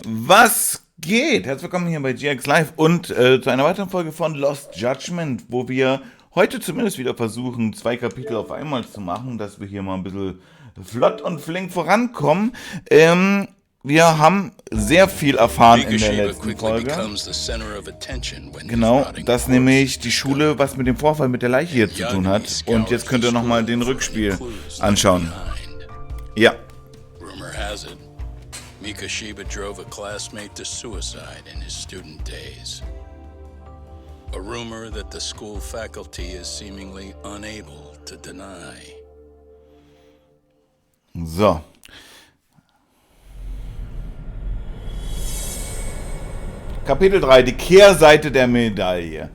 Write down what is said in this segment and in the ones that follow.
Was geht? Herzlich willkommen hier bei GX Live und zu einer weiteren Folge von Lost Judgment, wo wir heute zumindest wieder versuchen, 2 Kapitel auf einmal zu machen, dass wir hier mal ein bisschen flott und flink vorankommen. Wir haben sehr viel erfahren in der letzten Folge. Genau, dass nämlich die Schule was mit dem Vorfall mit der Leiche hier zu tun hat. Und jetzt könnt ihr nochmal den Rückspiel anschauen. Ja. Rumor has it, Mikoshiba drove a classmate to suicide in his student days. A rumor that the school faculty is seemingly unable to deny. So. Kapitel 3, die Kehrseite der Medaille.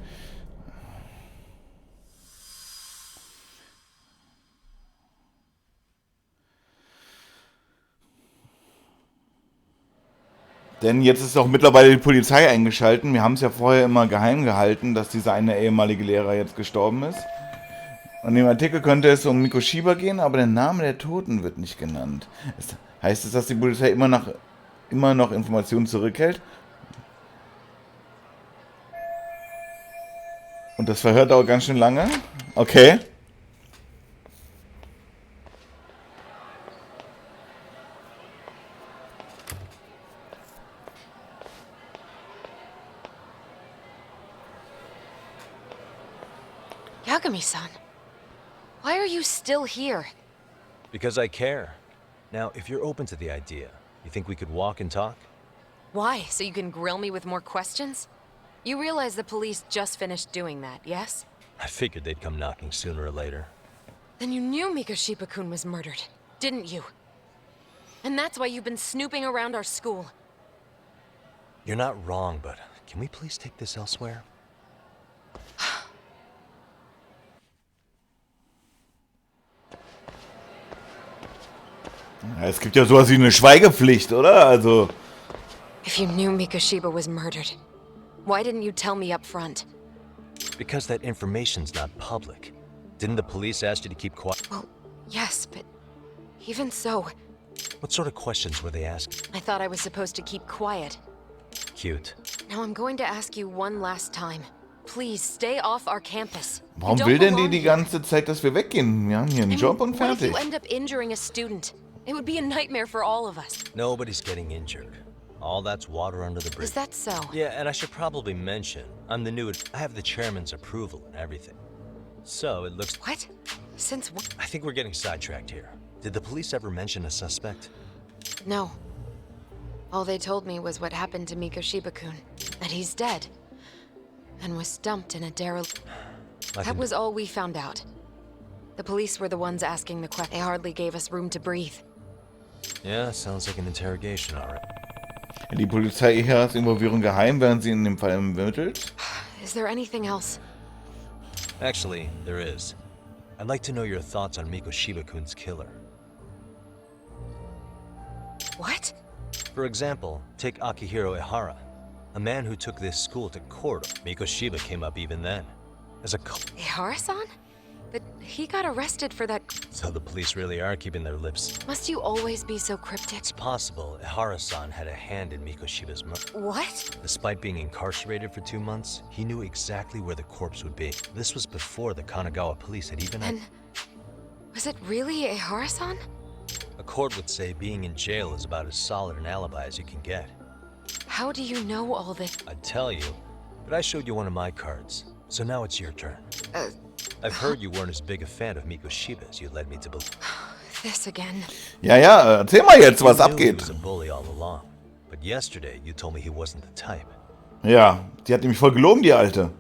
Denn jetzt ist auch mittlerweile die Polizei eingeschaltet. Wir haben es ja vorher immer geheim gehalten, dass dieser eine ehemalige Lehrer jetzt gestorben ist. Und im Artikel könnte es um Mikoshiba gehen, aber der Name der Toten wird nicht genannt. Heißt es, dass die Polizei immer noch Informationen zurückhält? Und das Verhör dauert ganz schön lange? Okay. Yagami-san, why are you still here? Because I care. Now, if you're open to the idea, you think we could walk and talk? Why? So you can grill me with more questions? You realize the police just finished doing that, yes? I figured they'd come knocking sooner or later. Then you knew Mikoshiba-kun was murdered, didn't you? And that's why you've been snooping around our school. You're not wrong, but can we please take this elsewhere? Es gibt ja sowas wie eine Schweigepflicht, oder? Also. If you knew Mikoshiba was murdered, why didn't you tell me up front? Because that information's not public. Didn't the police ask you to keep quiet? Well, yes, but even so, What sort of questions were they asking? I thought I was supposed to keep quiet. Cute. Now I'm going to ask you one last time. Please stay off our campus. You Warum don't will denn belong die here. ganze Zeit, dass wir weggehen? Wir haben hier einen I mean, Job und what if fertig. you end up injuring a student? It would be a nightmare for all of us. Nobody's getting injured. All that's water under the bridge. Is that so? Yeah, and I should probably mention, I'm the new... I have the chairman's approval and everything. So, it looks... What? Since when? I think we're getting sidetracked here. Did the police ever mention a suspect? No. All they told me was what happened to Mikoshiba-kun. That he's dead. And was dumped in a derelict. That was all we found out. The police were the ones asking the questions. They hardly gave us room to breathe. Yeah, sounds like an interrogation, alright. Die Polizei ihres Involvierung geheim, während sie in dem Fall ermittelt. Is there anything else? Actually, there is. I'd like to know your thoughts on Mikoshiba-kun's killer. What? For example, take Akihiro Ehara, a man who took this school to court. Mikoshiba came up even then. As a Ehara-san? But he got arrested for that. So the police really are keeping their lips. Must you always be so cryptic? It's possible Ehara-san had a hand in Mikoshiba's murder. What? Despite being incarcerated for 2 months, he knew exactly where the corpse would be. This was before the Kanagawa police had even... And was it really Ehara-san? A court would say being in jail is about as solid an alibi as you can get. How do you know all this? I'd tell you, but I showed you one of my cards. So now it's your turn. I've heard you weren't as big a fan of Mikoshiba as you led me to believe. This again. Ja, ja, erzähl mal jetzt, was You knew he abgeht. was a bully all along, but yesterday you told me he wasn't the type. Ja, die hat nämlich voll gelogen, die Alte.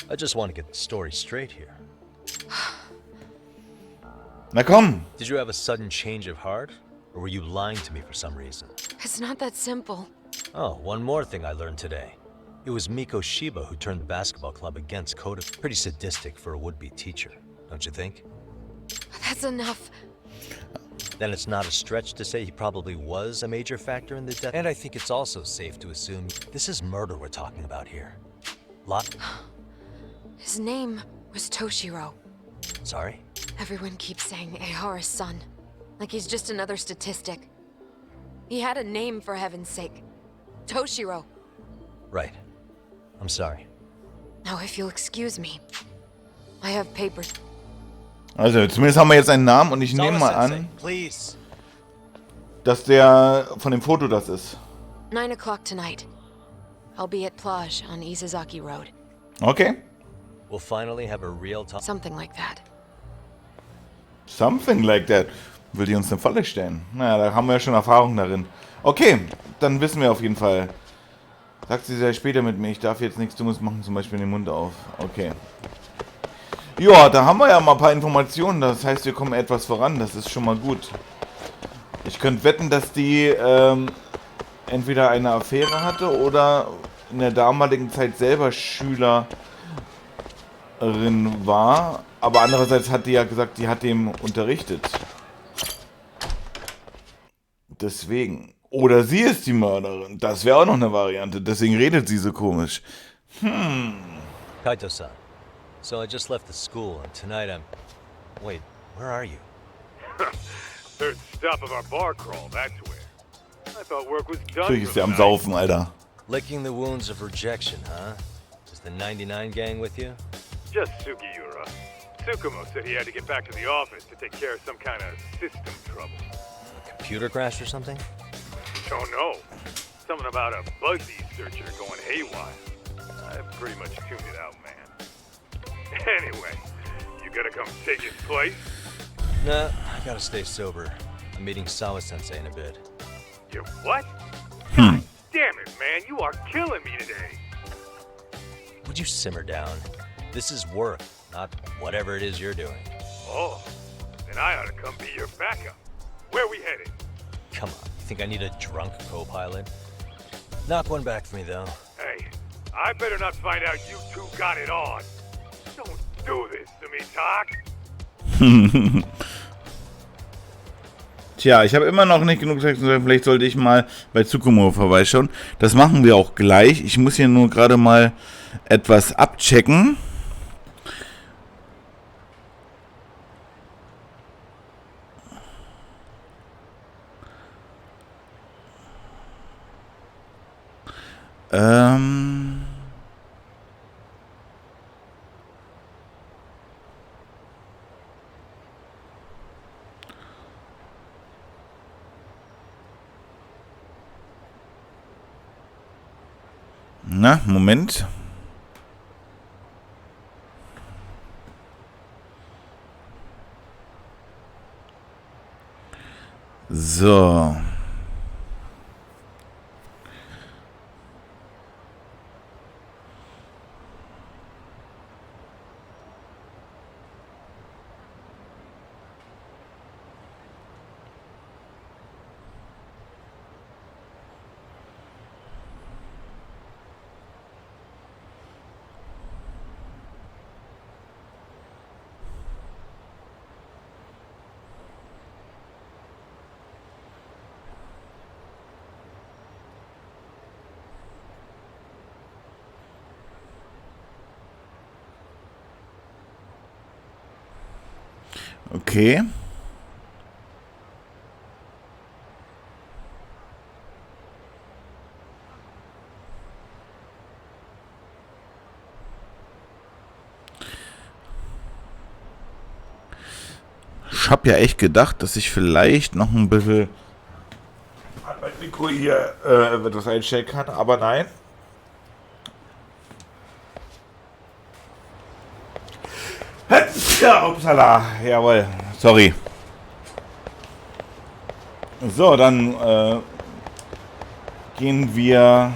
I just want to get the story straight here. Na komm. Did you have a sudden change of heart, or were you lying to me for some reason? It's not that simple. Oh, one more thing I learned today. It was Mikoshiba who turned the basketball club against Koda. Pretty sadistic for a would-be teacher, don't you think? That's enough. Then it's not a stretch to say he probably was a major factor in the death. And I think it's also safe to assume this is murder we're talking about here. His name was Toshiro. Sorry? Everyone keeps saying Ehara's son. Like he's just another statistic. He had a name, for heaven's sake. Toshiro. Right. I'm sorry. Now, if you'll excuse me, I have papers. Also, zumindest haben wir jetzt einen Namen und ich nehme mal Sawa-sensei, an, please. dass der von dem Foto das ist. 9 o'clock tonight. I'll be at Plage on Isazaki Road. Okay. We'll finally have a real talk. Something like that. Something like that. Will die uns eine Falle stellen? Naja, da haben wir ja schon Erfahrung darin. Okay, dann wissen wir auf jeden Fall. Sagt sie sehr später mit mir, ich darf jetzt nichts Dummes machen, zum Beispiel den Mund auf. Okay. Ja, da haben wir ja mal ein paar Informationen. Das heißt, wir kommen etwas voran. Das ist schon mal gut. Ich könnte wetten, dass die entweder eine Affäre hatte oder in der damaligen Zeit selber Schülerin war. Aber andererseits hat die ja gesagt, die hat dem unterrichtet. Deswegen. Oder sie ist die Mörderin. Das wäre auch noch eine Variante. Deswegen redet sie so komisch. Kaito-san. So I just left the school, and tonight I'm... Wait, where are you? Third stop of our bar crawl, that's where. I thought work was done Natürlich for ist the der am night. Saufen, Alter. Licking the wounds of rejection, huh? Is the 99 gang with you? Just Sugiura. Tsukumo said he had to get back to the office to take care of some kind of system trouble. A computer crash or something? Don't know. Something about a Buzzy searcher going haywire. I pretty much tuned it out, man. Anyway, you gonna come take his place? Nah, I gotta stay sober. I'm meeting Sawa-sensei in a bit. You what? God damn it, man, you are killing me today. Would you simmer down? This is work, not whatever it is you're doing. Oh, then I ought to come be your backup. Where we headed? Come on, you think I need a drunk co-pilot? Knock one back for me, though. Hey, I better not find out you two got it on. Don't do this to me, Talk. Tja, ich habe immer noch nicht genug Text. Vielleicht sollte ich mal bei Tsukumo vorbeischauen. Das machen wir auch gleich. Ich muss hier nur gerade mal etwas abchecken. Na, Moment. So. Okay. Ich habe ja echt gedacht, dass ich vielleicht noch ein bisschen an mein Mikro hier etwas einstellen kann, aber nein. Ja, upsala, jawohl, sorry. So, dann gehen wir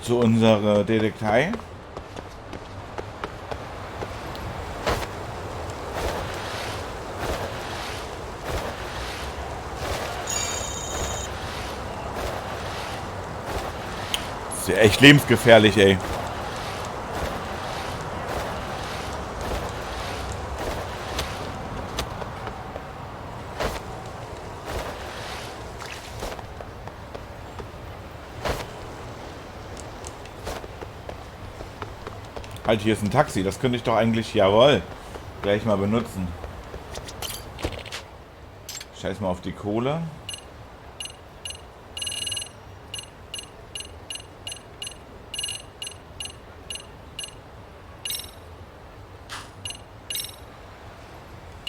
zu unserer Detektei. Das ist ja echt lebensgefährlich, ey. Halt, hier ist ein Taxi. Das könnte ich doch eigentlich, jawohl, gleich mal benutzen. Scheiß mal auf die Kohle.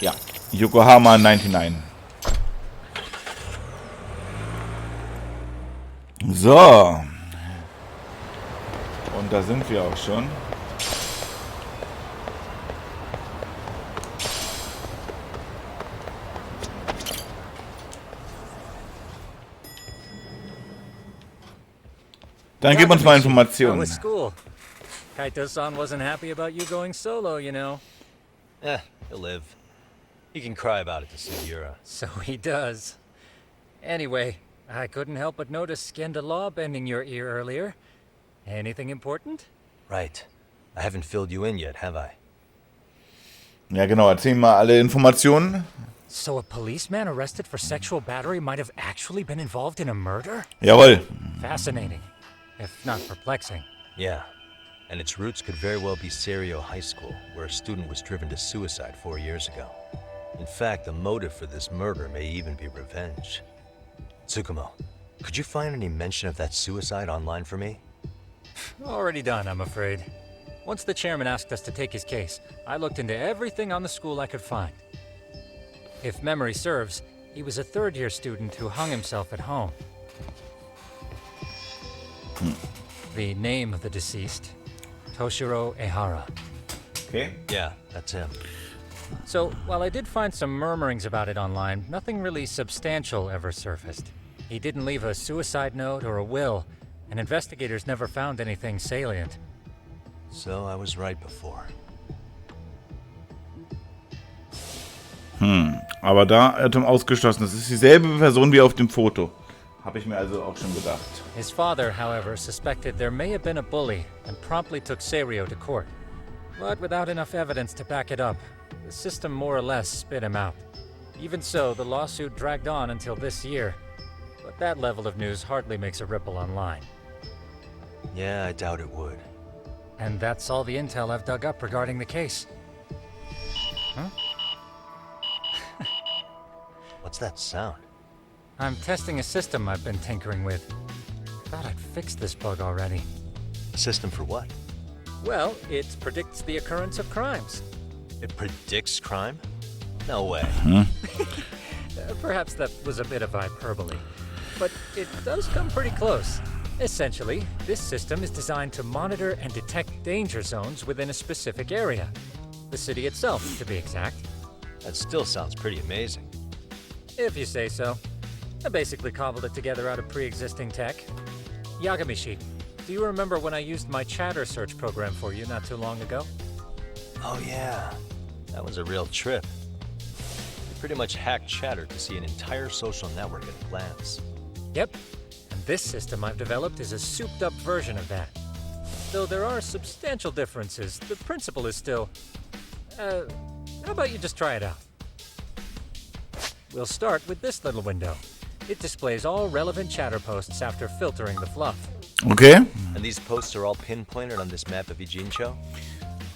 Ja, Yokohama 99. So. Und da sind wir auch schon. Dann gib uns mal How Informationen. was school? Kaito-san wasn't happy about you going solo, you know. He'll live. He can cry about it to Sugiura. So he does. Anyway, I couldn't help but notice Skenda Law bending your ear earlier. Anything important? Right. I haven't filled you in yet, have I? Ja, genau. Erzähl mal alle Informationen. So a policeman arrested for sexual battery might have actually been involved in a murder? Jawohl. Fascinating, if not perplexing. Yeah. And its roots could very well be Serio High School, where a student was driven to suicide 4 years ago. In fact, the motive for this murder may even be revenge. Tsukumo, could you find any mention of that suicide online for me? Already done, I'm afraid. Once the chairman asked us to take his case, I looked into everything on the school I could find. If memory serves, he was a third-year student who hung himself at home. The name of the deceased, Toshiro Ehara. Okay. Yeah, that's him. So, while I did find some murmurings about it online, nothing really substantial ever surfaced. He didn't leave a suicide note or a will, and investigators never found anything salient. So I was right before. Aber da Irrtum ausgeschlossen. Das ist dieselbe Person wie auf dem Foto. Habe ich mir also auch schon gedacht. His father, however, suspected there may have been a bully and promptly took Serio to court. But without enough evidence to back it up, the system more or less spit him out. Even so, the lawsuit dragged on until this year. But that level of news hardly makes a ripple online. Yeah, I doubt it would. And that's all the intel I've dug up regarding the case. What's that sound? I'm testing a system I've been tinkering with. Thought I'd fixed this bug already. A system for what? Well, it predicts the occurrence of crimes. It predicts crime? No way. Perhaps that was a bit of hyperbole, but it does come pretty close. Essentially, this system is designed to monitor and detect danger zones within a specific area. The city itself, to be exact. That still sounds pretty amazing. If you say so. I basically cobbled it together out of pre-existing tech. Yagamishi, do you remember when I used my chatter search program for you not too long ago? Oh yeah, that was a real trip. You pretty much hacked Chatter to see an entire social network at a glance. Yep. And this system I've developed is a souped-up version of that. Though there are substantial differences, the principle is still... how about you just try it out? We'll start with this little window. It displays all relevant chatter posts after filtering the fluff. Okay. And these posts are all pinpointed on this map of Ijincho?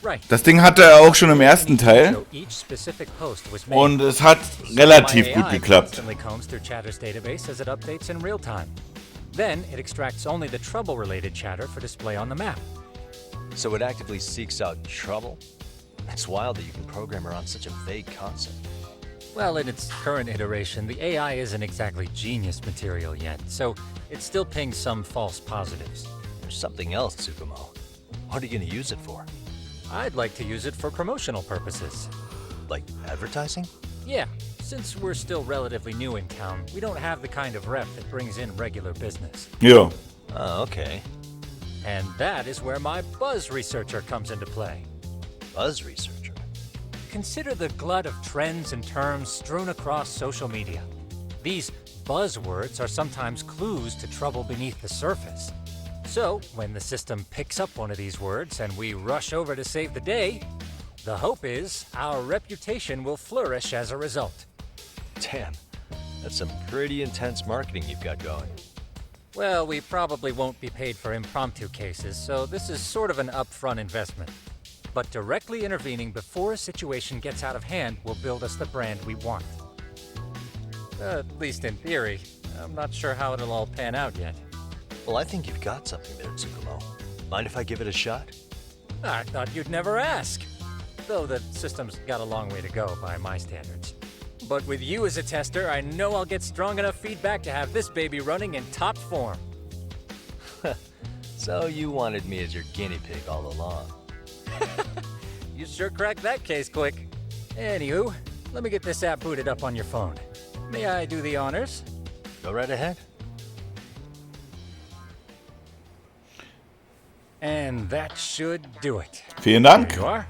Right. Das Ding hatte er auch schon im ersten Teil. So each specific post was made. Und es hat relativ My gut AI geklappt. constantly combs through Chatter's database as it updates in real time. Then it extracts only the trouble-related chatter for display on the map. So it actively seeks out trouble? It's wild that you can program around such a vague concept. Well, in its current iteration, the AI isn't exactly genius material yet, so it still pings some false positives. There's something else, Tsukumo. What are you gonna use it for? I'd like to use it for promotional purposes. Like advertising? Yeah, since we're still relatively new in town, we don't have the kind of rep that brings in regular business. Ja. Oh, okay. And that is where my buzz researcher comes into play. Buzz researcher. Consider the glut of trends and terms strewn across social media. These buzzwords are sometimes clues to trouble beneath the surface. So, when the system picks up one of these words and we rush over to save the day, the hope is our reputation will flourish as a result. Damn, that's some pretty intense marketing you've got going. Well, we probably won't be paid for impromptu cases, so this is sort of an upfront investment. But directly intervening before a situation gets out of hand will build us the brand we want. At least in theory. I'm not sure how it'll all pan out yet. Well, I think you've got something there, Tsukumo. Mind if I give it a shot? I thought you'd never ask. Though the system's got a long way to go by my standards. But with you as a tester, I know I'll get strong enough feedback to have this baby running in top form. So you wanted me as your guinea pig all along. You sure cracked that case quick. Anywho, let me get this app booted up on your phone. May I do the honors? Go right ahead. And that should do it. Vielen There Dank. you are.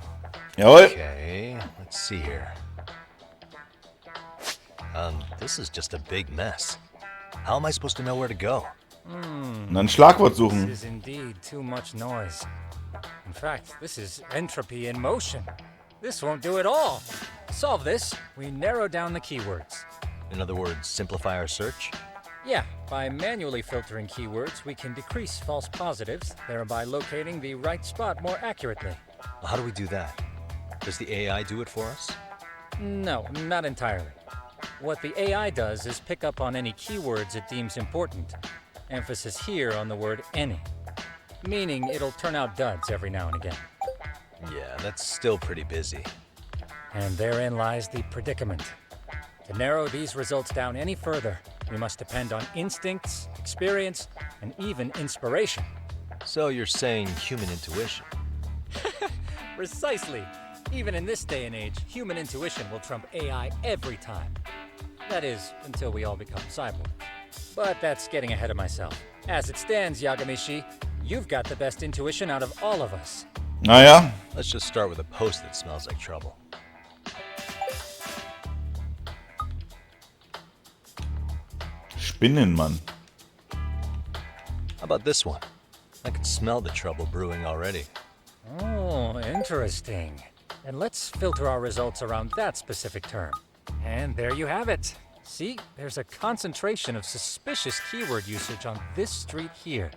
Jawohl. Okay, let's see here. This is just a big mess. How am I supposed to know where to go? Und dann Schlagwort This suchen. is indeed too much noise. In fact, this is entropy in motion. This won't do it all. To solve this, we narrow down the keywords. In other words, simplify our search? Yeah, by manually filtering keywords, we can decrease false positives, thereby locating the right spot more accurately. How do we do that? Does the AI do it for us? No, not entirely. What the AI does is pick up on any keywords it deems important. Emphasis here on the word any. Meaning it'll turn out duds every now and again. Yeah, that's still pretty busy. And therein lies the predicament. To narrow these results down any further, we must depend on instincts, experience, and even inspiration. So you're saying human intuition? Precisely. Even in this day and age, human intuition will trump AI every time. That is, until we all become cyborgs. But that's getting ahead of myself. As it stands, Yagamishi, you've got the best intuition out of all of us. Naja, Let's just start with a post that smells like trouble. Spinnenmann. How about this one? I can smell the trouble brewing already. Oh, interesting. And let's filter our results around that specific term. And there you have it. See, there's a concentration of suspicious keyword usage on this street here.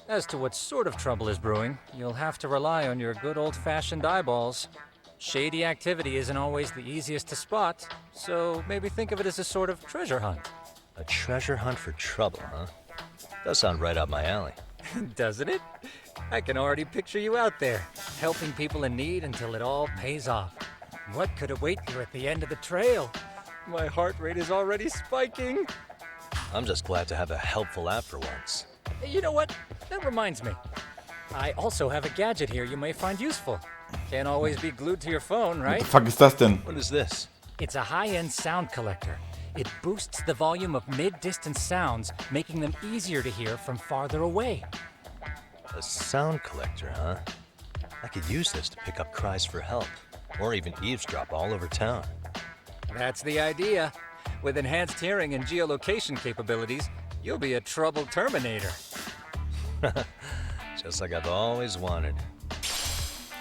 As to what sort of trouble is brewing, you'll have to rely on your good old-fashioned eyeballs. Shady activity isn't always the easiest to spot, so maybe think of it as a sort of treasure hunt. A treasure hunt for trouble, huh? Does sound right up my alley. Doesn't it? I can already picture you out there, helping people in need until it all pays off. What could await you at the end of the trail? My heart rate is already spiking. I'm just glad to have a helpful app for once. You know what? That reminds me. I also have a gadget here you may find useful. Can't always be glued to your phone, Was right? the fuck ist das denn? What is this? It's a high-end sound collector. It boosts the volume of mid-distance sounds, making them easier to hear from farther away. A sound collector, huh? I could use this to pick up cries for help, or even eavesdrop all over town. That's the idea. With enhanced hearing and geolocation capabilities, you'll be a trouble terminator. Just like I've always wanted.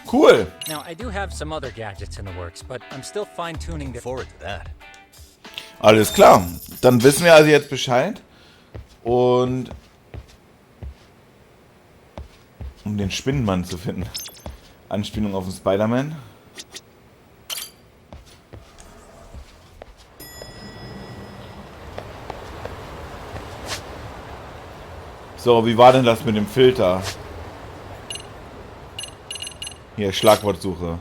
Cool. Now, I do have some other gadgets in the works, but I'm still fine-tuning the... Forward to that. Alles klar. Dann wissen wir also jetzt Bescheid. Und um den Spinnenmann zu finden. Anspielung auf den Spider-Man. So, wie war denn das mit dem Filter? Hier, Schlagwortsuche.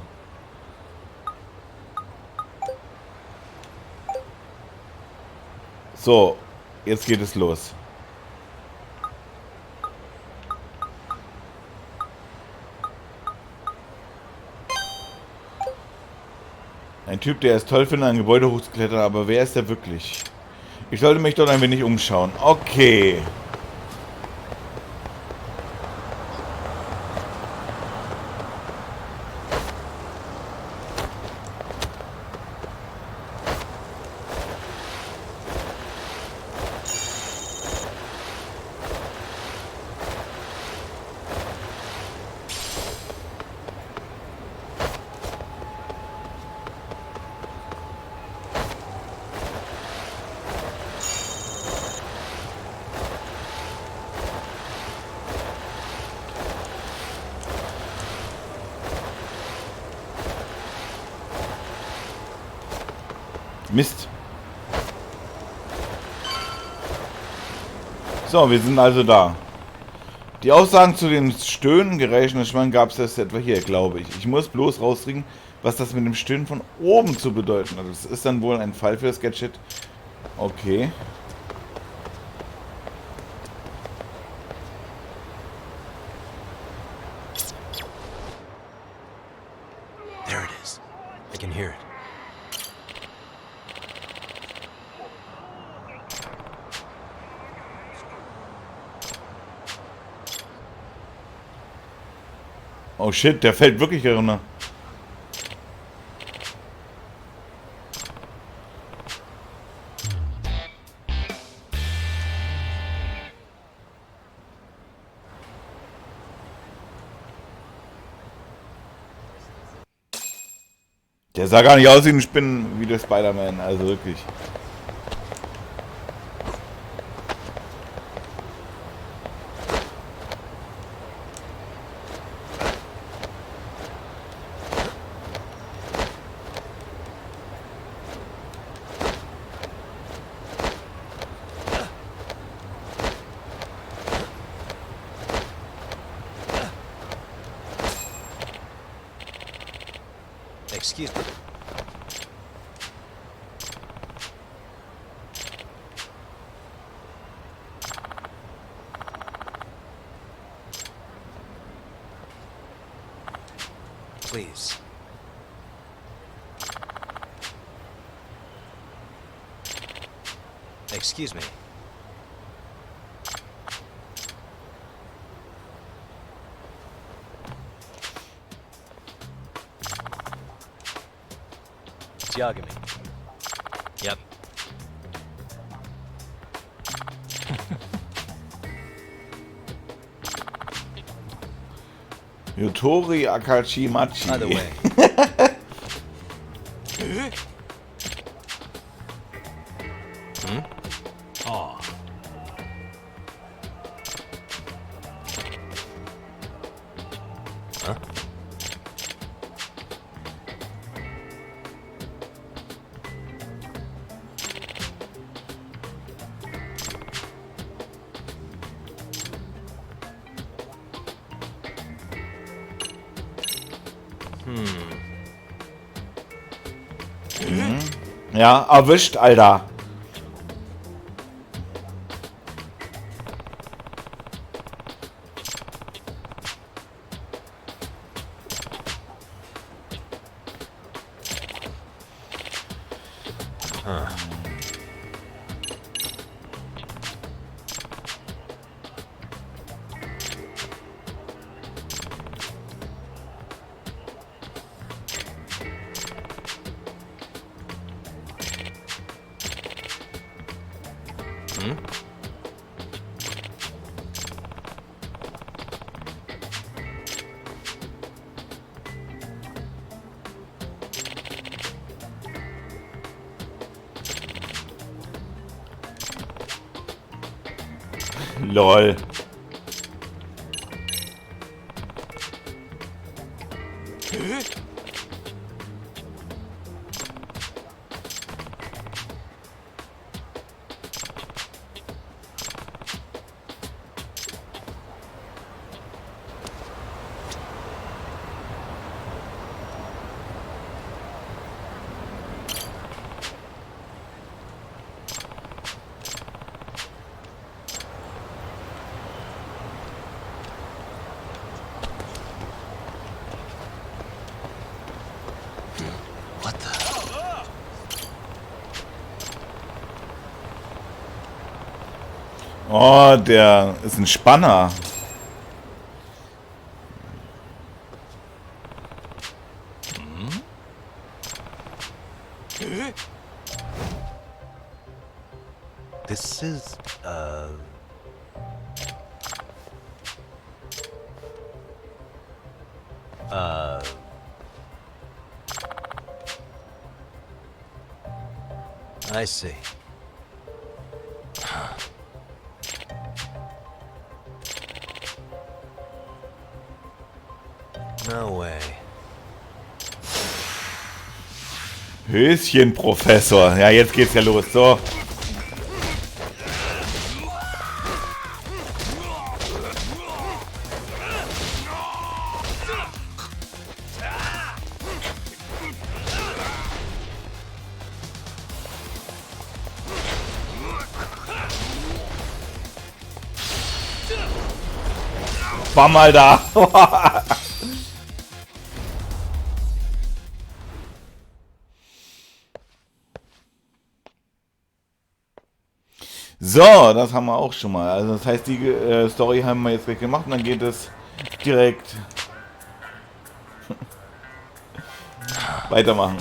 So, jetzt geht es los. Ein Typ, der es toll findet, ein Gebäude hochzuklettern, aber wer ist er wirklich? Ich sollte mich dort ein wenig umschauen. Okay. Mist. So, wir sind also da. Die Aussagen zu den Stöhnen, Geräuschen und Schwangen gab es erst etwa hier, glaube ich. Ich muss bloß rauskriegen, was das mit dem Stöhnen von oben zu bedeuten hat. Das ist dann wohl ein Fall für das Gadget. Okay. There it is. I can hear it. Oh shit, der fällt wirklich runter. Der sah gar nicht aus wie ein Spinnen, wie der Spider-Man, also wirklich. Excuse me. Please. Excuse me. Yagami. Yep. Yutori Akachimachi. By the way. Oh. Huh? Ja, erwischt, Alter. Lol. What the? Oh, der ist ein Spanner. This is, I see. No way. Höschen, Professor. Ja, jetzt geht's ja los. So. Bam, Alter. So, das haben wir auch schon mal. Also das heißt, die Story haben wir jetzt gleich gemacht und dann geht es direkt weitermachen.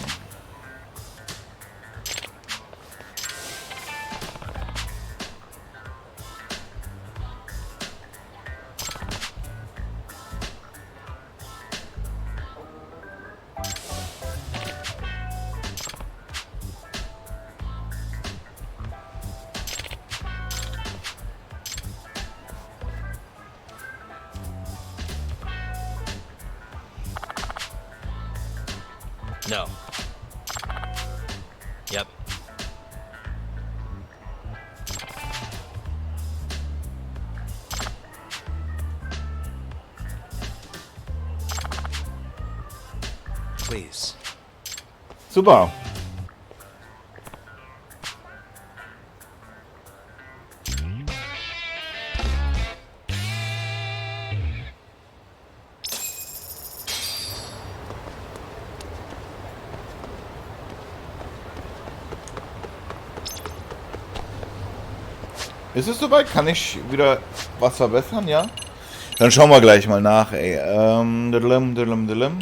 No. Yep. Please. Super. Ist es soweit? Kann ich wieder was verbessern, ja? Dann schauen wir gleich mal nach, ey. Diddlim.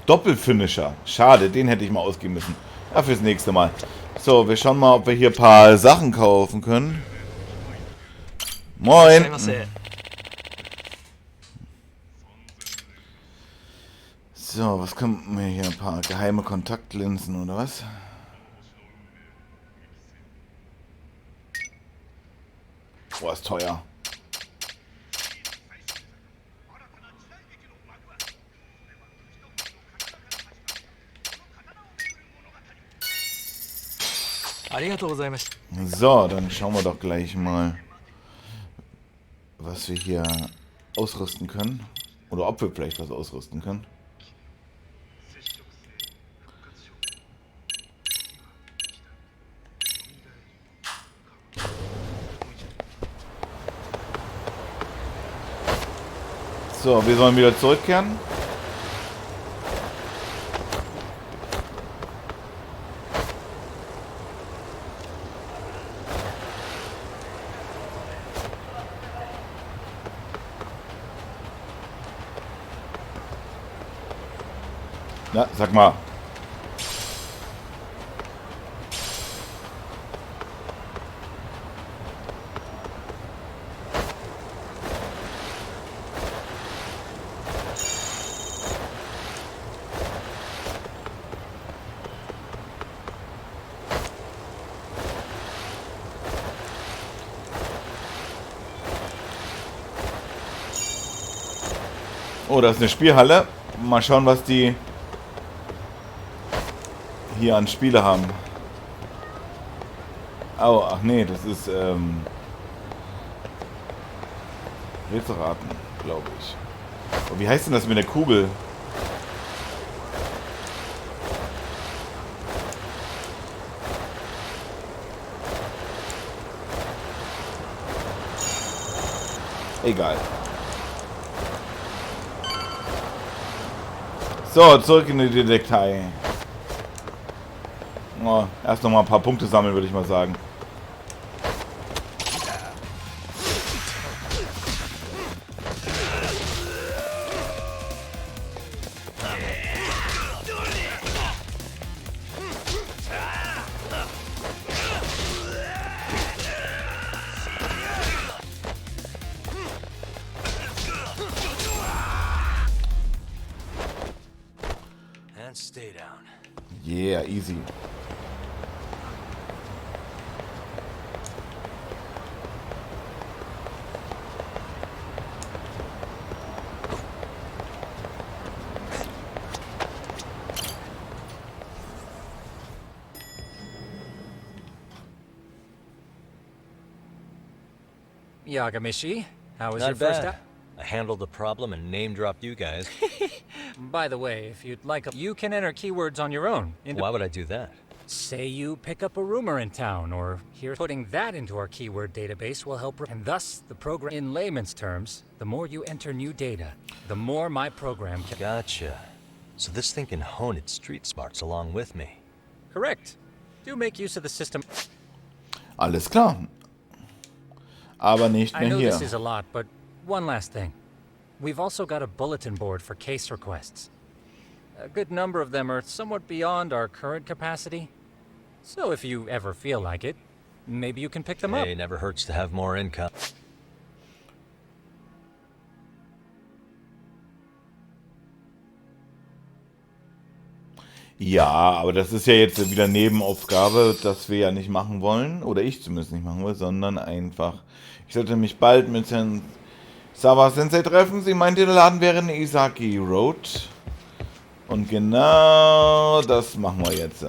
Doppelfinisher. Schade, den hätte ich mal ausgeben müssen. Ja, fürs nächste Mal. So, wir schauen mal, ob wir hier ein paar Sachen kaufen können. Moin. So, was könnten wir hier? Ein paar geheime Kontaktlinsen oder was? Boah, ist teuer. So, dann schauen wir doch gleich mal, was wir hier ausrüsten können. Oder ob wir vielleicht was ausrüsten können. So, wir sollen wieder zurückkehren. Na, sag mal. Oh, das ist eine Spielhalle. Mal schauen, was die hier an Spiele haben. Oh, ach nee, das ist Rätselraten, glaube ich. Oh, wie heißt denn das mit der Kugel? Egal. So, zurück in die Detektei. Oh, erst noch mal ein paar Punkte sammeln, würde ich mal sagen. And stay down. Yeah, easy. Yagamishi. How was your Not first bad. I handled the problem and name-dropped you guys. By the way, if you'd like, you can enter keywords on your own. Why would I do that? Say you pick up a rumor in town, or here, putting that into our keyword database will help, and thus the program. In layman's terms, the more you enter new data, the more my program can. Gotcha. So this thing can hone its street smarts along with me. Correct. Do make use of the system. Alles klar. Aber nicht I mehr know hier. this is a lot, but one last thing. We've also got a bulletin board for case requests. A good number of them are somewhat beyond our current capacity. So if you ever feel like it, maybe you can pick them up. Hey, never hurts to have more income. Ja, aber das ist ja jetzt wieder Nebenaufgabe, das wir ja nicht machen wollen, oder ich zumindest nicht machen will, sondern einfach, ich sollte mich bald mit Herrn Sawa Sensei treffen. Sie meinte, der Laden wäre in Isaki Road. Und genau das machen wir jetzt.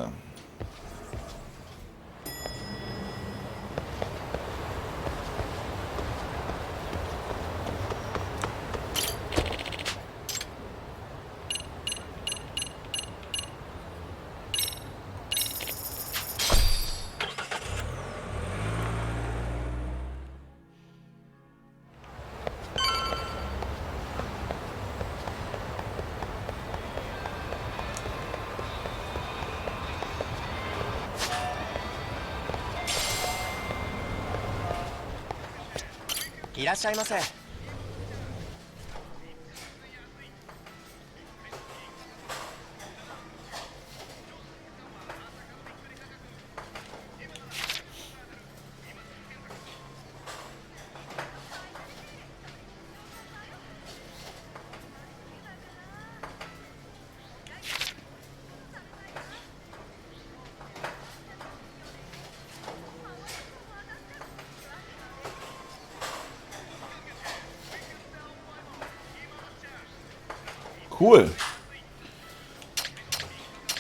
Cool.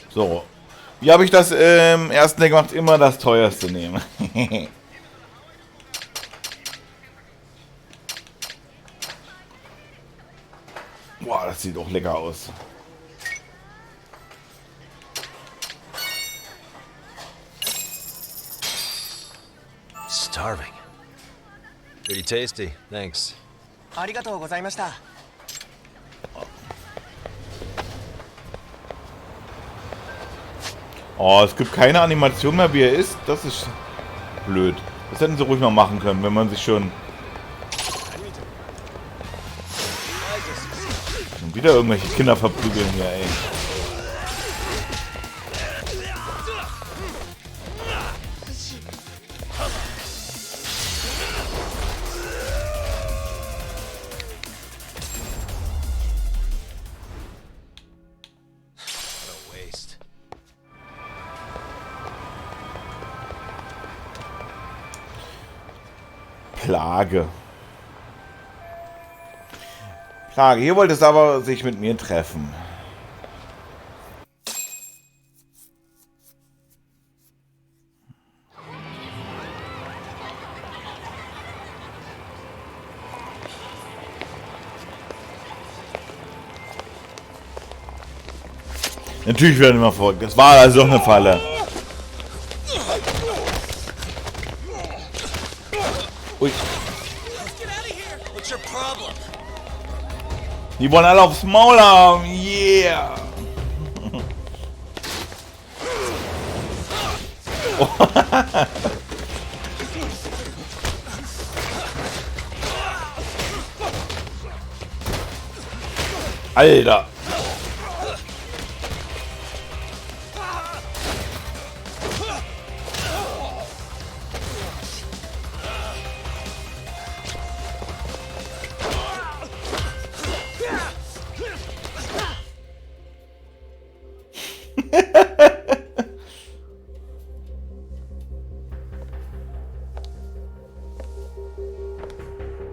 So. Wie habe ich das im ersten Day gemacht? Immer das teuerste nehmen. Boah, das sieht auch lecker aus. Starving. Pretty tasty, thanks. ありがとうございました。 Oh, es gibt keine Animation mehr, wie er ist. Das ist blöd. Das hätten sie ruhig mal machen können, wenn man sich schon... Schon wieder irgendwelche Kinder verprügeln hier, ey. What a waste. Plage. Plage. Hier wollte es aber sich mit mir treffen. Natürlich werden wir verfolgt. Das war also eine Falle. Ui. What's your problem? Die wollen alle aufs Maul haben. Yeah. Alter.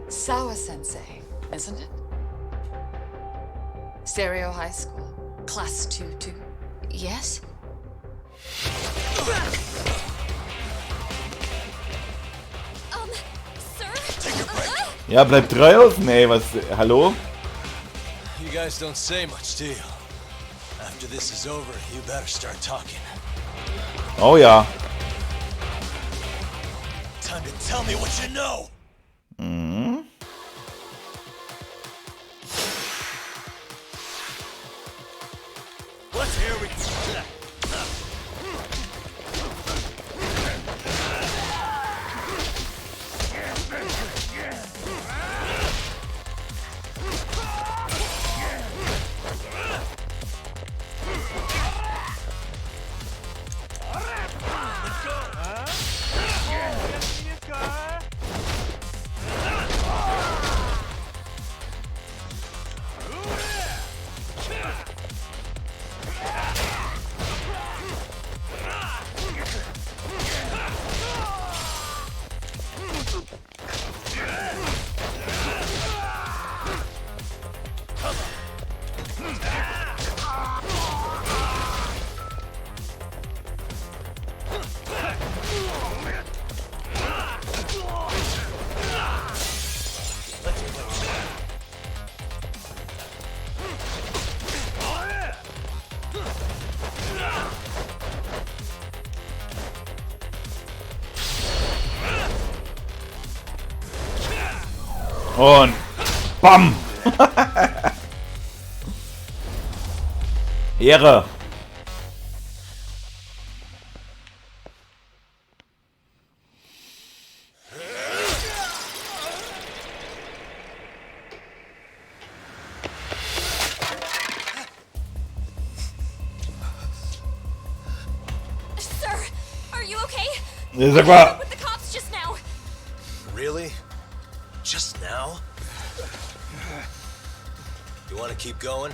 Sawa Sensei, isn't it? Stereo High School, Class 2-2. Yes? Sir? Ja, bleibt draußen, ey, was, hallo? You guys don't say much, do you? After this is over, you better start talking. Oh ja. Time to tell me what you know! Let's hear what Und BAM! Ehre! Sir, are you okay? Sag mal, With the cops just now. Really? Just now? You want to keep going?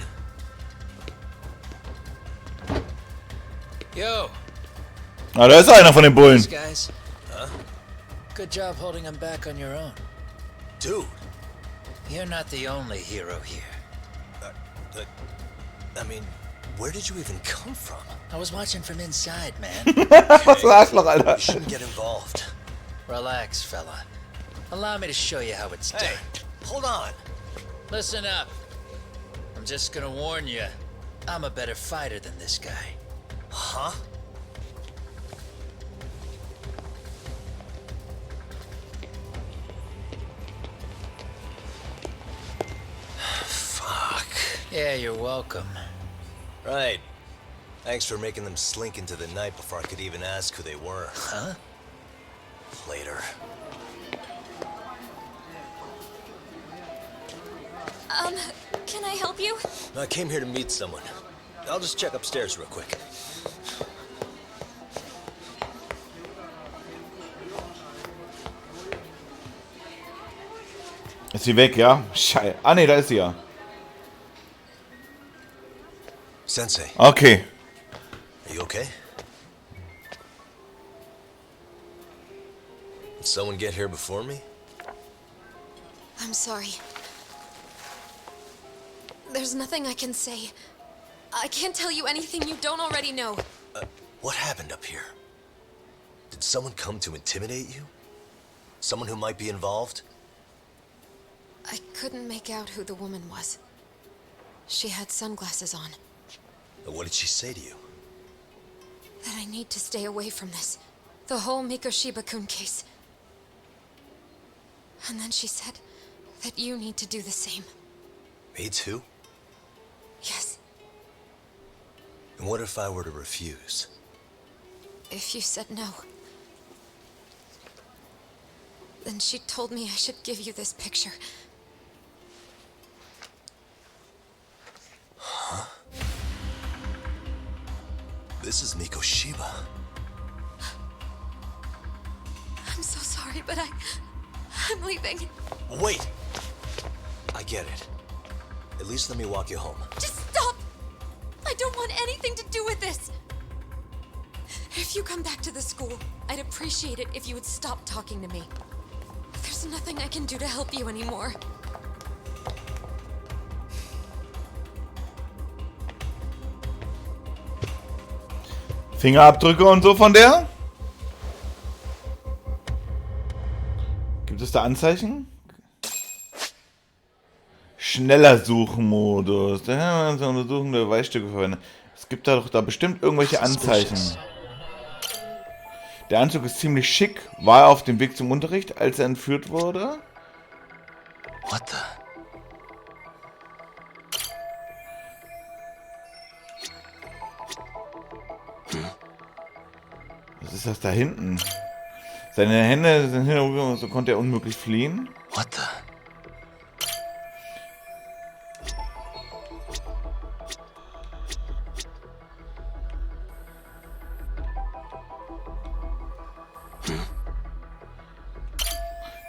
Yo, da ist einer von den Bullen. these guys. Huh? Good job holding them back on your own. Dude, You're not the only hero here. I mean, where did you even come from? I was watching from inside, man. Was für Arschloch, Alter. You shouldn't get involved. Relax, fella. Allow me to show you how it's done. Hey, hold on. Listen up. I'm just gonna warn you. I'm a better fighter than this guy. Huh? Fuck. Yeah, you're welcome. Right. Thanks for making them slink into the night before I could even ask who they were. Huh? Later. Can I help you? I came here to meet someone. I'll just check upstairs real quick. Ist sie weg, ja? Scheiße. Ah, ne, da ist sie ja. Sensei, Okay. are you okay? Did someone get here before me? I'm sorry. There's nothing I can say. I can't tell you anything you don't already know. What happened up here? Did someone come to intimidate you? Someone who might be involved? I couldn't make out who the woman was. She had sunglasses on. What did she say to you? That I need to stay away from this. The whole Mikoshiba-kun case. And then she said that you need to do the same. Me too? Yes, And what if I were to refuse? if you said no. Then she told me I should give you this picture. This is Mikoshiba. I'm so sorry, but I'm leaving. Wait! I get it. At least let me walk you home. Just stop! I don't want anything to do with this! If you come back to the school, I'd appreciate it if you would stop talking to me. There's nothing I can do to help you anymore. Fingerabdrücke und so von der? Gibt es da Anzeichen? Schneller Suchenmodus. Da haben wir unsere Untersuchung der Beweisstücke verwendet. Es gibt da doch da bestimmt irgendwelche Anzeichen. Der Anzug ist ziemlich schick. War er auf dem Weg zum Unterricht, als er entführt wurde? What the? Was ist das da hinten? Seine Hände sind hin, so konnte er unmöglich fliehen. What the?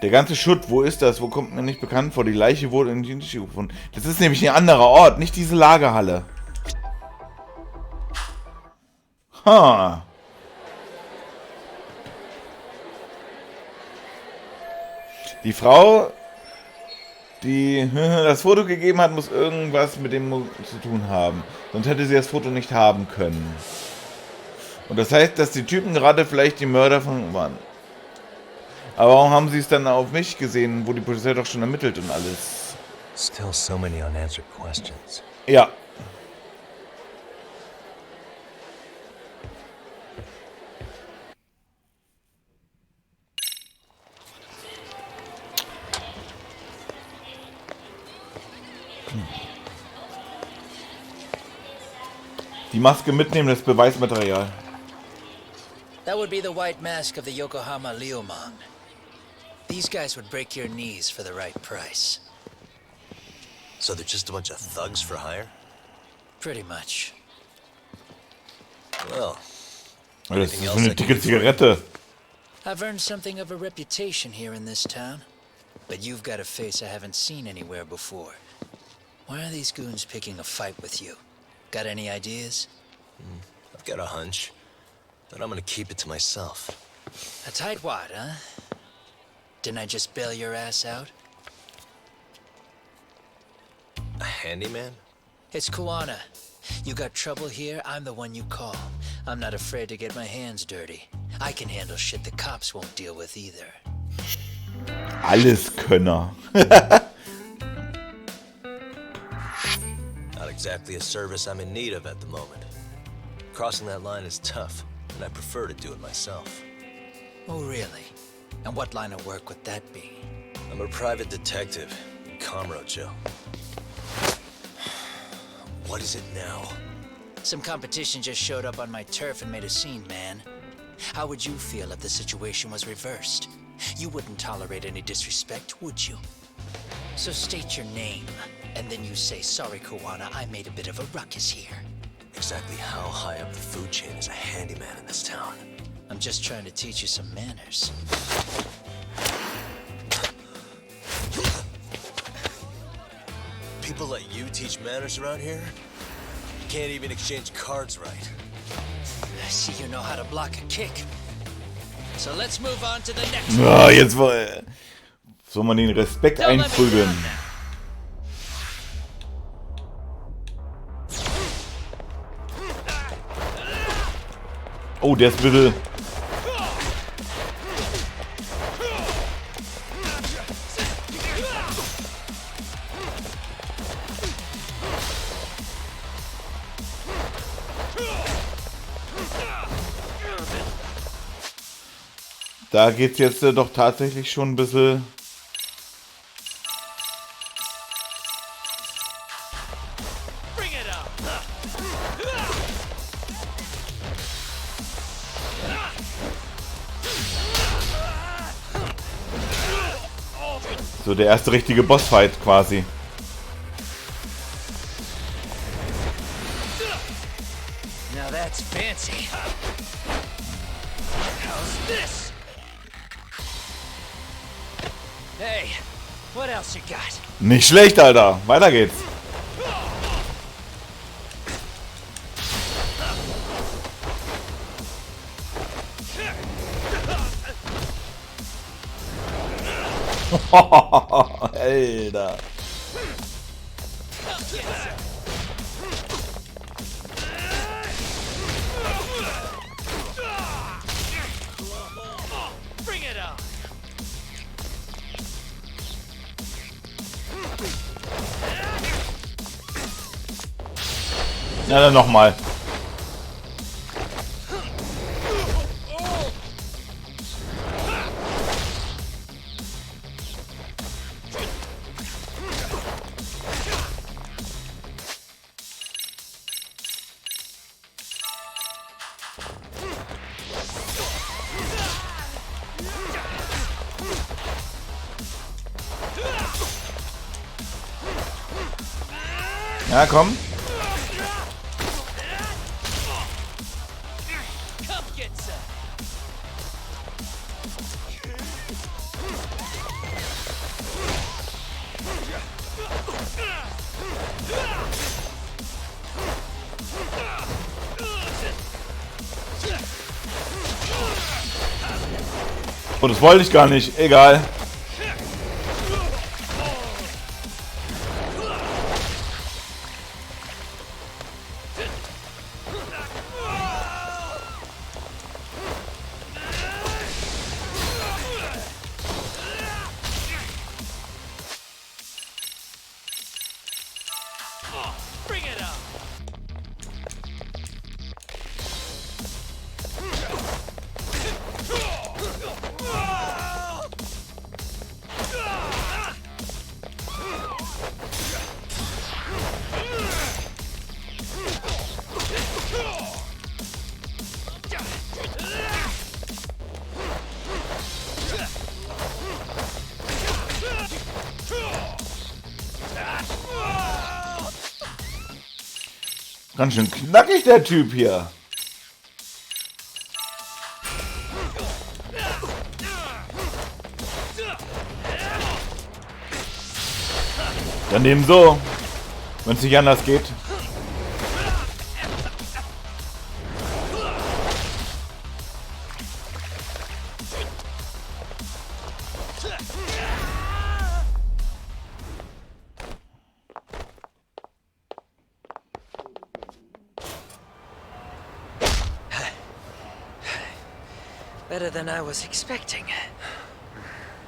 Der ganze Schutt, wo ist das? Wo kommt mir nicht bekannt vor? Die Leiche wurde in die Tische gefunden. Das ist nämlich ein anderer Ort, nicht diese Lagerhalle. Ha. Die Frau, die das Foto gegeben hat, muss irgendwas mit dem zu tun haben. Sonst hätte sie das Foto nicht haben können. Und das heißt, dass die Typen gerade vielleicht die Mörder von waren. Aber warum haben sie es dann auf mich gesehen, wo die Polizei doch schon ermittelt und alles? Still so many unanswered questions. Ja. Die Maske mitnehmen, das Beweismaterial. That would be the white mask of the Yokohama Liumang. These guys would break your knees for the right price. So they're just a bunch of thugs for hire? Pretty much. Well, Das ist eine dicke Zigarette. I've earned something of a reputation here in this town. But you've got a face I haven't seen anywhere before. Why are these goons picking a fight with you? Got any ideas? I've got a hunch, but I'm gonna keep it to myself. A tightwad, huh? Didn't I just bail your ass out? A handyman? It's Kuwana. You got trouble here, I'm the one you call. I'm not afraid to get my hands dirty. I can handle shit the cops won't deal with either. Alleskönner. Not exactly a service I'm in need of at the moment. Crossing that line is tough, and I prefer to do it myself. Oh, really? And what line of work would that be? I'm a private detective in Kamurocho. What is it now? Some competition just showed up on my turf and made a scene, man. How would you feel if the situation was reversed? You wouldn't tolerate any disrespect, would you? So state your name, and then you say, sorry, Kuwana, I made a bit of a ruckus here. Exactly how high up the food chain is a handyman in this town? I'm just trying to teach you some manners. People let you teach manners around here? You can't even exchange cards right. I see you know how to block a kick. So let's move on to the next Ah, jetzt soll man den Respekt einprügeln. Oh, der ist ein bisschen... Da geht's jetzt doch tatsächlich schon ein bisschen... So der erste richtige Bossfight quasi. Now that's fancy. How's this? Hey, what else you got? Nicht schlecht, Alter. Weiter geht's. Alter. Bring it on. Na dann nochmal. Ja, komm. Oh, das wollte ich gar nicht. Egal. Ganz schön knackig, der Typ hier. Dann eben so, wenn es nicht anders geht. Better than I was expecting.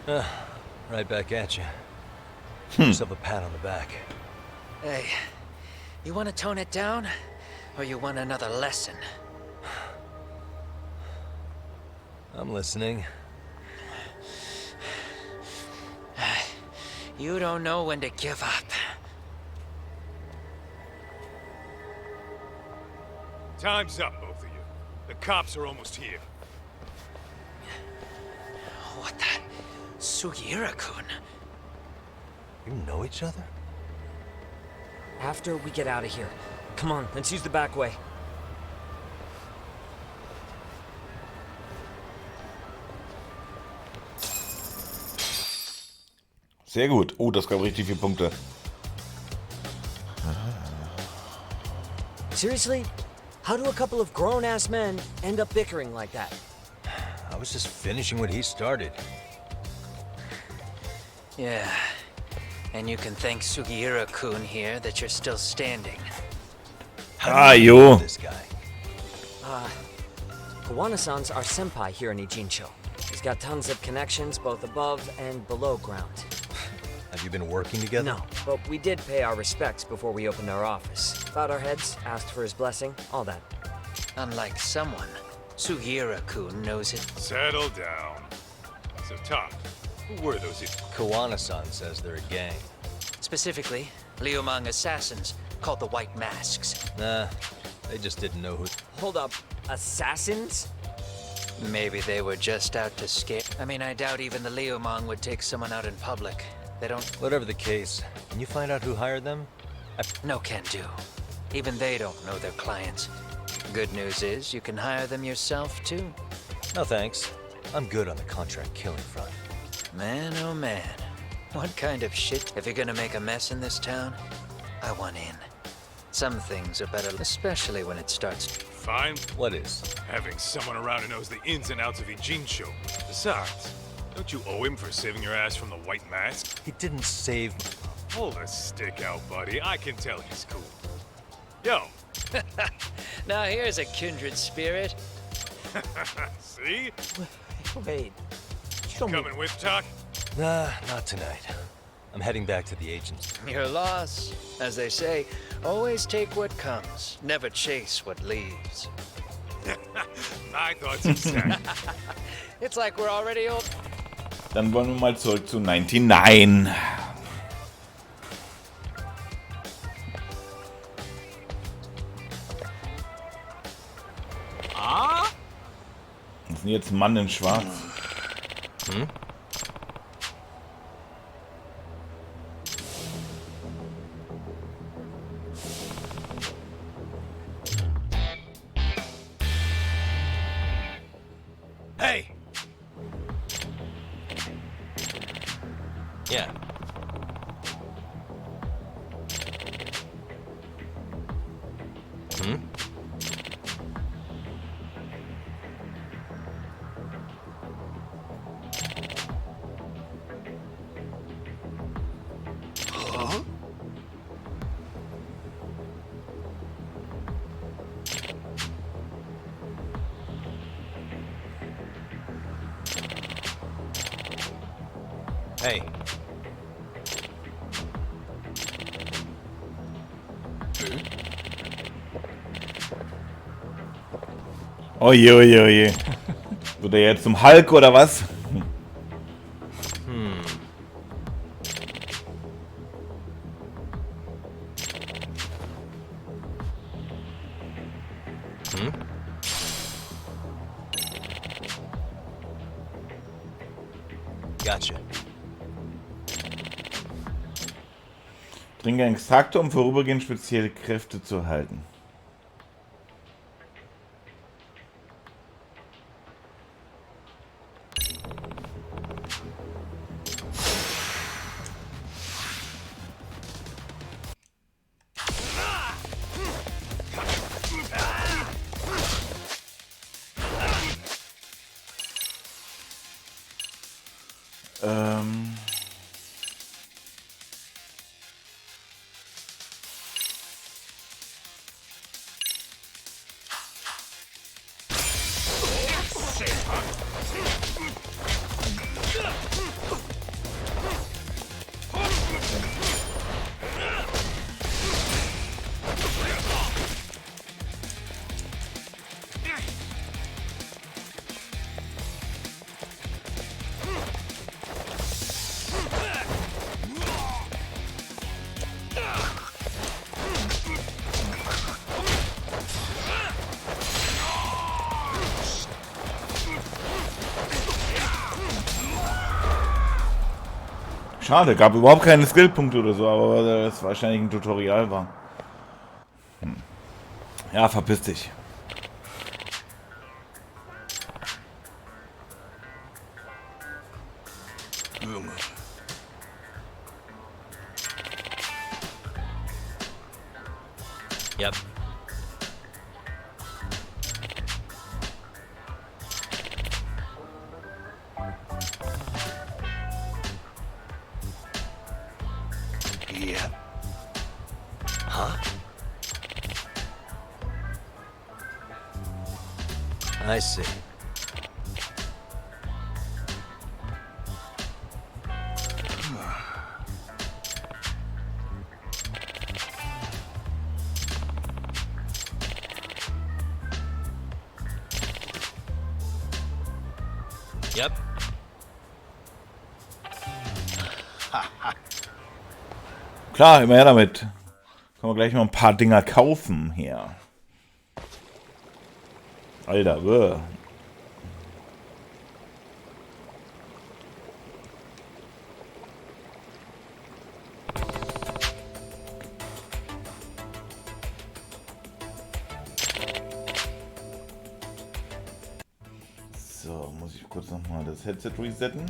Right back at you. Give yourself a pat on the back. Hey, you want to tone it down? Or you want another lesson? I'm listening. You don't know when to give up. Time's up, both of you. The cops are almost here. What the? Sugiura-kun? You know each other? After we get out of here. Come on, let's use the back way. Sehr gut. Oh, das gab richtig viele Punkte. Seriously? How do a couple of grown-ass men end up bickering like that? I was just finishing what he started. Yeah. And you can thank Sugiura-kun here that you're still standing. Ah, yo. This guy. Kawana-san's our senpai here in Ijincho. He's got tons of connections both above and below ground. Have you been working together? No, but we did pay our respects before we opened our office. Bowed our heads, asked for his blessing, all that. Unlike someone, Sugiura-kun knows it. Settle down. So, Tom, who were those idiots? Kawana-san says they're a gang. Specifically, Liumang assassins called the White Masks. Nah, they just didn't know who... Hold up, assassins? Maybe they were just out to scare. I mean, I doubt even the Liumang would take someone out in public. They don't... Whatever the case, can you find out who hired them? No can do. Even they don't know their clients. Good news is, you can hire them yourself, too. No thanks. I'm good on the contract killing front. Man, oh man. What kind of shit? If you're gonna make a mess in this town, I want in. Some things are better, especially when it starts. Fine. What is? Having someone around who knows the ins and outs of Ijincho. Besides, don't you owe him for saving your ass from the White Mask? He didn't save... Pull the stick out, buddy. I can tell he's cool. Yo. Now here's a kindred spirit. See? Wait, show me. Coming with, Talk? Nah, not tonight. I'm heading back to the agency. Your loss. As they say, always take what comes, never chase what leaves. I thought exactly. It's like we're already old. Dann wollen wir mal zurück zu 99. Das ist jetzt ein Mann in Schwarz. Hey! Yeah. Hey. Oje, oje, oje. Wird er jetzt zum Hulk oder was? Gotcha. Trinke einen Extraktor, um vorübergehend spezielle Kräfte zu erhalten. Schade, gab überhaupt keine Skillpunkte oder so, aber das wahrscheinlich ein Tutorial war. Ja, verpiss dich. Yep. Yeah. Huh? I see. Yep. Klar, immer her damit. Können wir gleich mal ein paar Dinger kaufen hier. Alter, bäh. So, muss ich kurz nochmal das Headset resetten.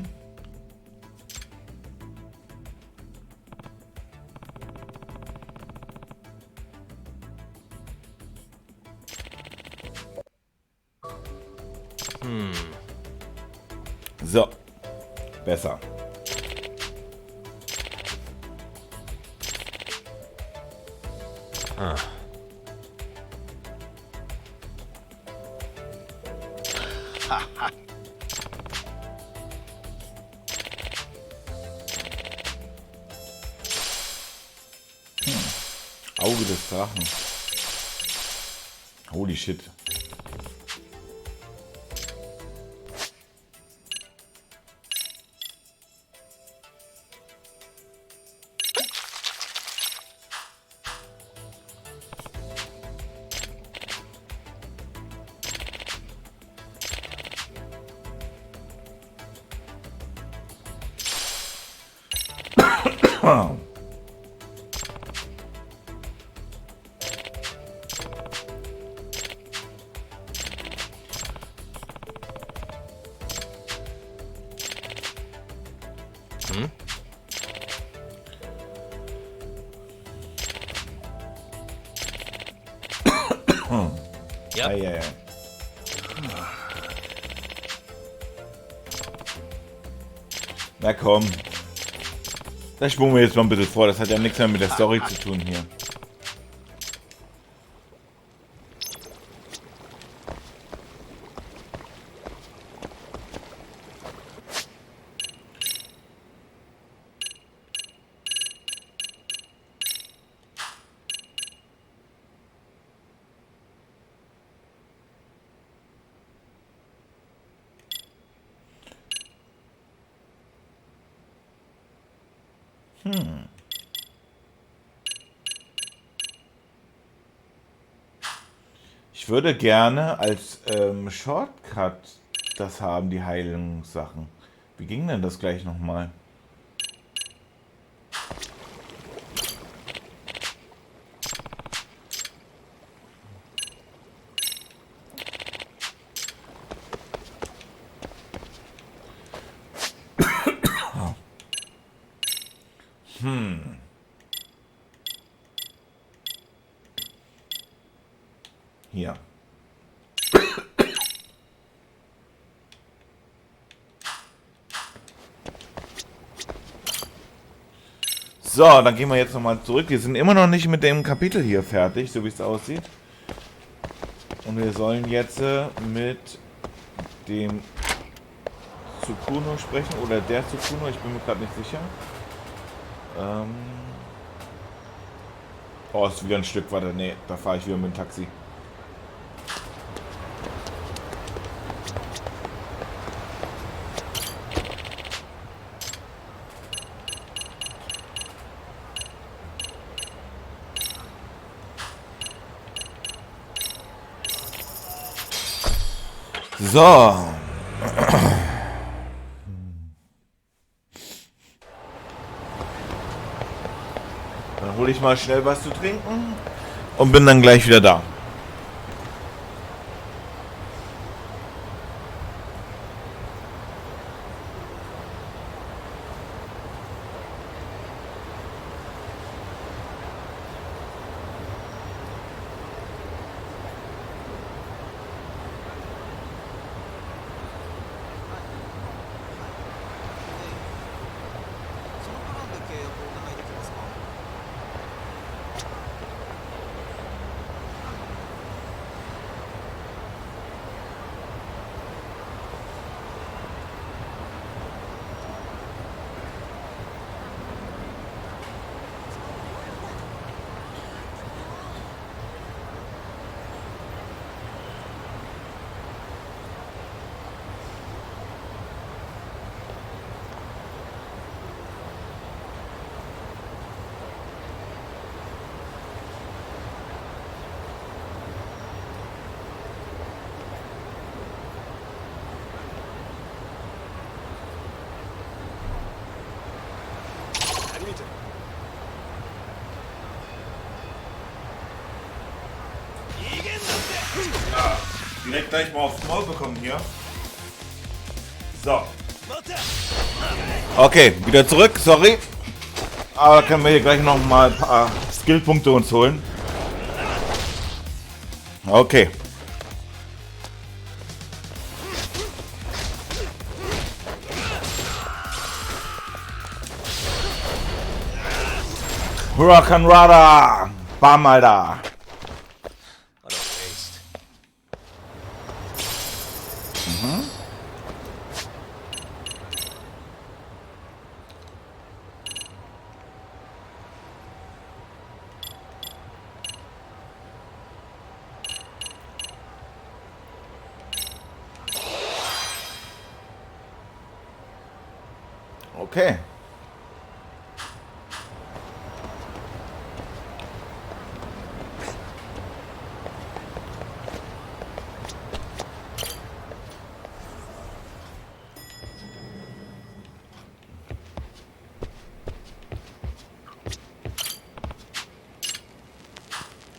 So, besser. Auge des Drachen. Holy shit. Yep. Eieiei. Na komm. Da schwungen wir jetzt mal ein bisschen vor. Das hat ja nichts mehr mit der Story zu tun hier. Ich würde gerne als Shortcut das haben, die Heilungssachen. Wie ging denn das gleich nochmal? Hier. So, dann gehen wir jetzt nochmal zurück. Wir sind immer noch nicht mit dem Kapitel hier fertig, so wie es aussieht. Und wir sollen jetzt mit dem Tsukuno sprechen. Oder der Tsukuno, ich bin mir gerade nicht sicher. Oh, ist wieder ein Stück weiter. Nee, da fahre ich wieder mit dem Taxi. So. Dann hole ich mal schnell was zu trinken und bin dann gleich wieder da. Direkt gleich mal aufs Maul bekommen hier. So. Okay, wieder zurück, sorry. Aber können wir hier gleich noch mal ein paar Skillpunkte uns holen. Okay. Huracan Rada! Bam, Alter! What a waste. Okay.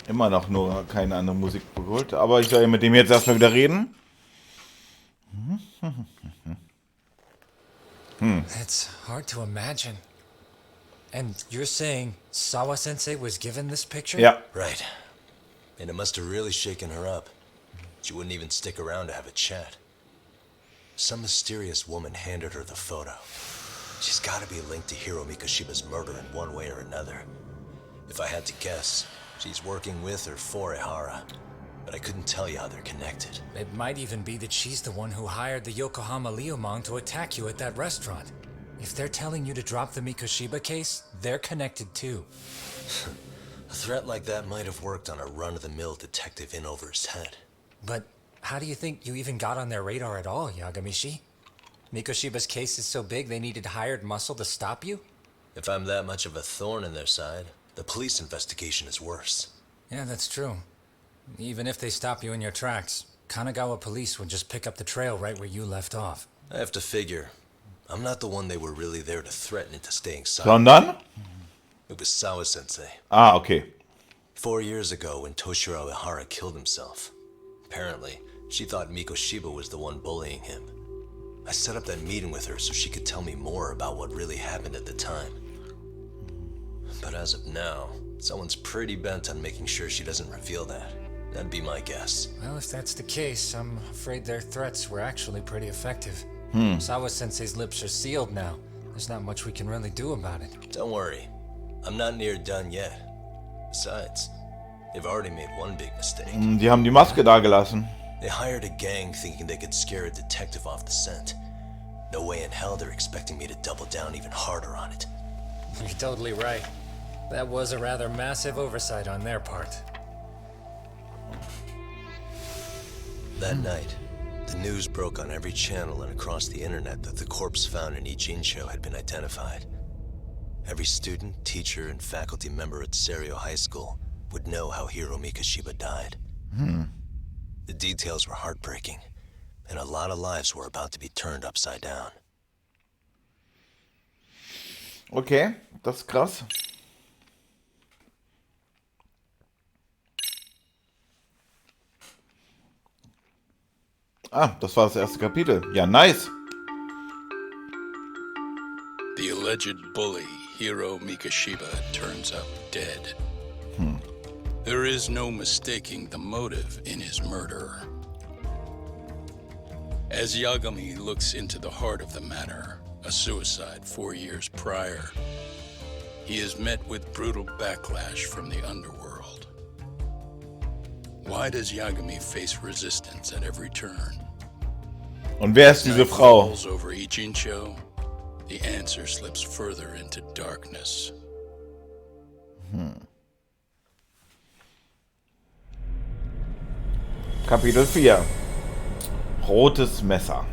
Immer noch nur keine andere Musik geholt, aber ich soll ja mit dem jetzt erstmal wieder reden. It's hard to imagine. And you're saying Sawa-sensei was given this picture? Ja. Right. And it must have really shaken her up. She wouldn't even stick around to have a chat. Some mysterious woman handed her the photo. She's got to be linked to Hiro Mikoshiba's murder in one way or another. If I had to guess, she's working with or for Ehara. But I couldn't tell you how they're connected. It might even be that she's the one who hired the Yokohama Leomon to attack you at that restaurant. If they're telling you to drop the Mikoshiba case, they're connected too. A threat like that might have worked on a run-of-the-mill detective in over his head. But how do you think you even got on their radar at all, Yagamishi? Mikoshiba's case is so big they needed hired muscle to stop you? If I'm that much of a thorn in their side, the police investigation is worse. Yeah, that's true. Even if they stop you in your tracks, Kanagawa police would just pick up the trail right where you left off. I have to figure, I'm not the one they were really there to threaten into staying silent. Sondern? It was Sawa-sensei. Ah, okay. 4 years ago when Toshiro Ehara killed himself. Apparently, she thought Mikoshiba was the one bullying him. I set up that meeting with her so she could tell me more about what really happened at the time. But as of now, someone's pretty bent on making sure she doesn't reveal that. That'd be my guess. Well, if that's the case, I'm afraid their threats were actually pretty effective. Sawa-sensei's lips are sealed now. There's not much we can really do about it. Don't worry. I'm not near done yet. Besides, they've already made one big mistake. Die haben die Maske da gelassen. They hired a gang thinking they could scare a detective off the scent. No way in hell they're expecting me to double down even harder on it. You're totally right. That was a rather massive oversight on their part. That night, the news broke on every channel and across the internet that the corpse found in Ijincho had been identified. Every student, teacher, and faculty member at Serio High School would know how Hiro Mikoshiba died. The details were heartbreaking, and a lot of lives were about to be turned upside down. Okay, das ist krass. Ah, das war das erste Kapitel. Ja, nice. The alleged bully, Hiro Mikoshiba, turns up dead. There is no mistaking the motive in his murder. As Yagami looks into the heart of the matter, a suicide 4 years prior, he is met with brutal backlash from the underworld. Why does Yagami face resistance at every turn? Und wer ist diese Frau? Falls over Ijincho, the answer slips further into darkness. Kapitel 4. Rotes Messer.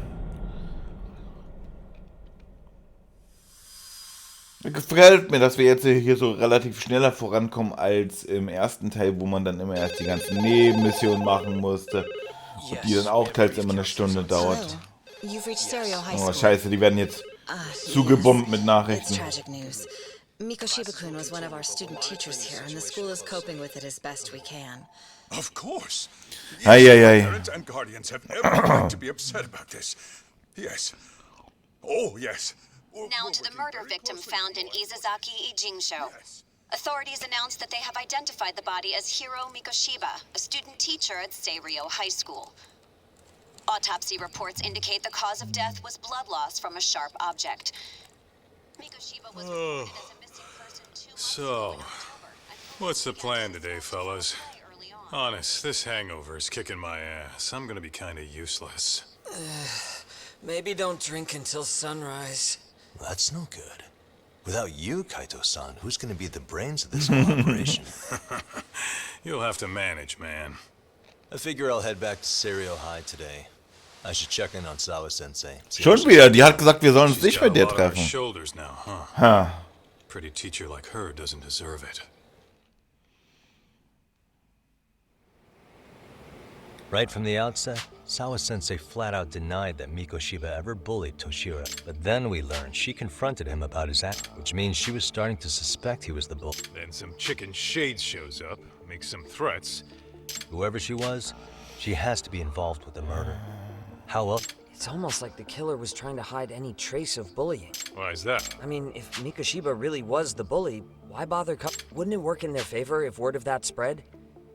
Gefällt mir, dass wir jetzt hier so relativ schneller vorankommen als im ersten Teil, wo man dann immer erst die ganzen Nebenmissionen machen musste. Und die dann auch teils immer eine Stunde dauert. You've reached Serio High Oh, School. scheiße, die werden jetzt zugebombt mit It's Nachrichten. tragic news. Mikoshiba-kun was one of our student teachers here, and the school is coping with it as best we can. Of course. Ei, ei, ei. Parents and guardians have every right to be upset about this. Yes. Oh, yes. Now to the murder victim found in Izazaki Ijincho. Authorities announced that they have identified the body as Hiro Mikoshiba, a student teacher at Seiryo High School. Autopsy reports indicate the cause of death was blood loss from a sharp object. Mikoshiba was reported as a missing person 2 months So, ago in October. What's the plan today, fellas? Honest, this hangover is kicking my ass. I'm gonna be kinda useless. Maybe don't drink until sunrise. That's no good. Without you, Kaito-san, who's gonna be the brains of this whole operation? You'll have to manage, man. I figure I'll head back to Serio High today. I should check in on Sawa Sensei. Schon wieder, die hat gesagt, wir sollen uns nicht bei dir Got a lot on her treffen. shoulders now, huh? Ha. Pretty teacher like her doesn't deserve it. Right from the outset, Sawa Sensei flat out denied that Mikoshiba ever bullied Toshiro. But then we learned she confronted him about his act, which means she was starting to suspect he was the bull. Then some chicken shade shows up, makes some threats. Whoever she was, she has to be involved with the murder. How else? It's almost like the killer was trying to hide any trace of bullying. Why is that? I mean, if Mikoshiba really was the bully, why bother Wouldn't it work in their favor if word of that spread?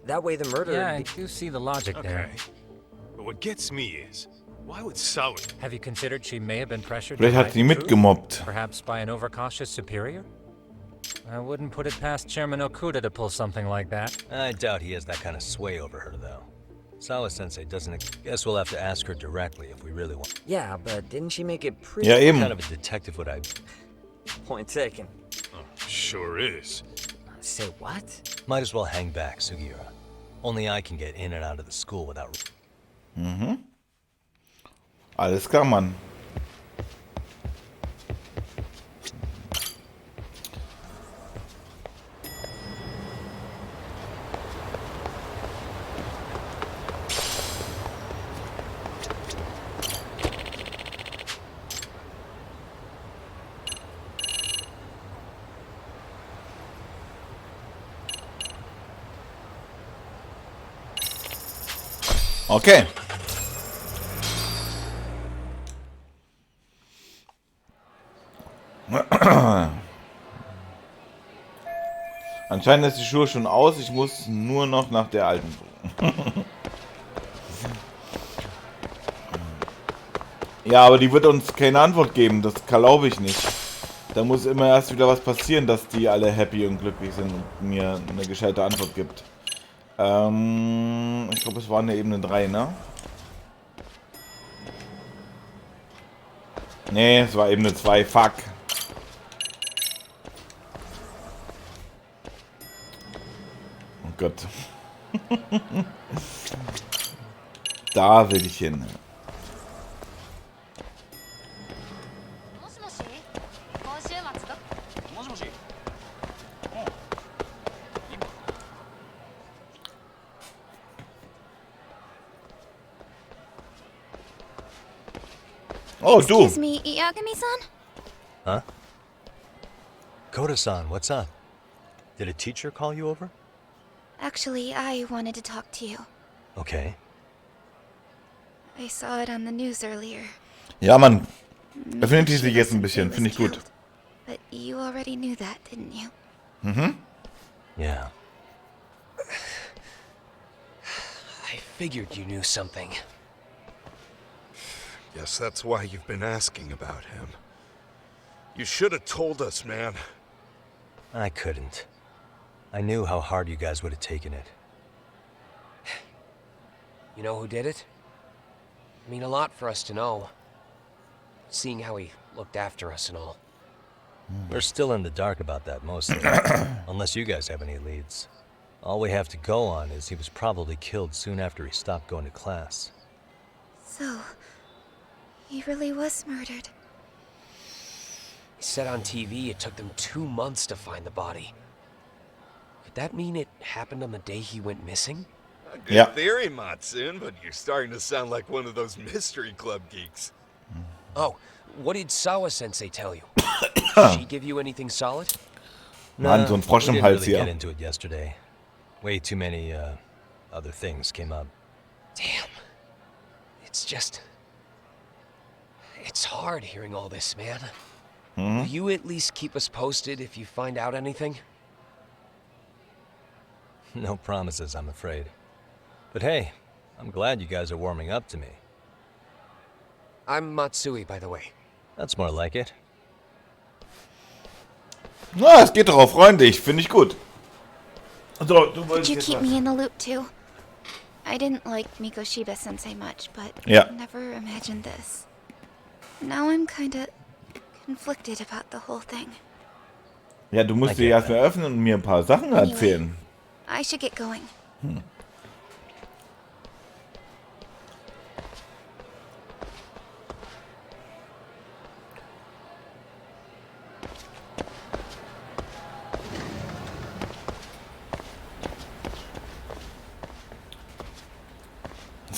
That way the murder... Yeah, I do see the logic there. But what gets me is, why would Sawa... Have you considered she may have been pressured Vielleicht to hat hide sie the truth? mitgemobbt. Perhaps by an overcautious superior? I wouldn't put it past Chairman Okuda to pull something like that. I doubt he has that kind of sway over her, though. Sawa Sensei doesn't... Guess we'll have to ask her directly if we really want... Yeah, but didn't she make it pretty... Ja, What eben. kind of a detective would I... Point taken. Oh, sure is. Say what? Might as well hang back, Sugiura. Only I can get in and out of the school without... Mhm. Alles klar, Mann. Okay. Anscheinend ist die Schuhe schon aus. Ich muss nur noch nach der alten suchen. Ja, aber die wird uns keine Antwort geben. Das glaube ich nicht. Da muss immer erst wieder was passieren, dass die alle happy und glücklich sind und mir eine gescheite Antwort gibt. Ich glaube, es war eine Ebene 3, ne? Nee, es war Ebene 2. Fuck. Oh Gott. Da will ich hin. Oh, du. Excuse me, Yagami-san? Huh? Koda-san, what's up? Did a teacher call you over? Actually, I wanted to talk to you. Okay. I saw it on the news earlier. Ja, Mann. Öffnet die sich jetzt ein bisschen. Finde ich gut. But you already knew that, didn't you? Mhm. Yeah. I figured you knew something. Guess that's why you've been asking about him. You should have told us, man. I couldn't. I knew how hard you guys would have taken it. You know who did it? I mean a lot for us to know. Seeing how he looked after us and all. We're still in the dark about that mostly. Unless you guys have any leads. All we have to go on is he was probably killed soon after he stopped going to class. So, he really was murdered. He said on TV it took them 2 months to find the body. Could that mean it happened on the day he went missing? A good theory, Matsun, but you're starting to sound like one of those mystery club geeks. Oh, what did Sawa-sensei tell you? Did she give you anything solid? Mann, so ein Frosch we im didn't Hals really hier. get into it yesterday. Way too many, other things came up. Damn. It's just... It's hard hearing all this, man. Will you at least keep us posted if you find out anything? No promises, I'm afraid. But hey, I'm glad you guys are warming up to me. I'm Matsui, by the way. That's more like it. Na, es geht darauf, freundlich. Finde ich gut. So, du Could wolltest you jetzt keep was. me in the loop too? I didn't like Mikoshiba-sensei much, but Yeah. never imagined this. Now I'm kinda conflicted about the whole thing. Ja, du musst die erstmal öffnen und mir ein paar Sachen erzählen. I should get going.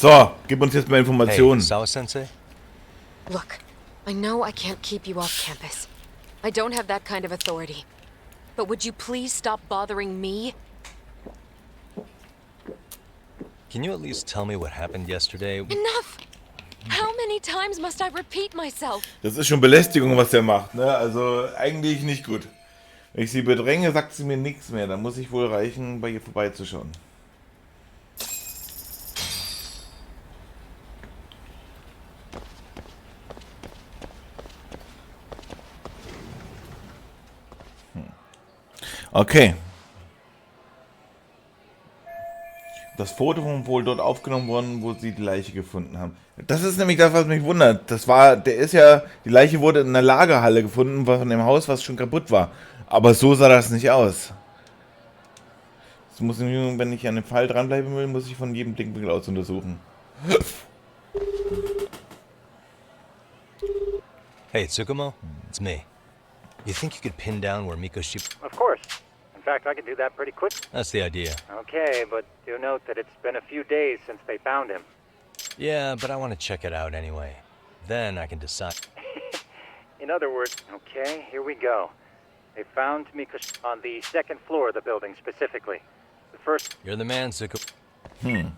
So, gib uns jetzt mal Hey, Informationen. Sawa-sensei? Look, I know I can't keep you off campus. I don't have that kind of authority. But would you please stop bothering me? Can you at least tell me what happened yesterday? Enough! How many times must I repeat myself? Das ist schon Belästigung, was der macht, ne? Also eigentlich nicht gut. Wenn ich sie bedränge, sagt sie mir nichts mehr. Dann muss ich wohl reichen, bei ihr vorbeizuschauen. Okay. Das Foto war wohl dort aufgenommen worden, wo sie die Leiche gefunden haben. Das ist nämlich das, was mich wundert. Die Leiche wurde in einer Lagerhalle gefunden, von dem Haus, was schon kaputt war. Aber so sah das nicht aus. Das muss ich, wenn ich an dem Fall dranbleiben will, muss ich von jedem Blickwinkel aus untersuchen. Hey, Tsukumo, it's me. You think you could pin down where Mikoshi... Of course. In fact, I can do that pretty quick. That's the idea. Okay, but do note that it's been a few days since they found him. Yeah, but I want to check it out anyway. Then I can decide. In other words, okay, here we go. They found Mikoshi on the second floor of the building specifically. The first... You're the man, Tsukumo.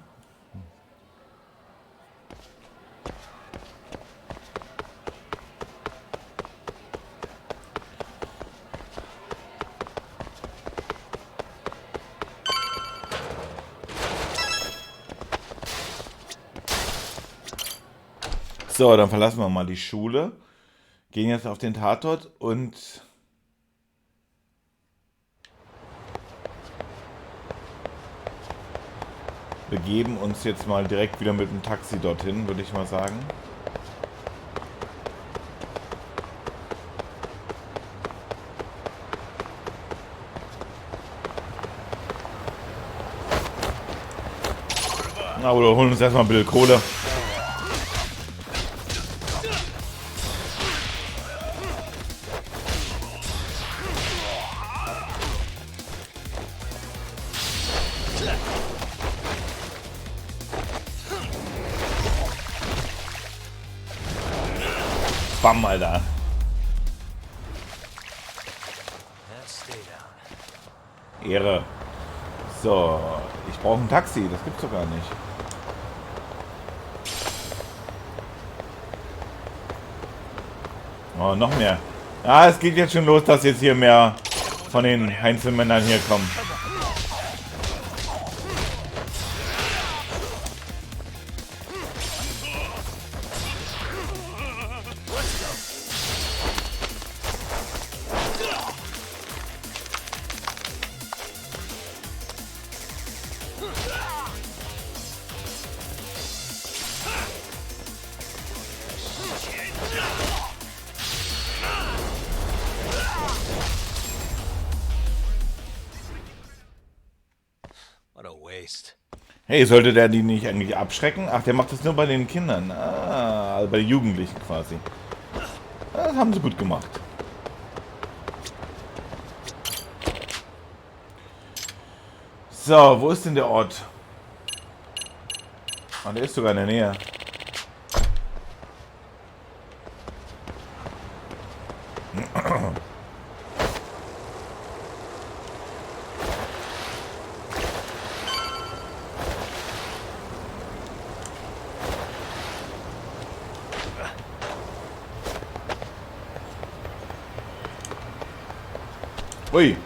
So, dann verlassen wir mal die Schule, gehen jetzt auf den Tatort und begeben uns jetzt mal direkt wieder mit dem Taxi dorthin, würde ich mal sagen. Aber wir holen uns erstmal ein bisschen Kohle. Bam, Alter. Ehre. So, ich brauche ein Taxi, das gibt's doch gar nicht. Oh, noch mehr. Ah, es geht jetzt schon los, dass jetzt hier mehr von den Einzelmännern hier kommen. Hey, sollte der die nicht eigentlich abschrecken? Ach, der macht das nur bei den Kindern. Ah, also bei den Jugendlichen quasi. Das haben sie gut gemacht. So, wo ist denn der Ort? Ah, der ist sogar in der Nähe. Ui.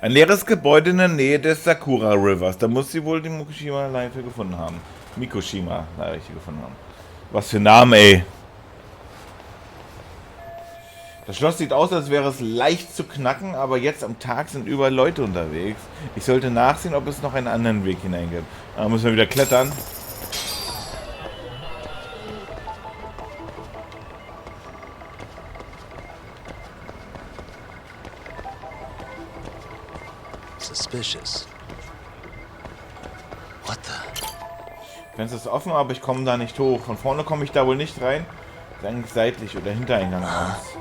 Ein leeres Gebäude in der Nähe des Sakura Rivers. Da muss sie wohl die Mikoshima-Leiche gefunden haben. Mikoshima-Leiche gefunden haben. Was für ein Name, ey. Das Schloss sieht aus, als wäre es leicht zu knacken, aber jetzt am Tag sind überall Leute unterwegs. Ich sollte nachsehen, ob es noch einen anderen Weg hinein gibt. Da müssen wir wieder klettern. Suspicious. What the? Fenster ist offen, aber ich komme da nicht hoch. Von vorne komme ich da wohl nicht rein. Das ist eigentlich seitlich oder Hintereingang aus.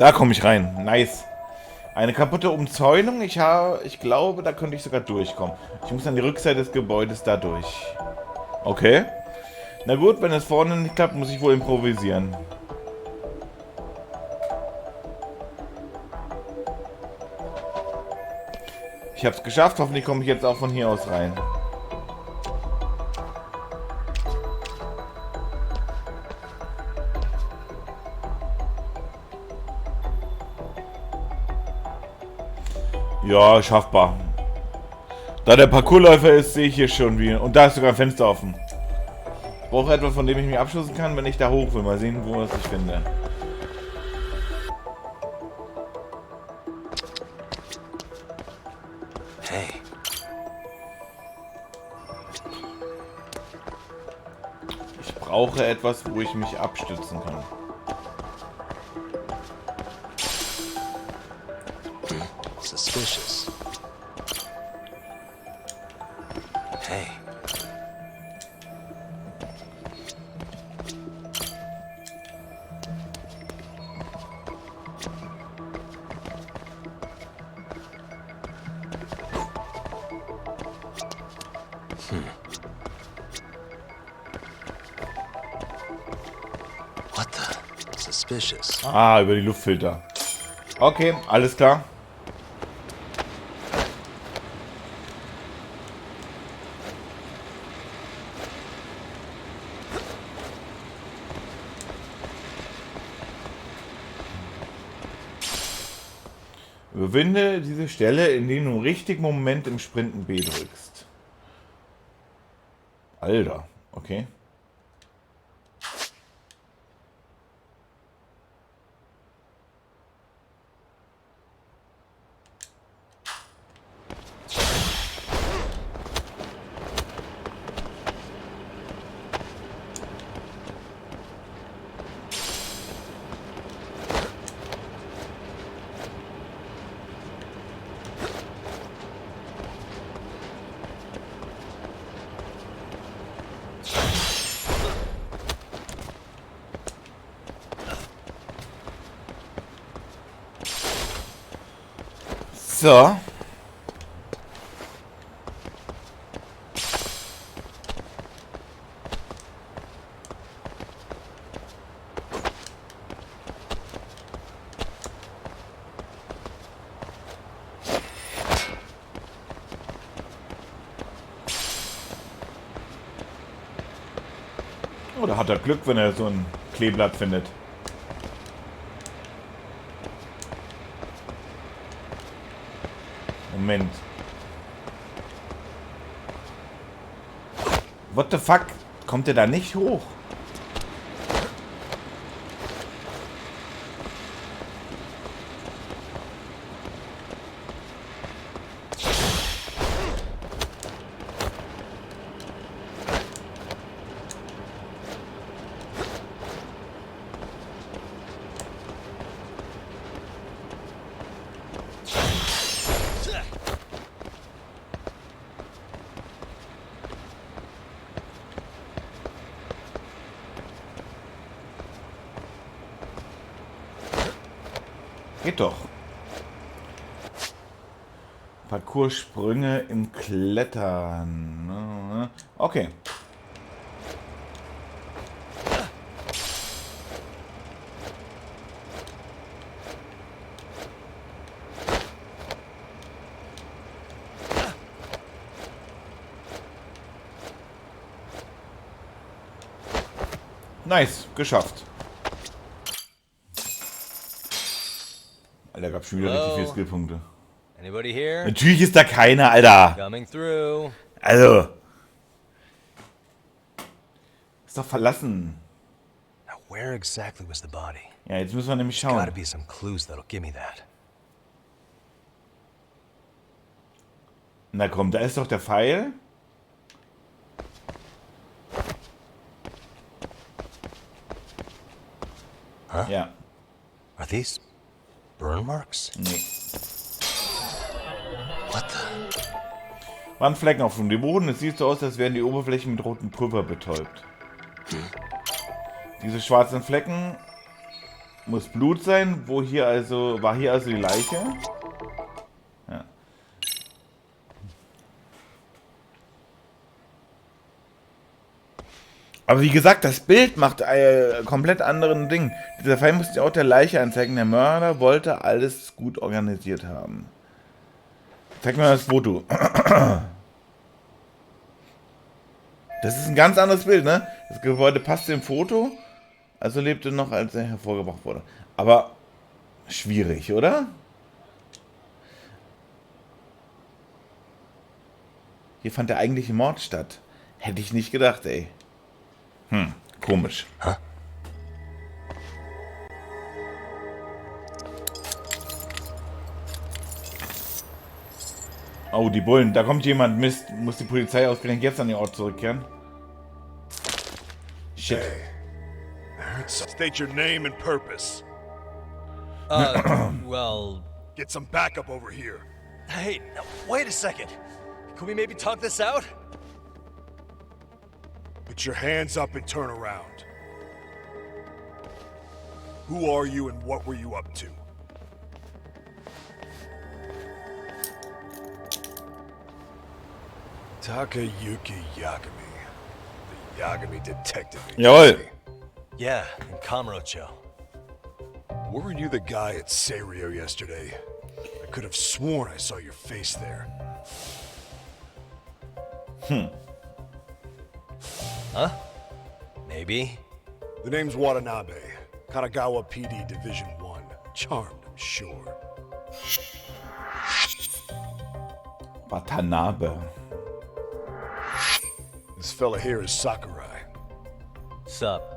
Da komme ich rein. Nice. Eine kaputte Umzäunung. Ich glaube, da könnte ich sogar durchkommen. Ich muss an die Rückseite des Gebäudes da durch. Okay. Na gut, wenn es vorne nicht klappt, muss ich wohl improvisieren. Ich habe es geschafft. Hoffentlich komme ich jetzt auch von hier aus rein. Ja, schaffbar. Da der Parkourläufer ist, sehe ich hier schon wie. Und da ist sogar ein Fenster offen. Ich brauche etwas, von dem ich mich abschließen kann, wenn ich da hoch will. Mal sehen, wo es ich finde. Hey. Ich brauche etwas, wo ich mich abstützen kann. Suspicious. Hey. What the? Suspicious. Ah, über die Luftfilter. Okay, alles klar. Überwinde diese Stelle, indem du im richtigen Moment im Sprinten B drückst. Alter, okay. So. Oder hat er Glück, wenn er so ein Kleeblatt findet? Moment. What the fuck? Kommt er da nicht hoch? Geht doch. Parcours-Sprünge im Klettern. Okay. Nice, geschafft. Alter, gab schon wieder richtig viele Skillpunkte. Anybody here? Natürlich ist da keiner, Alter. Coming through. Also. Ist doch verlassen. Now, where exactly was the body? Ja, jetzt müssen wir nämlich There's gotta schauen. be some clues that'll give me that. Na komm, da ist doch der Pfeil. Huh? Ja. Are these burn marks? Nee. What the? Brandflecken auf dem Boden. Es sieht so aus, als wären die Oberflächen mit rotem Pulver betäubt. Diese schwarzen Flecken muss Blut sein. War hier also die Leiche? Ja. Aber wie gesagt, das Bild macht komplett anderen Ding. Dieser Fall musste auch der Leiche anzeigen. Der Mörder wollte alles gut organisiert haben. Zeig mir mal das Foto. Das ist ein ganz anderes Bild, ne? Das Gebäude passt dem Foto. Also lebte noch, als er hervorgebracht wurde. Aber schwierig, oder? Hier fand der eigentliche Mord statt. Hätte ich nicht gedacht, ey. Komisch. Huh? Oh, die Bullen. Da kommt jemand. Mist. Muss die Polizei ausgerechnet jetzt an den Ort zurückkehren? Shit. State your name and purpose. Well... Get some backup over here. Hey, now, wait a second. Can we maybe talk this out? Put your hands up and turn around. Who are you and what were you up to? Takayuki Yagami. The Yagami detective agency. Jawohl. Yeah, in Kamurocho. Weren't you the guy at Serio yesterday? I could have sworn I saw your face there. Huh? Maybe. The name's Watanabe. Kanagawa PD Division 1. Charmed, I'm sure. Watanabe. This fella here is Sakurai. Sup?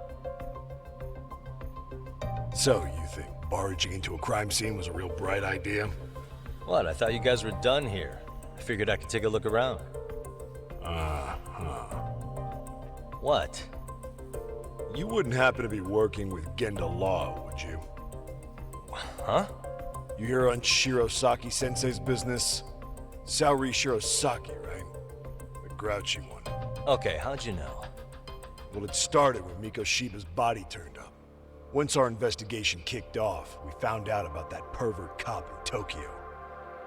So, you think barging into a crime scene was a real bright idea? What? I thought you guys were done here. I figured I could take a look around. What? You wouldn't happen to be working with Genda Law, would you? Huh? You hear on Shirosaki-sensei's business? Saori Shirosaki, right? The grouchy one. Okay, how'd you know? Well, it started when Mikoshiba's body turned up. Once our investigation kicked off, we found out about that pervert cop in Tokyo.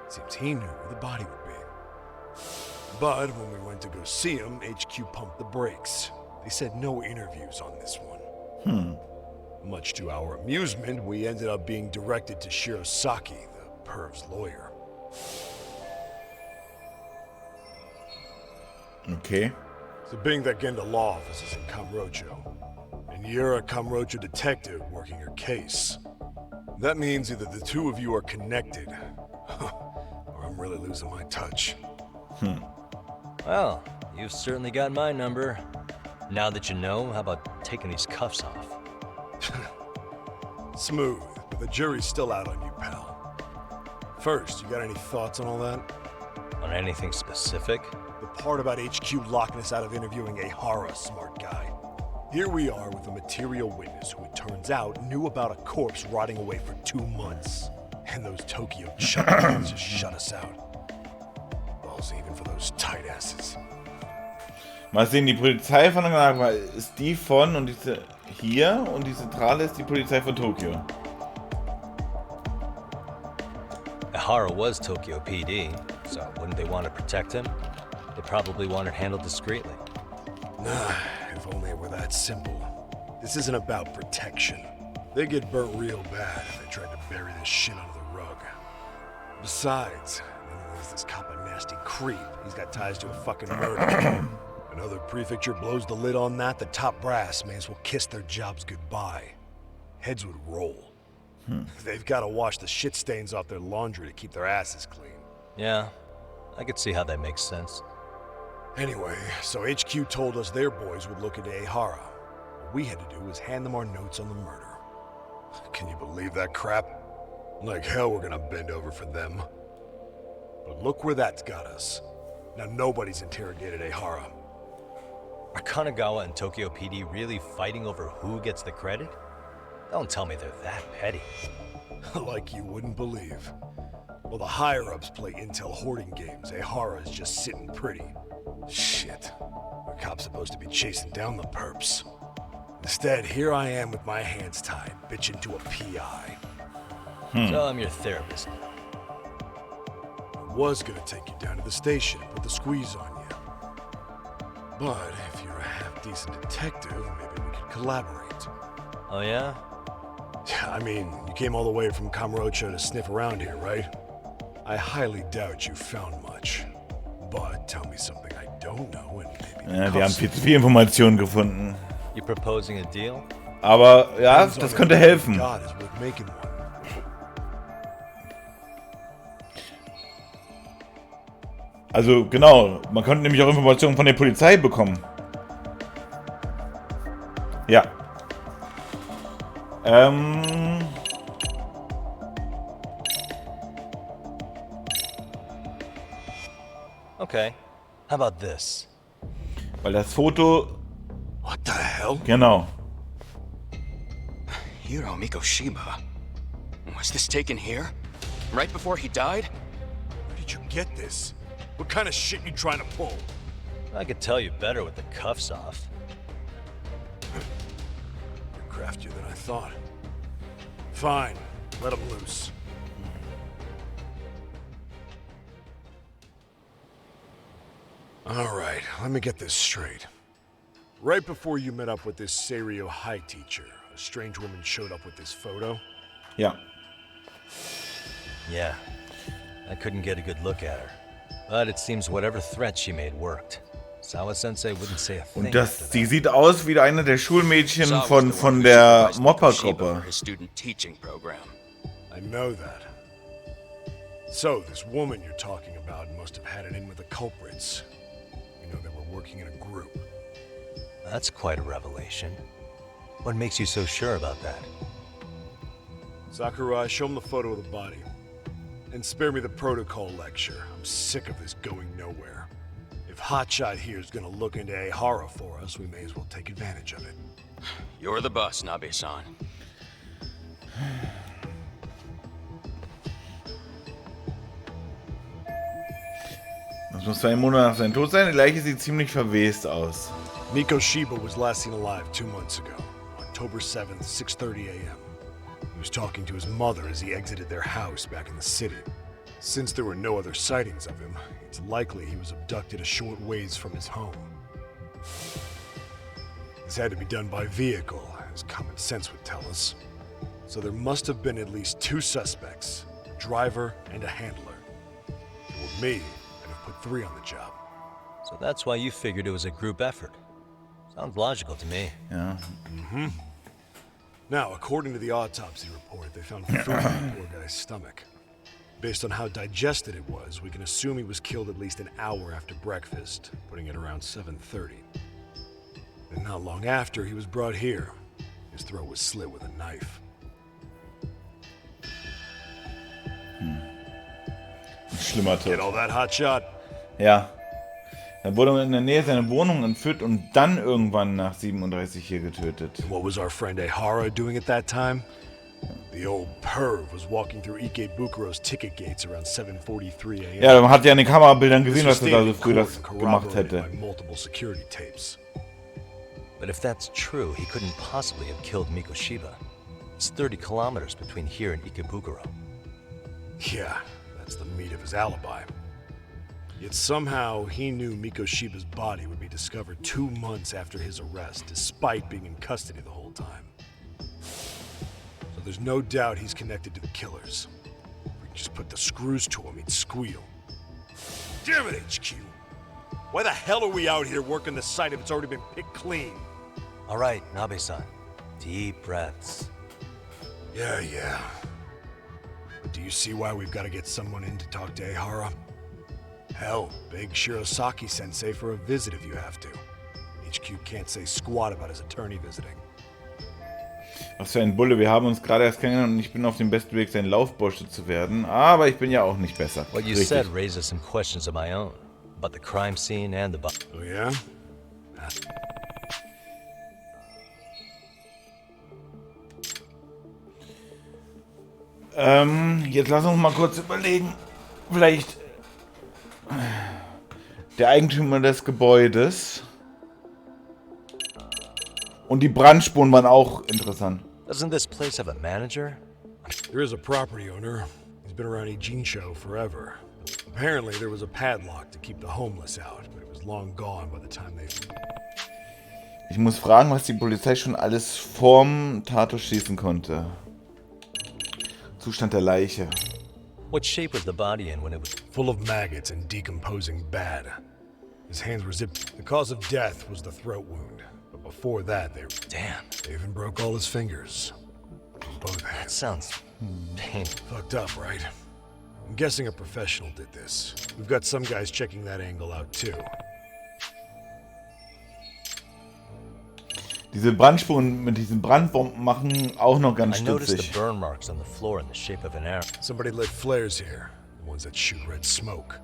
Seems he knew where the body would be. But when we went to go see him, HQ pumped the brakes. They said no interviews on this one. Much to our amusement, we ended up being directed to Shirosaki, the perv's lawyer. Okay. So being that Genda Law office is in Kamurocho, and you're a Kamurocho detective working your case, that means either the two of you are connected, or I'm really losing my touch. Well, you've certainly got my number. Now that you know, how about taking these cuffs off? Smooth, but the jury's still out on you, pal. First, you got any thoughts on all that? On anything specific? The part about HQ locking us out of interviewing Ehara, smart guy. Here we are with a material witness who it turns out knew about a corpse rotting away for 2 months. And those Tokyo chuckles just shut us out. Balls even for those tight asses. Mal sehen, die Polizei von Nagama ist die von und diese hier und die Zentrale ist die Polizei von Tokio. Ehara was Tokyo PD, so wouldn't they want to protect him? They probably want it handled discreetly. Nah, if only it were that simple. This isn't about protection. They get burnt real bad if they tried to bury this shit under the rug. Besides, there's this cop a nasty creep. He's got ties to a fucking murder. Another prefecture blows the lid on that, the top brass may as well kiss their jobs goodbye. Heads would roll. They've got to wash the shit stains off their laundry to keep their asses clean. Yeah, I could see how that makes sense. Anyway, so HQ told us their boys would look into Ehara. What we had to do was hand them our notes on the murder. Can you believe that crap? Like hell we're gonna bend over for them. But look where that's got us. Now nobody's interrogated Ehara. Are Kanagawa and Tokyo PD really fighting over who gets the credit? Don't tell me they're that petty. Like you wouldn't believe. While the higher-ups play intel hoarding games, Ehara is just sitting pretty. Shit. The cop's supposed to be chasing down the perps. Instead, here I am with my hands tied, bitching to a PI. So I'm your therapist. I was gonna take you down to the station and put the squeeze on you. But if you're a half-decent detective, maybe we could collaborate. Oh, yeah? I mean, you came all the way from Kamurocho to sniff around here, right? I highly doubt you found much. But tell me something I don't know and maybe Ja, wir haben viel zu viel Informationen gefunden. You proposing a deal? Aber ja, das könnte helfen. God is worth making one. Also genau, man könnte nämlich auch Informationen von der Polizei bekommen. Ja. Okay. How about this? Weil das Foto... What the hell? Genau. Hiro Mikoshiba. Was this taken here? Right before he died? Where did you get this? What kind of shit you trying to pull? I could tell you better with the cuffs off. You're craftier than I thought. Fine, let him loose. All right, let me get this straight. Right before you met up with this Seiryo High teacher, a strange woman showed up with this photo? Ja. Yeah. I couldn't get a good look at her. But it seems whatever threat she made worked. Sawa-sensei wouldn't say a thing. Und sie sieht aus wie eine der Schulmädchen von der Mopper-Gruppe. I know that. So, this woman you're talking about must have had it in with the culprits. You know, they were working in a group. That's quite a revelation. What makes you so sure about that? Sakurai, show him the photo of the body. And spare me the protocol lecture. I'm sick of this going nowhere. If Hotshot here is gonna look into Ehara for us, we may as well take advantage of it. You're the boss, Nabe-san. Das muss 2 Monate nach seinem Tod sein. Die Leiche sieht ziemlich verwest aus. Mikoshiba was last seen alive 2 months ago, October 7th, 6:30 a.m. He was talking to his mother as he exited their house back in the city. Since there were no other sightings of him, it's likely he was abducted a short ways from his home. This had to be done by vehicle, as common sense would tell us. So there must have been at least 2 suspects, a driver and a handler. If it were me, I'd have put 3 on the job. So that's why you figured it was a group effort. Sounds logical to me. Ja. Mm-hmm. Now, according to the autopsy report, they found food in the poor guy's stomach. Based on how digested it was, we can assume he was killed at least an hour after breakfast, putting it around 7:30. And not long after, he was brought here. His throat was slit with a knife. Schlimmer Tod. Get all that hot shot? Ja. Er wurde in der Nähe seiner Wohnung entführt und dann irgendwann nach 37 hier getötet. What was our friend Ehara doing at that time? The old perv was walking through Ikebukuro's ticket gates around 7:43 a.m. Ja, man hat ja in den Kamerabildern gesehen, dass er da so früh das gemacht hätte. Multiple security tapes. But if that's true, he couldn't possibly have killed Mikoshiba. It's 30 kilometers between here and Ikebukuro. Yeah, that's the meat of his alibi. Yet somehow he knew Mikoshiba's body would be discovered 2 months after his arrest, despite being in custody the whole time. So there's no doubt he's connected to the killers. If we could just put the screws to him, he'd squeal. Damn it, HQ! Why the hell are we out here working the site if it's already been picked clean? All right, Nabe-san. Deep breaths. Yeah. But do you see why we've got to get someone in to talk to Ehara? Hell, beg Shirosaki-sensei for a visit if you have to. HQ can't say squat about his attorney visiting. Was für ein Bulle, wir haben uns gerade erst kennengelernt und ich bin auf dem besten Weg, sein Laufbursche zu werden, aber ich bin ja auch nicht besser. What you said raises some questions of my own, about the crime scene and the body. Oh yeah? Jetzt lass uns mal kurz überlegen. Vielleicht der Eigentümer des Gebäudes. Und die Brandspuren waren auch interessant. Doesn't this place have a manager? There is a property owner. He's been around Ijincho forever. Apparently, there was a padlock to keep the homeless out, but it was long gone by the time they... Ich muss fragen, was die Polizei schon alles vorm Tatort schließen konnte. Zustand der Leiche. What shape was the body in when it was... Full of maggots and decomposing bad. His hands were zipped. The cause of death was the throat wound. But before that, they... Damn. They even broke all his fingers. Both hands. That sounds painful. Fucked up, right? I'm guessing a professional did this. We've got some guys checking that angle out too. Diese Brandspuren mit diesen Brandbomben machen auch noch ganz I noticed stutzig. the burn marks on the floor in the shape of an arrow. Somebody lit flares here. The ones that shoot red smoke.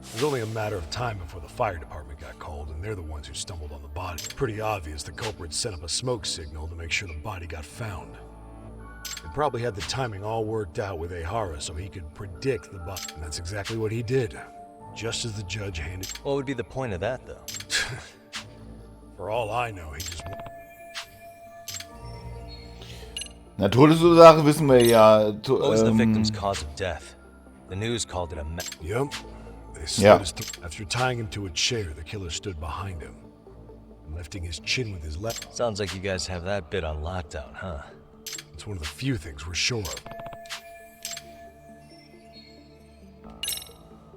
It was only a matter of time before the fire department got called, and they're the ones who stumbled on the body. Pretty obvious the culprit set up a smoke signal to make sure the body got found. They probably had the timing all worked out with Ehara so he could predict the body. And that's exactly what he did. Just as the judge handed... What would be the point of that, though? For all I know, he just... Na, Todesursache wissen wir ja. What was the victim's cause of death? The news called it a... Yup. They slit his after tying him to a chair, the killer stood behind him, lifting his chin with his left. Sounds like you guys have that bit on lockdown, huh? It's one of the few things we're sure of.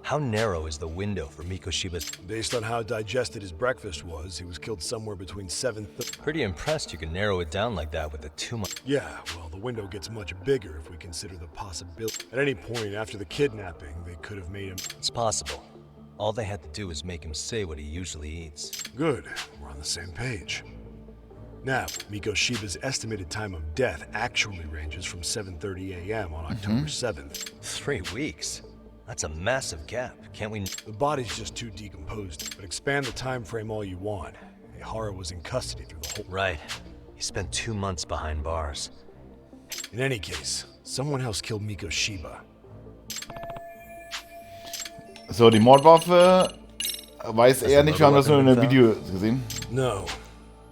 How narrow is the window for Mikoshiba's... Based on how digested his breakfast was, he was killed somewhere between 7:30. Pretty impressed you can narrow it down like that with a 2 month... Yeah, well, the window gets much bigger if we consider the possibility. At any point after the kidnapping, they could have made him... It's possible. All they had to do was make him say what he usually eats. Good. We're on the same page. Now, Mikoshiba's estimated time of death actually ranges from 7:30 a.m. on October 7th. 3 weeks? That's a massive gap. Can't we... The body's just too decomposed, but expand the time frame all you want. Ehara was in custody through the whole... Right. He spent 2 months behind bars. In any case, someone else killed Mikoshiba. So, die Mordwaffe weiß er nicht. Wir haben das nur in einem Video gesehen. No.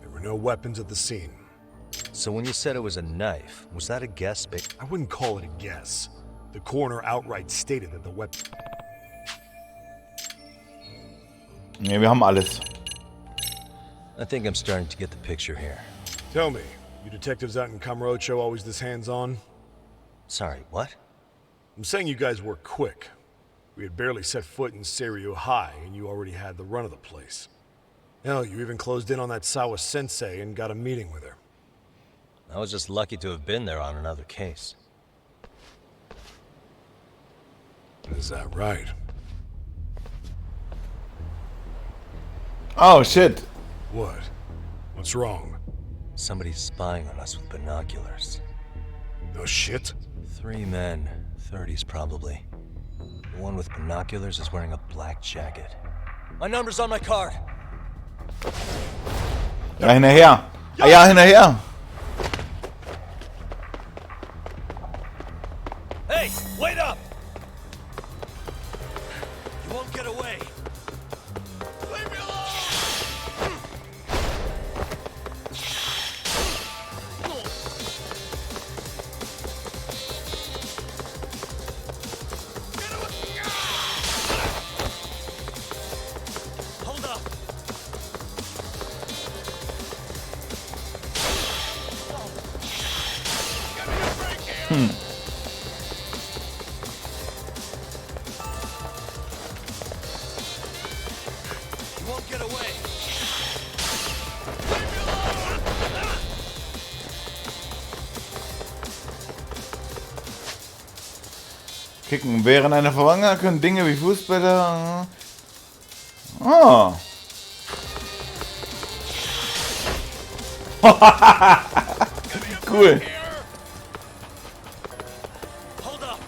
There were no weapons at the scene. So when you said it was a knife, was that a guess? I wouldn't call it a guess. The coroner outright stated that the weapon... Ne, wir haben alles. I think I'm starting to get the picture here. Tell me, you detectives out in Kamurocho always this hands-on? Sorry, what? I'm saying you guys work quick. We had barely set foot in Seiryo High, and you already had the run of the place. Hell, you even closed in on that Sawa sensei and got a meeting with her. I was just lucky to have been there on another case. Is that right? Oh, shit. What? What's wrong? Somebody's spying on us with binoculars. No shit? 3 men, 30s probably. The one with binoculars is wearing a black jacket. My number's on my card. Ja, hinterher. Ah ja, hinterher. Hey, wait up! You won't get away. Leave me alone! Hold up. You won't get away. Kicken. Während einer Verwandlung können Dinge wie Fußbälle... Oh. Cool. Hold up.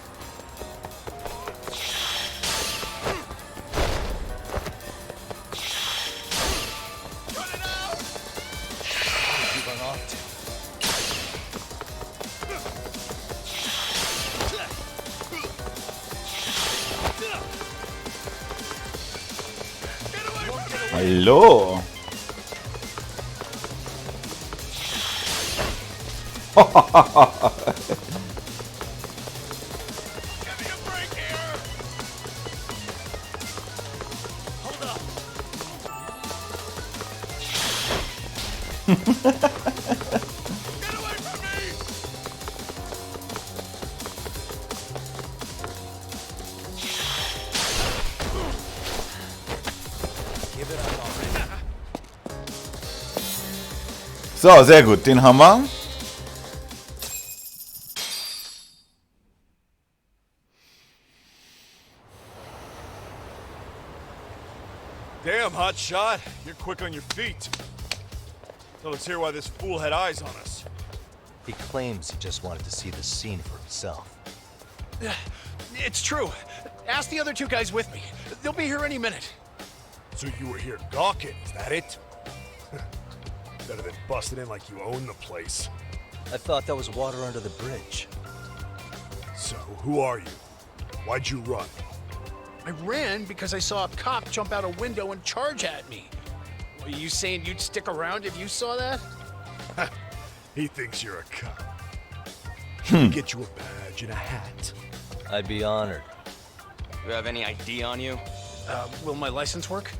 Cut it out. You run off to. Hallo. So, sehr gut. Den haben wir. Damn, hot shot. You're quick on your feet. So let's hear why this fool had eyes on us. He claims he just wanted to see the scene for himself. It's true. Ask the other two guys with me. They'll be here any minute. So you were here gawking, is that it? Better than busting in like you own the place. I thought that was water under the bridge. So, who are you? Why'd you run? I ran because I saw a cop jump out a window and charge at me. Are you saying you'd stick around if you saw that? He thinks you're a cop. Get you a badge and a hat. I'd be honored. You have any ID on you? Will my license work?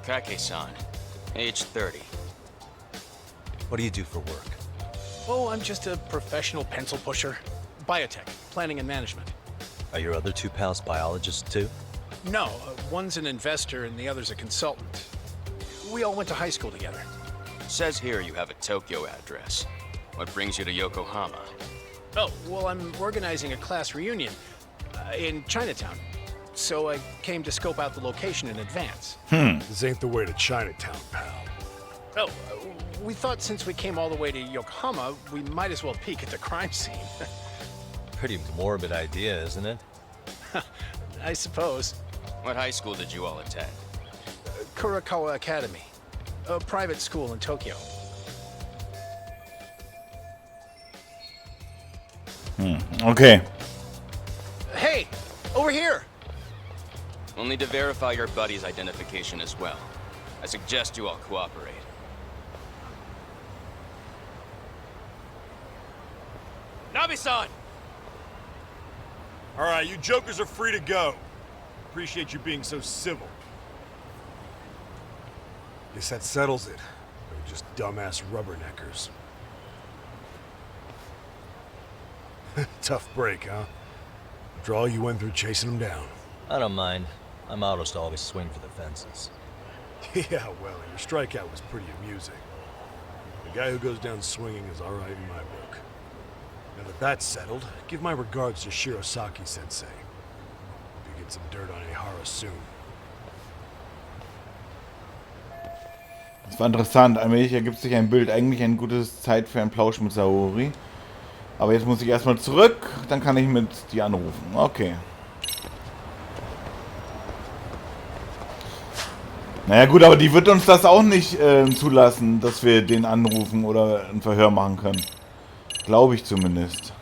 Kake-san, age 30. What do you do for work? Oh, I'm just a professional pencil pusher. Biotech, planning and management. Are your other two pals biologists too? No, one's an investor and the other's a consultant. We all went to high school together. Says here you have a Tokyo address. What brings you to Yokohama? Oh, well, I'm organizing a class reunion in Chinatown. So I came to scope out the location in advance. This ain't the way to Chinatown, pal. Oh, we thought since we came all the way to Yokohama, we might as well peek at the crime scene. Pretty morbid idea, isn't it? I suppose. What high school did you all attend? Kurakawa Academy, a private school in Tokyo. Okay. Hey, over here! We'll need to verify your buddy's identification as well. I suggest you all cooperate. Nabi-san! Alright, you jokers are free to go. Appreciate you being so civil. Guess that settles it. They're just dumbass rubberneckers. Tough break, huh? After all you went through chasing them down. I don't mind. My motto's to always swing for the fences. Yeah, well, your strikeout was pretty amusing. The guy who goes down swinging is alright in my book. Now that that's settled, give my regards to Shirosaki-sensei. Hope you get some dirt on Ehara soon. Das war interessant. Allmählich ergibt sich ein Bild. Eigentlich eine gute Zeit für einen Plausch mit Saori. Aber jetzt muss ich erstmal zurück. Dann kann ich mit die anrufen. Okay. Naja gut, aber die wird uns das auch nicht zulassen, dass wir den anrufen oder ein Verhör machen können. Glaube ich zumindest.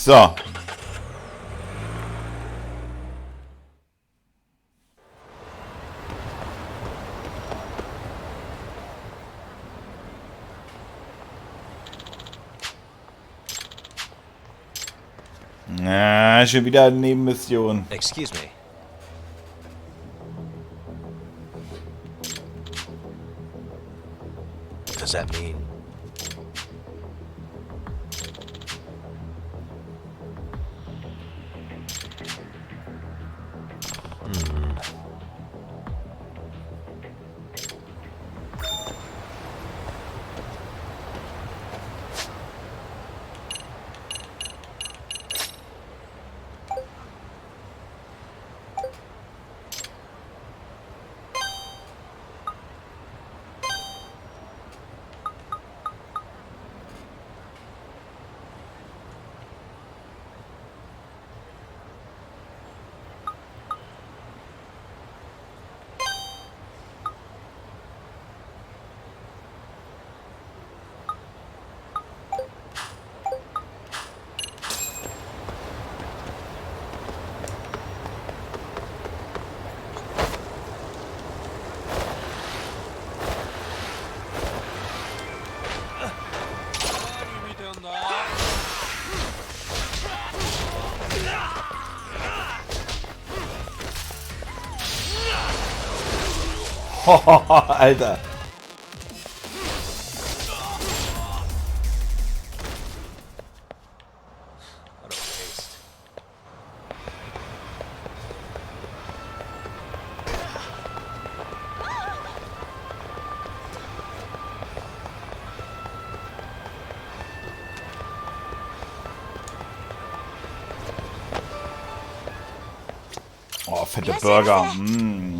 So. Na, schon wieder eine Nebenmission. Excuse me. What does that mean? Alter. What a waste. Oh, fette Burger. Mm.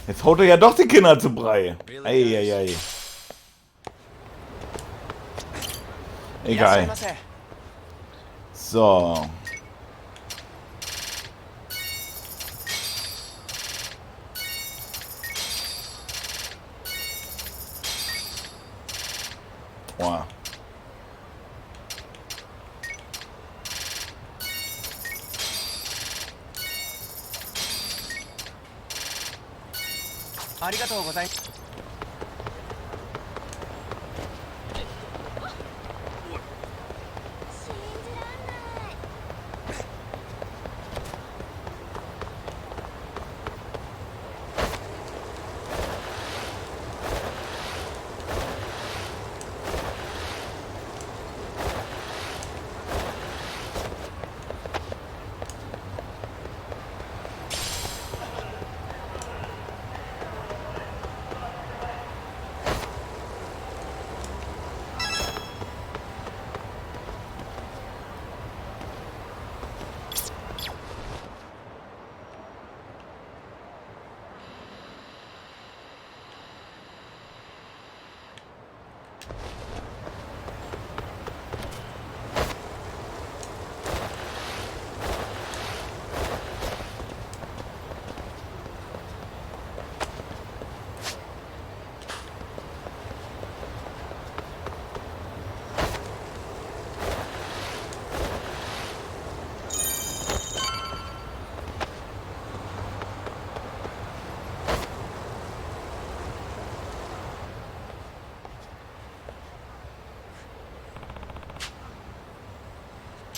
Jetzt haut er ja doch die Kinder zu Brei. Eieiei. Egal. So. Boah.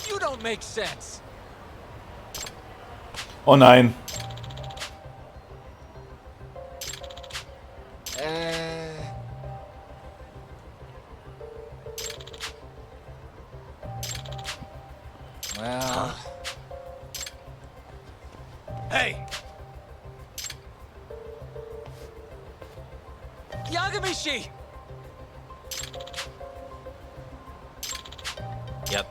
You don't make sense. Oh nein. Well. Hey! Yagamishi! Yep.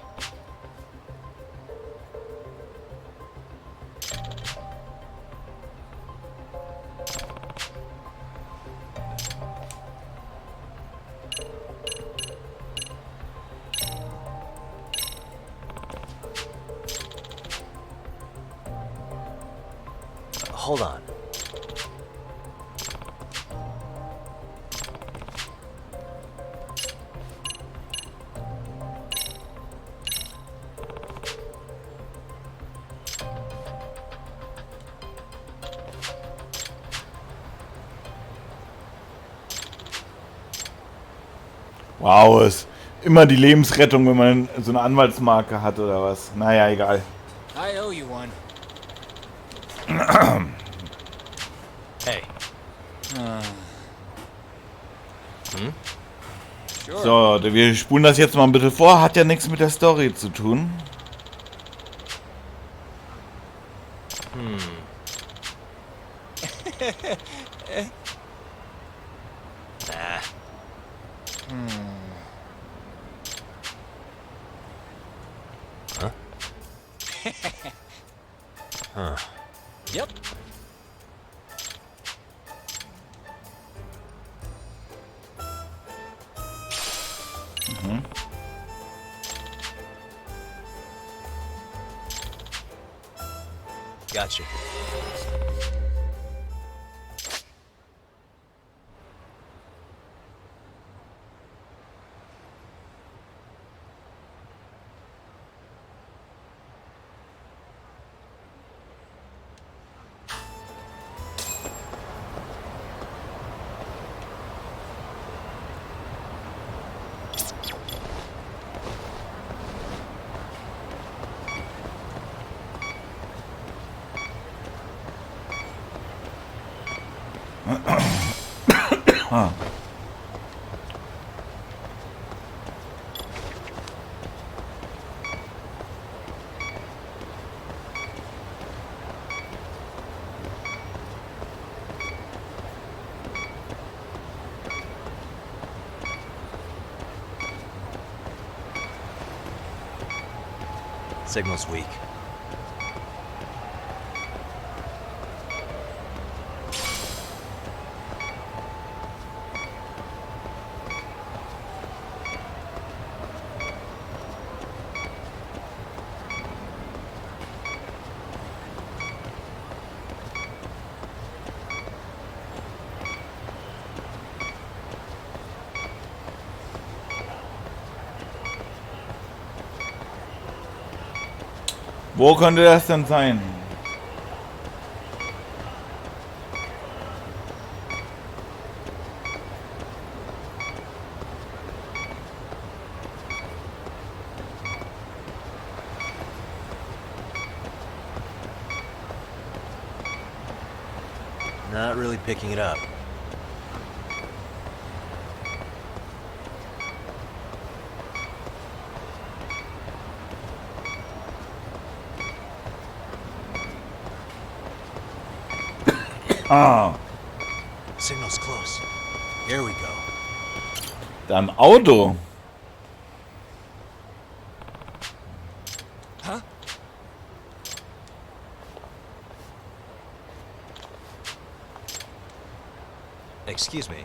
Hold on. Wow, ist immer die Lebensrettung, wenn man so eine Anwaltsmarke hat oder was. Naja, egal. I owe you one. Hey. So, wir spulen das jetzt mal ein bisschen vor. Hat ja nichts mit der Story zu tun. Nah. Huh? Huh. Yep. Gotcha. Ah. Signal's weak. Wo könnte das denn sein? Not really picking it up. Ah. Signal's close. Here we go. Da ein Auto. Huh? Excuse me.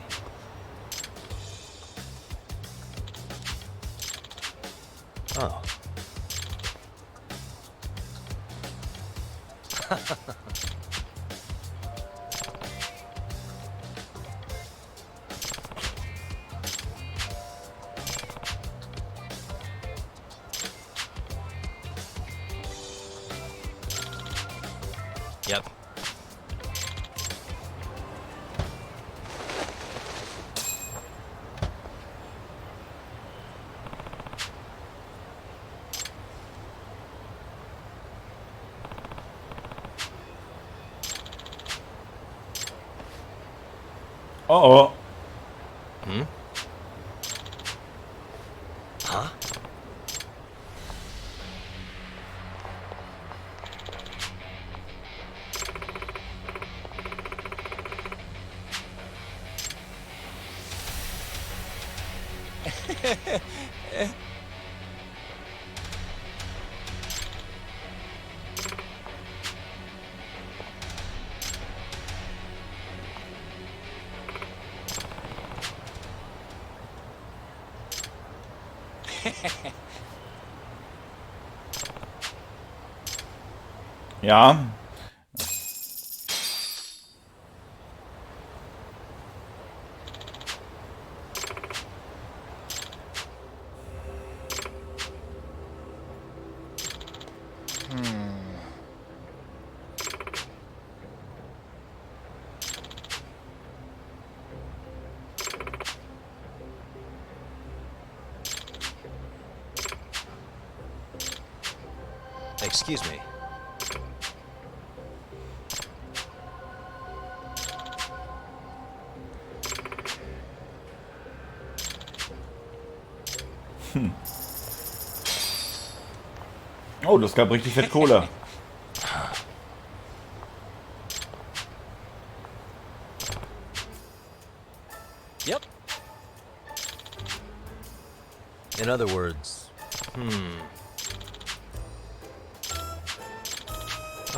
Oh. Yep. Oh. Hmm? Huh? Ja. Excuse me. Oh, das gab richtig fett Cola. In other words,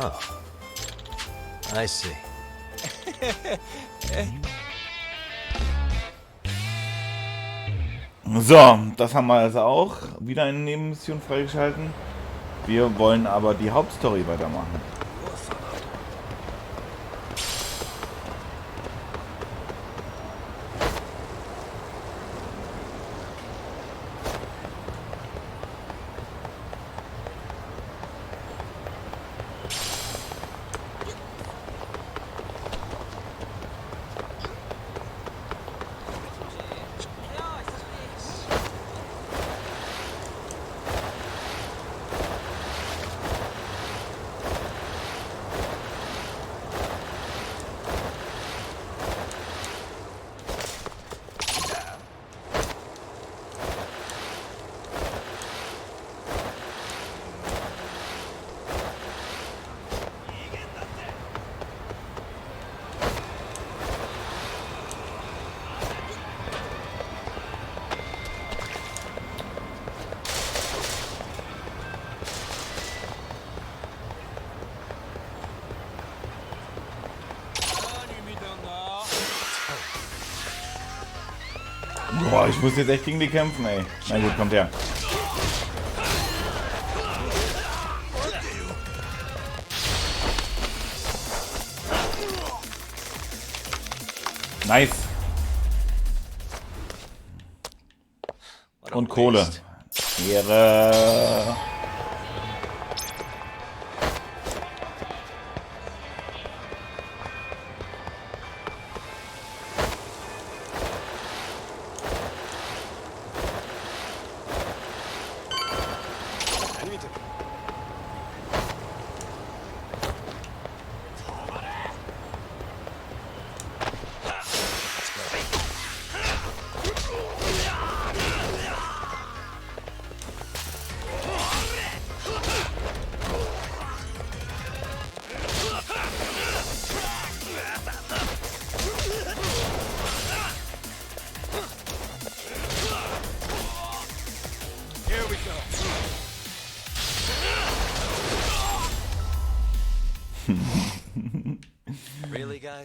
Oh. I see. So, das haben wir also auch. Wieder eine Nebenmission freigeschalten. Wir wollen aber die Hauptstory weitermachen. Boah, ich muss jetzt echt gegen die kämpfen, ey. Na gut, kommt her. Nice. Und Kohle. Ehre.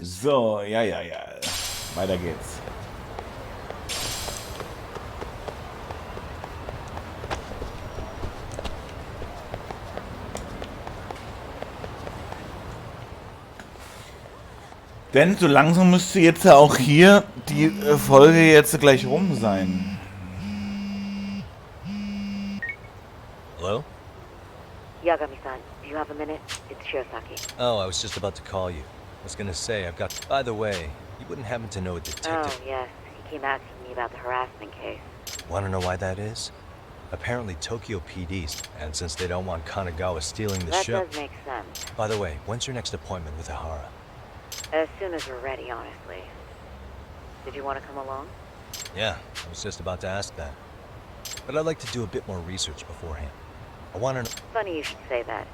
So, ja. Weiter geht's. Denn so langsam müsste jetzt ja auch hier die Folge jetzt gleich rum sein. Hello? Yagami-san, do you have a minute? It's Shirosaki. Oh, I was just about to call you. I was gonna say, I've got... By the way, you wouldn't happen to know a detective... Oh, yes. He came asking me about the harassment case. Wanna know why that is? Apparently Tokyo PD's, and since they don't want Kanagawa stealing the show... That does make sense. By the way, when's your next appointment with Ihara? As soon as we're ready, honestly. Did you want to come along? Yeah, I was just about to ask that. But I'd like to do a bit more research beforehand. I wanna know... Funny you should say that.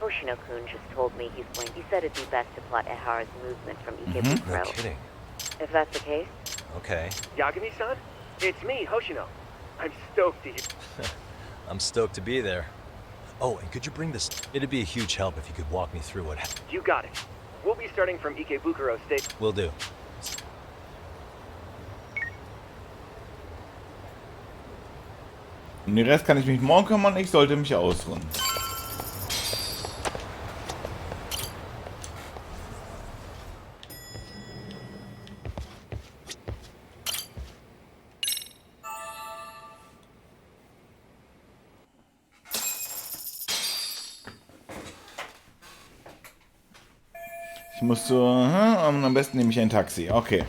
Hoshino-kun just told me he said it'd be best to plot Ihara's movement from Ikebukuro. No kidding. If that's the case... Okay. Yagami-san? It's me, Hoshino. I'm stoked to hear... I'm stoked to be there. Oh, and could you bring this... It'd be a huge help if you could walk me through what happened. You got it. We'll be starting from Ikebukuro State. Will do. Um den Rest kann ich mich morgen kümmern, ich sollte mich ausruhen. Ich muss so... am besten nehme ich ein Taxi. Okay.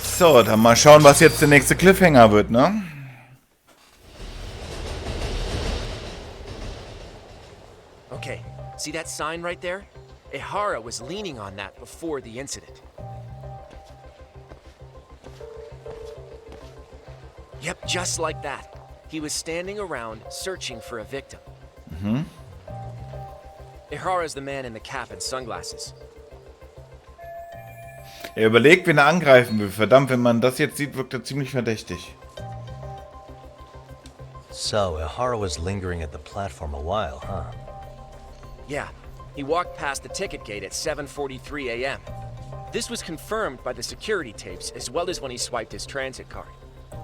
So, dann mal schauen, was jetzt der nächste Cliffhanger wird, ne? Okay, see that sign right there? Ihara was leaning on that before the incident. Yep, just like that. He was standing around searching for a victim. Mhm. Ihara's the man in the cap and sunglasses. Er überlegt, wen er angreifen will. Verdammt, wenn man das jetzt sieht, wirkt er ziemlich verdächtig. So, Ihara was lingering at the platform a while, huh? Yeah, he walked past the ticket gate at 7:43 a.m. This was confirmed by the security tapes as well as when he swiped his transit card.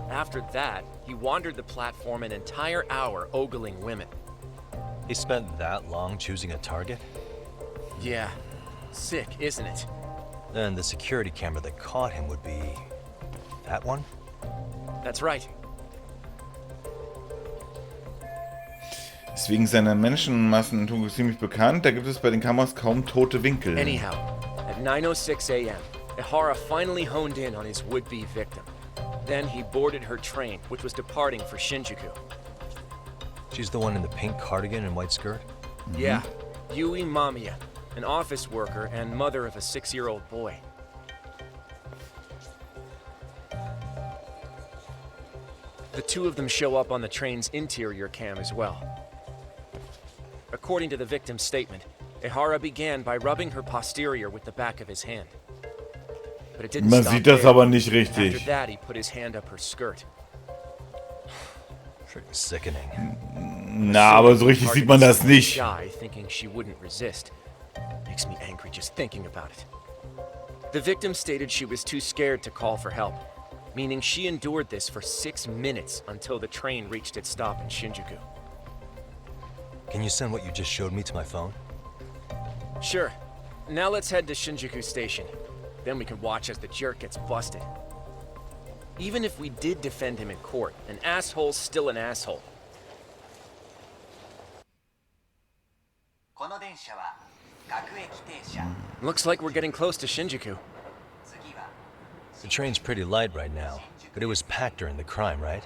After that, he wandered the platform an entire hour ogling women. He spent that long choosing a target? Yeah, sick, isn't it? Then the security camera that caught him would be... that one? That's right. Ist wegen seiner Menschenmassen ziemlich bekannt. Da gibt es bei den Kameras kaum tote Winkel. Anyhow, at 9:06 a.m., Ihara finally honed in on his would-be victim. Then he boarded her train, which was departing for Shinjuku. She's the one in the pink cardigan and white skirt? Yeah, Yui Mamiya, an office worker and mother of a 6-year-old boy. The two of them show up on the train's interior cam as well. According to the victim's statement, Ihara began by rubbing her posterior with the back of his hand. But it didn't Man stop sieht das there. aber nicht richtig. After that, he put his hand up her skirt. Freaking sickening. Na, aber so richtig sieht man das nicht. Shy, thinking she wouldn't resist. Makes me angry just thinking about it. The victim stated she was too scared to call for help, meaning she endured this for 6 minutes until the train reached its stop in Shinjuku. Can you send what you just showed me to my phone? Sure. Now let's head to Shinjuku Station. Then we can watch as the jerk gets busted. Even if we did defend him in court, an asshole's still an asshole. Looks like we're getting close to Shinjuku. The train's pretty light right now, but it was packed during the crime, right?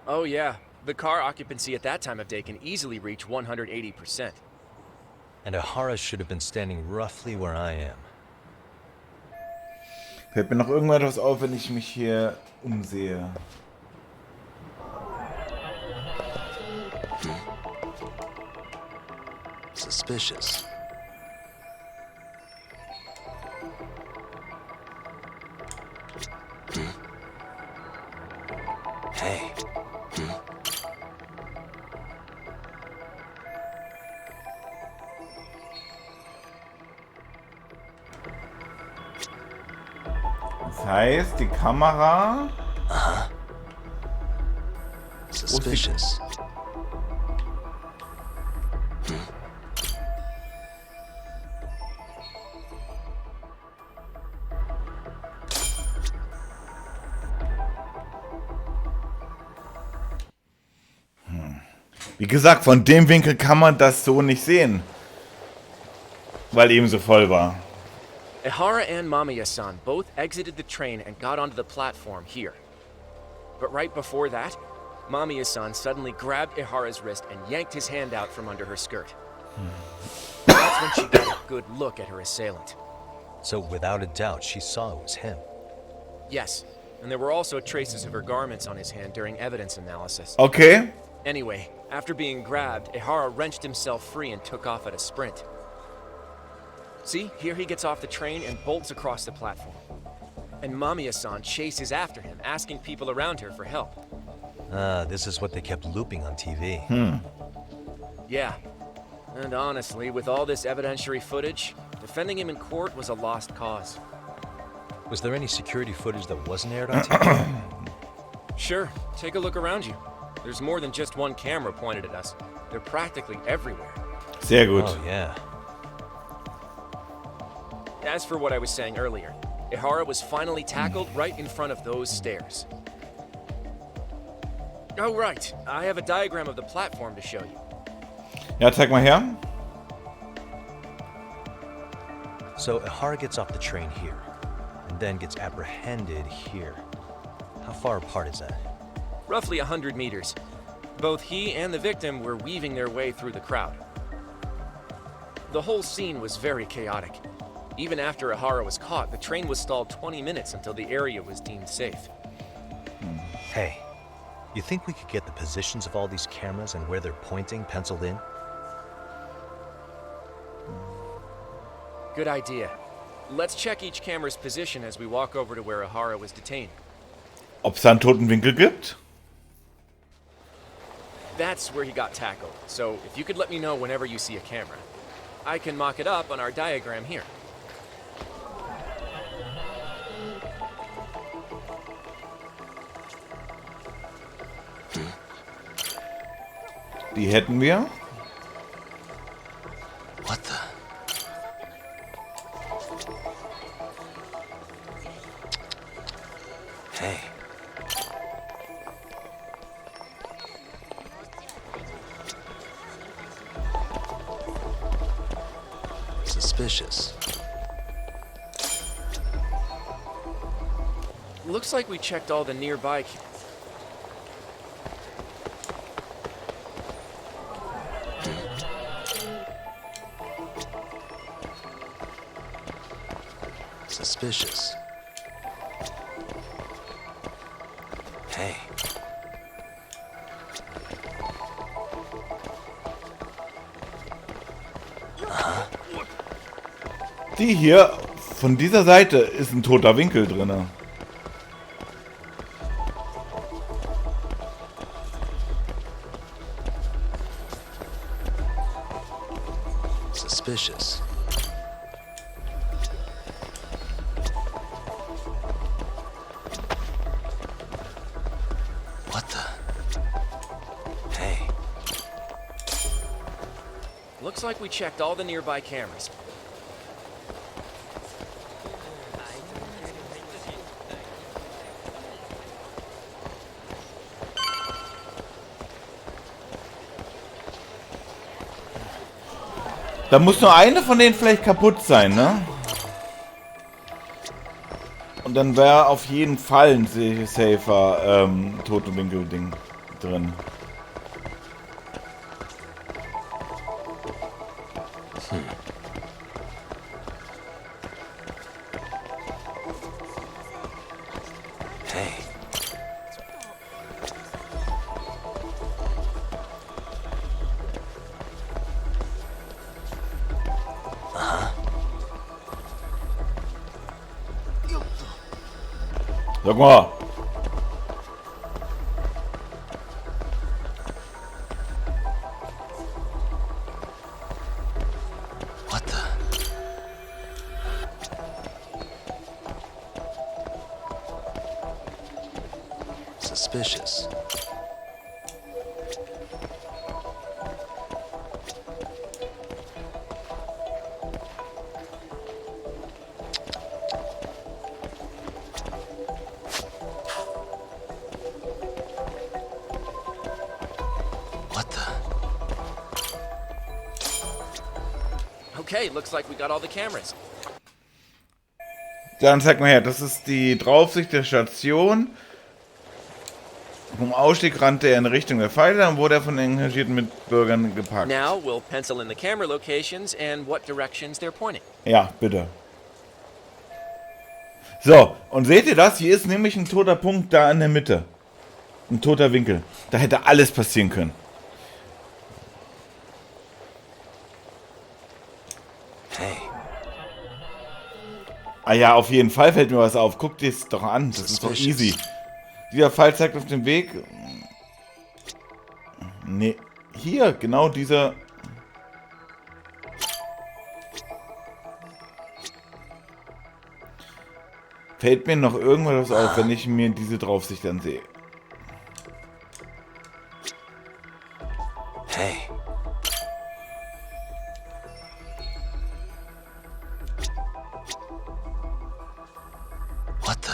Oh yeah, the car occupancy at that time of day can easily reach 180%. And Ihara should have been standing roughly where I am. Fällt mir noch irgendwas auf, wenn ich mich hier umsehe? Suspicious. Hey. Das heißt, die Kamera... Aha. Suspicious. Wie gesagt, von dem Winkel kann man das so nicht sehen. Weil eben so voll war. Ihara and Mamiya-san both exited the train and got onto the platform here. But right before that, Mamiya-san suddenly grabbed Ihara's wrist and yanked his hand out from under her skirt. That's when she got a good look at her assailant. So without a doubt, she saw it was him. Yes, and there were also traces of her garments on his hand during evidence analysis. Okay. Anyway, after being grabbed, Ihara wrenched himself free and took off at a sprint. See, here he gets off the train and bolts across the platform. And Mamiya-san chases after him, asking people around her for help. This is what they kept looping on TV. Yeah. And honestly, with all this evidentiary footage, defending him in court was a lost cause. Was there any security footage that wasn't aired on TV? Sure, take a look around you. There's more than just one camera pointed at us. They're practically everywhere. Sehr gut. Oh, yeah. As for what I was saying earlier, Ihara was finally tackled right in front of those stairs. Oh, right. I have a diagram of the platform to show you. Ja, zeig mal her. So Ihara gets off the train here, and then gets apprehended here. How far apart is that? Roughly 100 meters. Both he and the victim were weaving their way through the crowd. The whole scene was very chaotic. Even after Ihara was caught, the train was stalled 20 minutes until the area was deemed safe. Hey, you think we could get the positions of all these cameras and where they're pointing penciled in? Good idea. Let's check each camera's position as we walk over to where Ihara was detained. Ob es da einen toten Winkel gibt? That's where he got tackled, so if you could let me know whenever you see a camera. I can mock it up on our diagram here. Die hätten wir. What the? Hey. Suspicious. Looks like we checked all the nearby. Suspicious. Hey. Aha. Die hier, von dieser Seite ist ein toter Winkel drin. Suspicious. What the? Hey. Looks like we checked all the nearby cameras. Da muss nur eine von denen vielleicht kaputt sein, ne? Und dann wäre auf jeden Fall ein safer tote Winkel-Ding drin. Hey. Sag mal. What the? Suspicious. Okay, looks like we got all the cameras. Dann zeig mal her, das ist die Draufsicht der Station. Vom Ausstieg rannte er in Richtung der Pfeile, dann wurde er von den engagierten Mitbürgern geparkt. Now we'll pencil in the camera locations and what directions they're pointing. Ja, bitte. So, und seht ihr das? Hier ist nämlich ein toter Punkt da in der Mitte. Ein toter Winkel. Da hätte alles passieren können. Hey. Ah ja, auf jeden Fall fällt mir was auf. Guckt es doch an, das ist doch easy. Dieser Pfeil zeigt auf dem Weg. Nee, hier, genau dieser. Fällt mir noch irgendwas auf, wenn ich mir diese Draufsicht ansehe. Hey. What the?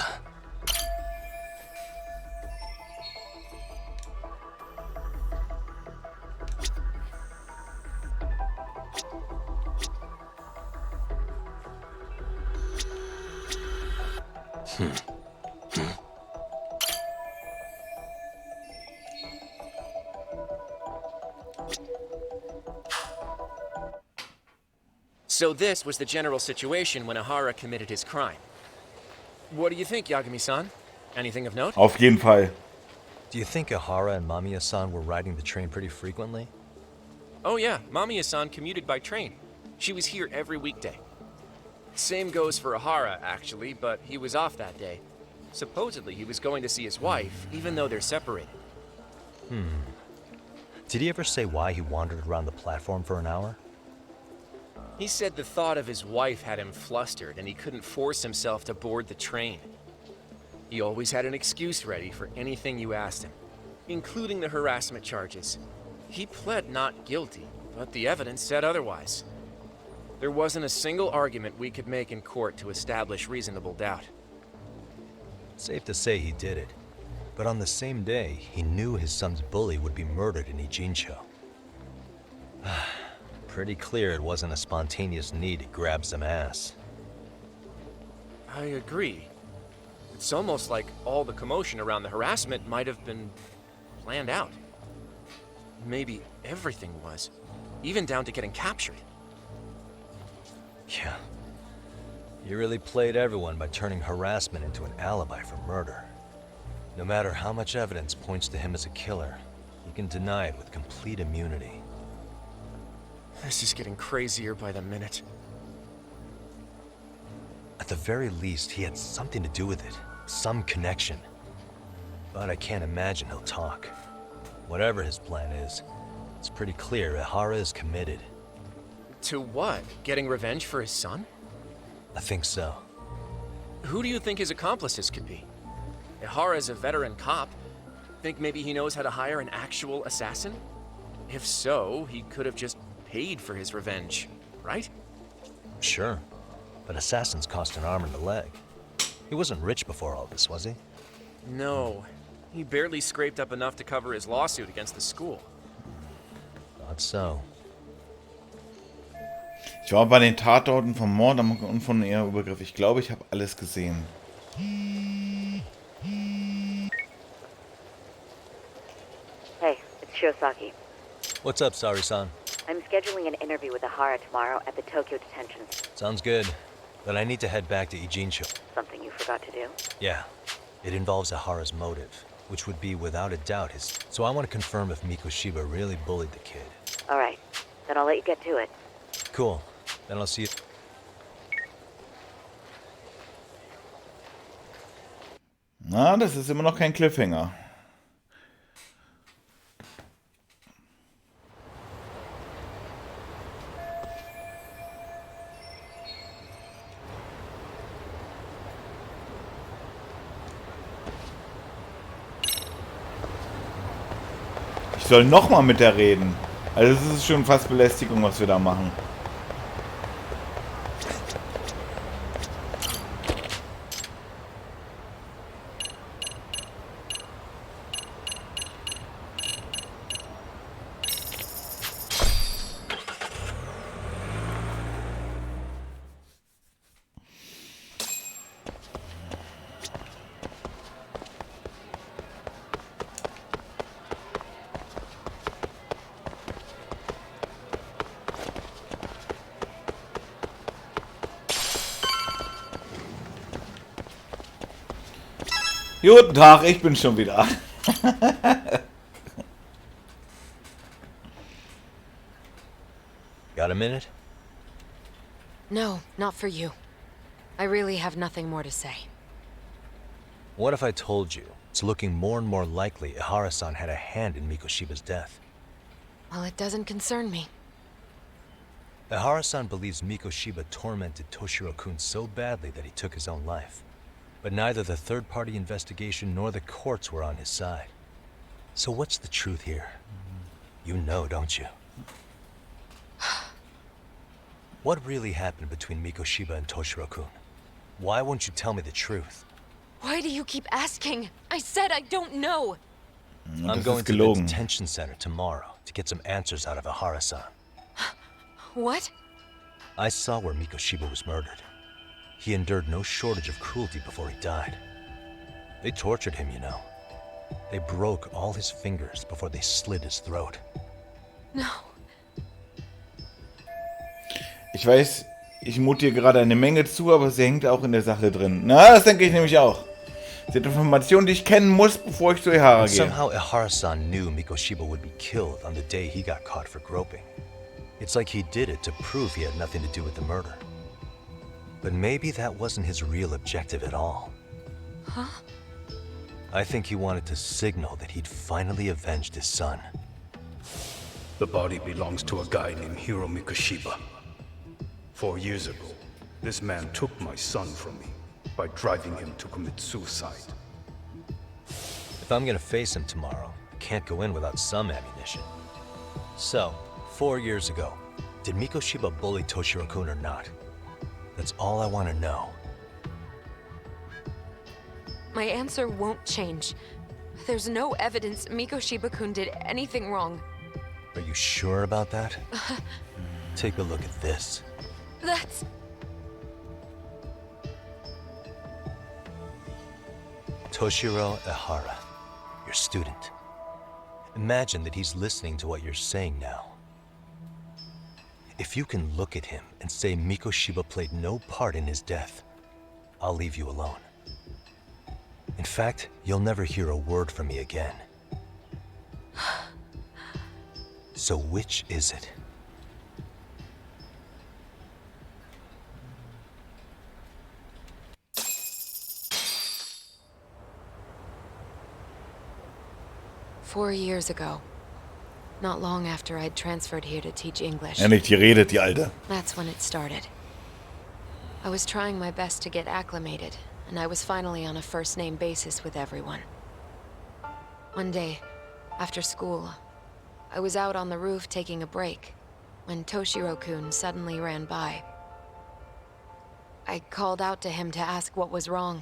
So this was the general situation when Ihara committed his crime. What do you think, Yagami-san? Anything of note? Auf jeden Fall. Do you think Ihara and Mamiya-san were riding the train pretty frequently? Oh yeah, Mamiya-san commuted by train. She was here every weekday. Same goes for Ihara, actually, but he was off that day. Supposedly, he was going to see his wife, even though they're separated. Did he ever say why he wandered around the platform for an hour? He said the thought of his wife had him flustered, and he couldn't force himself to board the train. He always had an excuse ready for anything you asked him, including the harassment charges. He pled not guilty, but the evidence said otherwise. There wasn't a single argument we could make in court to establish reasonable doubt. Safe to say he did it. But on the same day, he knew his son's bully would be murdered in Ijincho. Pretty clear it wasn't a spontaneous need to grab some ass. I agree. It's almost like all the commotion around the harassment might have been planned out. Maybe everything was, even down to getting captured. Yeah. You really played everyone by turning harassment into an alibi for murder. No matter how much evidence points to him as a killer, you can deny it with complete immunity. This is getting crazier by the minute. At the very least, he had something to do with it. Some connection. But I can't imagine he'll talk. Whatever his plan is, it's pretty clear Ihara is committed. To what? Getting revenge for his son? I think so. Who do you think his accomplices could be? Ihara is a veteran cop. Think maybe he knows how to hire an actual assassin? If so, he could have just paid for his revenge, right? Sure. But assassins cost an arm and a leg. He wasn't rich before all this, was he? No. He barely scraped up enough to cover his lawsuit against the school. Thought so. Ich war bei den Tatorten vom Mord und von ihrem Übergriff. Ich glaube, ich habe alles gesehen. Hey, it's Shiosaki. What's up, Sari-san? I'm scheduling an interview with Ihara tomorrow at the Tokyo detention. Sounds good. But I need to head back to Ijincho. Something you forgot to do? Yeah. It involves Ihara's motive, which would be without a doubt his... So I want to confirm if Mikoshiba really bullied the kid. Alright, then I'll let you get to it. Cool. Then I'll see you... Na, das ist immer noch kein Cliffhanger. Ich soll nochmal mit der reden. Also das ist schon fast Belästigung, was wir da machen. Guten Tag, ich bin schon wieder. Got a minute? No, not for you. I really have nothing more to say. What if I told you it's looking more and more likely Ihara-san had a hand in Mikoshiba's death? Well, it doesn't concern me. Ihara-san believes Mikoshiba tormented Toshiro-kun so badly that he took his own life. But neither the third-party investigation nor the courts were on his side. So what's the truth here? You know, don't you? What really happened between Mikoshiba and Toshiro-kun? Why won't you tell me the truth? Why do you keep asking? I said I don't know. I'm going to the detention center tomorrow to get some answers out of Ihara-san. What? I saw where Mikoshiba was murdered. He endured no shortage of cruelty before he died. They tortured him, you know. They broke all his fingers before they slit his throat. No. Ich weiß, ich mutiere gerade eine Menge zu, aber sie hängt auch in der Sache drin. Na, das denke ich nämlich auch. Das sind Informationen, die ich kennen muss, bevor ich zu Ehara And gehe. somehow Ehara-san knew Mikoshiba would be killed on the day he got caught for groping. It's like he did it to prove he had nothing to do with the murder. But maybe that wasn't his real objective at all. Huh? I think he wanted to signal that he'd finally avenged his son. The body belongs to a guy named Hiro Mikoshiba. 4 years ago, this man took my son from me by driving him to commit suicide. If I'm gonna face him tomorrow, I can't go in without some ammunition. So, 4 years ago, did Mikoshiba bully Toshiro-kun or not? That's all I want to know. My answer won't change. There's no evidence Mikoshiba-kun did anything wrong. Are you sure about that? Take a look at this. That's... Toshiro Ehara, your student. Imagine that he's listening to what you're saying now. If you can look at him and say Mikoshiba played no part in his death, I'll leave you alone. In fact, you'll never hear a word from me again. So which is it? "4 years ago, not long after I'd transferred here to teach English. Endlich, die redet, die Alte. That's when it started. I was trying my best to get acclimated, and I was finally on a first-name basis with everyone. One day, after school, I was out on the roof taking a break, when Toshiro-kun suddenly ran by. I called out to him to ask what was wrong,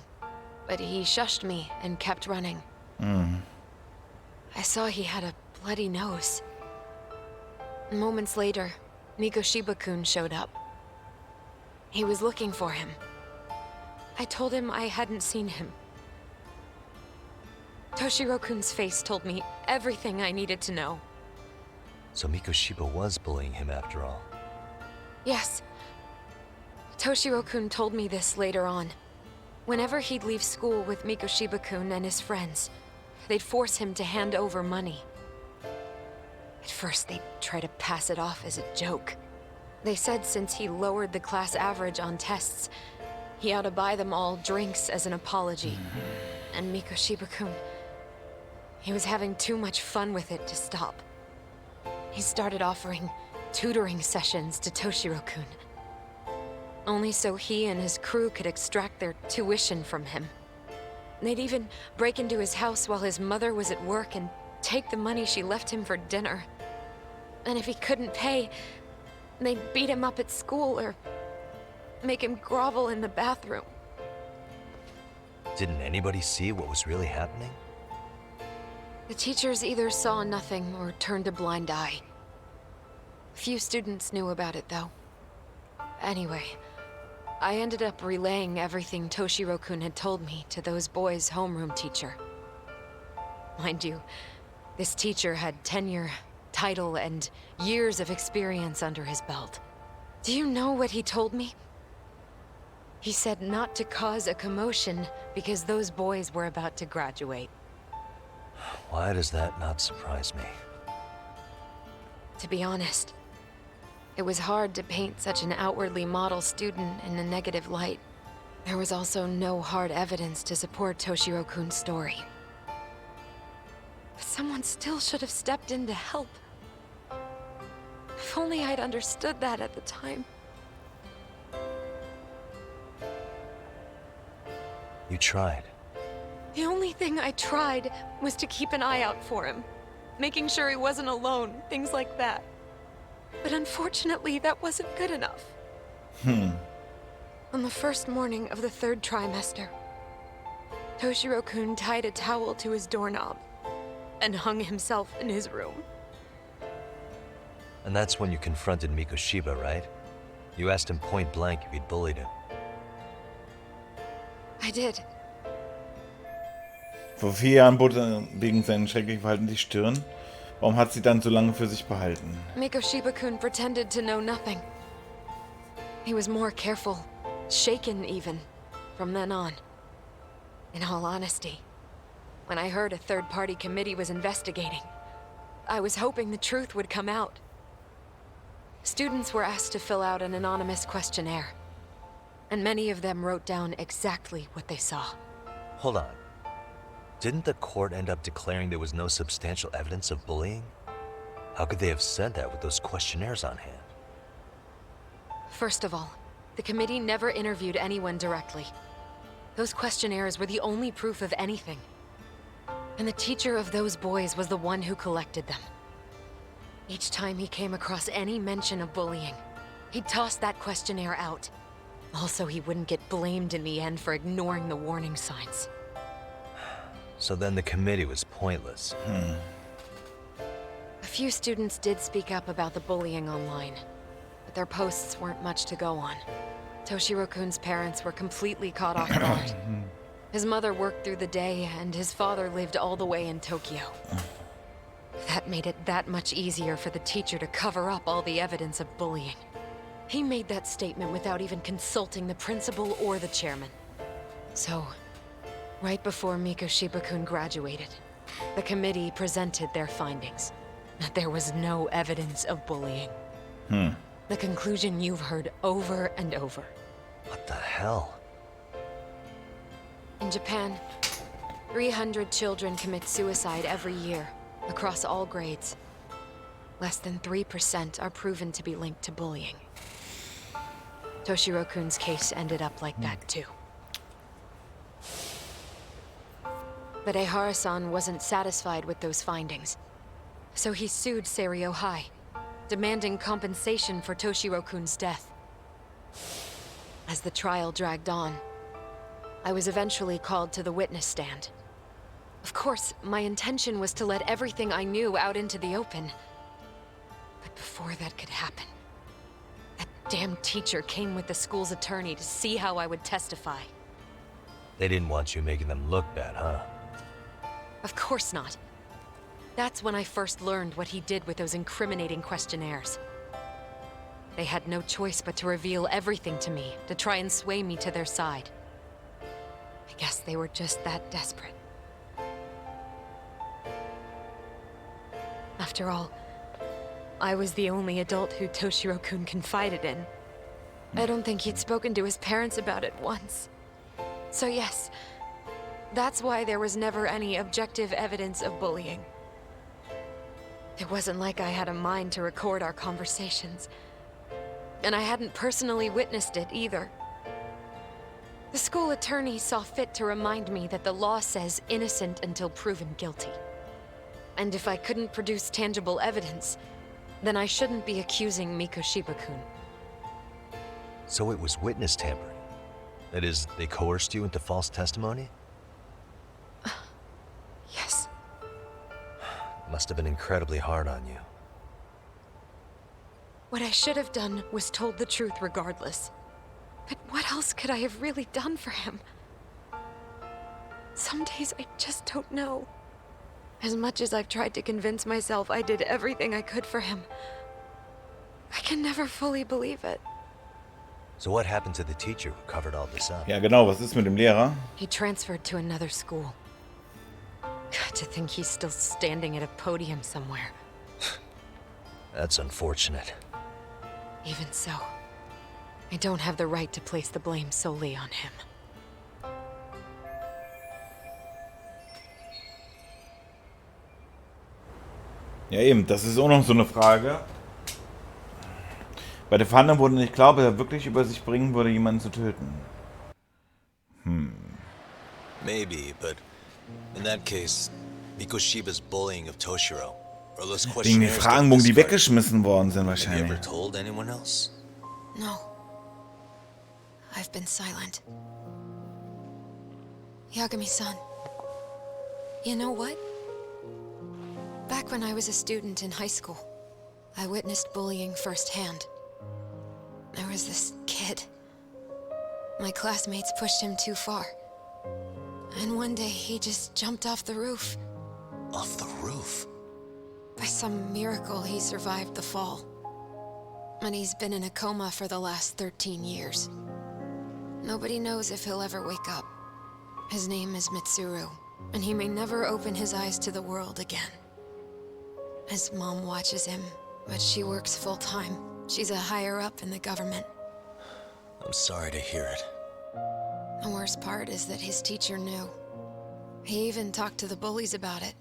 but he shushed me and kept running. I saw he had a bloody nose. Moments later, Mikoshiba-kun showed up. He was looking for him. I told him I hadn't seen him. Toshiro-kun's face told me everything I needed to know. So Mikoshiba was bullying him after all. Yes. Toshiro-kun told me this later on. Whenever he'd leave school with Mikoshiba-kun and his friends, they'd force him to hand over money. At first, they'd try to pass it off as a joke. They said since he lowered the class average on tests, he ought to buy them all drinks as an apology. And Mikoshiba-kun, he was having too much fun with it to stop. He started offering tutoring sessions to Toshiro-kun, only so he and his crew could extract their tuition from him. They'd even break into his house while his mother was at work and take the money she left him for dinner. And if he couldn't pay, they'd beat him up at school or make him grovel in the bathroom. Didn't anybody see what was really happening? The teachers either saw nothing or turned a blind eye. Few students knew about it, though. Anyway, I ended up relaying everything Toshiro-kun had told me to those boys' homeroom teacher. Mind you, this teacher had tenure, title, and years of experience under his belt. Do you know what he told me? He said not to cause a commotion because those boys were about to graduate. Why does that not surprise me? To be honest, it was hard to paint such an outwardly model student in a negative light. There was also no hard evidence to support Toshiro-kun's story. But someone still should have stepped in to help. If only I'd understood that at the time. You tried. The only thing I tried was to keep an eye out for him, making sure he wasn't alone, things like that. But unfortunately, that wasn't good enough. On the first morning of the 3rd trimester, Toshiro-kun tied a towel to his doorknob and hung himself in his room. And that's when you confronted Mikoshiba, right? You asked him point blank if he'd bullied him. I did. Vor 4 Jahren bot er wegen seinem schrecklichen Verhalten die Stirn. Warum hat sie dann so lange für sich behalten? Mikoshiba-kun pretended to know nothing. He was more careful, shaken even, from then on. In all honesty, when I heard a third-party committee was investigating, I was hoping the truth would come out. Students were asked to fill out an anonymous questionnaire, and many of them wrote down exactly what they saw. Hold on. Didn't the court end up declaring there was no substantial evidence of bullying? How could they have said that with those questionnaires on hand? First of all, the committee never interviewed anyone directly. Those questionnaires were the only proof of anything. And the teacher of those boys was the one who collected them. Each time he came across any mention of bullying, he'd toss that questionnaire out. Also, he wouldn't get blamed in the end for ignoring the warning signs. So then the committee was pointless. A few students did speak up about the bullying online, but their posts weren't much to go on. Toshiro-kun's parents were completely caught off guard. His mother worked through the day, and his father lived all the way in Tokyo. That made it that much easier for the teacher to cover up all the evidence of bullying. He made that statement without even consulting the principal or the chairman. So, right before Mikoshiba-kun graduated, the committee presented their findings, that there was no evidence of bullying. The conclusion you've heard over and over. What the hell? In Japan, 300 children commit suicide every year, across all grades. Less than 3% are proven to be linked to bullying. Toshiro-kun's case ended up like that too. But Ehara-san wasn't satisfied with those findings, so he sued Seiryo High, demanding compensation for Toshiro-kun's death. As the trial dragged on, I was eventually called to the witness stand. Of course, my intention was to let everything I knew out into the open. But before that could happen, that damn teacher came with the school's attorney to see how I would testify. They didn't want you making them look bad, huh? Of course not. That's when I first learned what he did with those incriminating questionnaires. They had no choice but to reveal everything to me, to try and sway me to their side. I guess they were just that desperate. After all, I was the only adult who Toshiro-kun confided in. I don't think he'd spoken to his parents about it once. So yes, that's why there was never any objective evidence of bullying. It wasn't like I had a mind to record our conversations. And I hadn't personally witnessed it either. The school attorney saw fit to remind me that the law says innocent until proven guilty. And if I couldn't produce tangible evidence, then I shouldn't be accusing Mikoshiba-kun. So it was witness tampering? That is, they coerced you into false testimony? Yes. Must have been incredibly hard on you. What I should have done was told the truth regardless. But what else could I have really done for him? Some days I just don't know. As much as I've tried to convince myself I did everything I could for him, I can never fully believe it. So what happened to the teacher who covered all this up? Ja, genau, was ist mit dem Lehrer? He transferred to another school. God, to think he's still standing at a podium somewhere. That's unfortunate. Even so, I don't have the right to place the blame solely on him. Ja eben, das ist auch noch so eine Frage. Bei der Verhandlung wurde nicht klar, ob er wirklich über sich bringen würde, jemanden zu töten. Maybe, but in that case, Mikoshiba's bullying of Toshiro, or those Wegen den questionnaires Fragen, wo die weggeschmissen worden sind Have you ever wahrscheinlich. told anyone else? No. I've been silent. Yagami-san, you know what? Back when I was a student in high school, I witnessed bullying firsthand. There was this kid. My classmates pushed him too far. And one day he just jumped off the roof. Off the roof? By some miracle, he survived the fall. And he's been in a coma for the last 13 years. Nobody knows if he'll ever wake up. His name is Mitsuru, and he may never open his eyes to the world again. His mom watches him, but she works full-time. She's a higher-up in the government. I'm sorry to hear it. The worst part is that his teacher knew. He even talked to the bullies about it.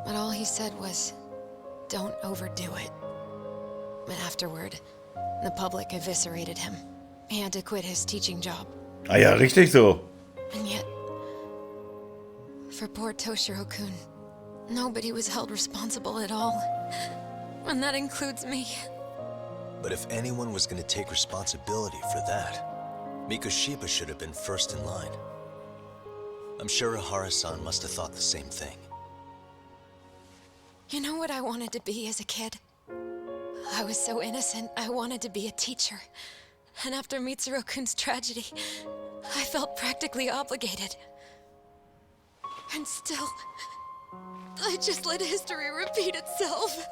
But all he said was, don't overdo it. But afterward, the public eviscerated him. He had to quit his teaching job. Ah ja, richtig so. And yet, for poor Toshiro-kun, nobody was held responsible at all. And that includes me. But if anyone was going to take responsibility for that, Mikoshiba should have been first in line. I'm sure Ihara-san must have thought the same thing. You know what I wanted to be as a kid? I was so innocent, I wanted to be a teacher. And after Mitsuru-kun's tragedy, I felt practically obligated. And still, I just let history repeat itself.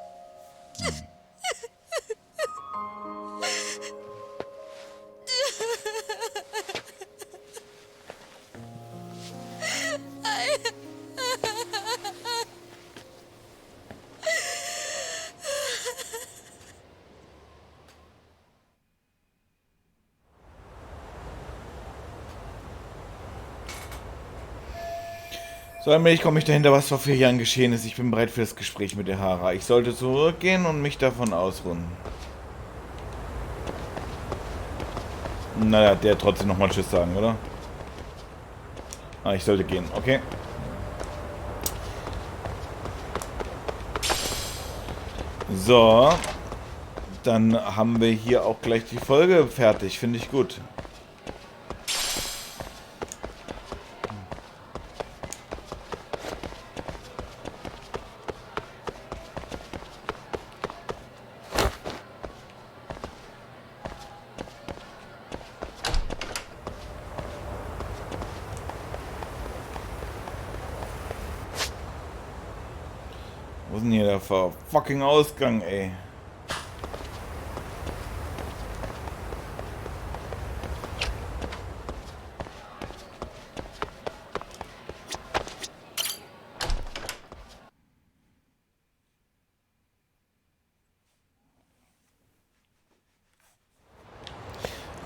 So, allmählich komme ich dahinter, was vor 4 Jahren geschehen ist. Ich bin bereit für das Gespräch mit Ihara. Ich sollte zurückgehen und mich davon ausruhen. Naja, der trotzdem nochmal Tschüss sagen, oder? Ah, ich sollte gehen, okay. So. Dann haben wir hier auch gleich die Folge fertig. Finde ich gut. Wo ist denn hier der fucking Ausgang, ey?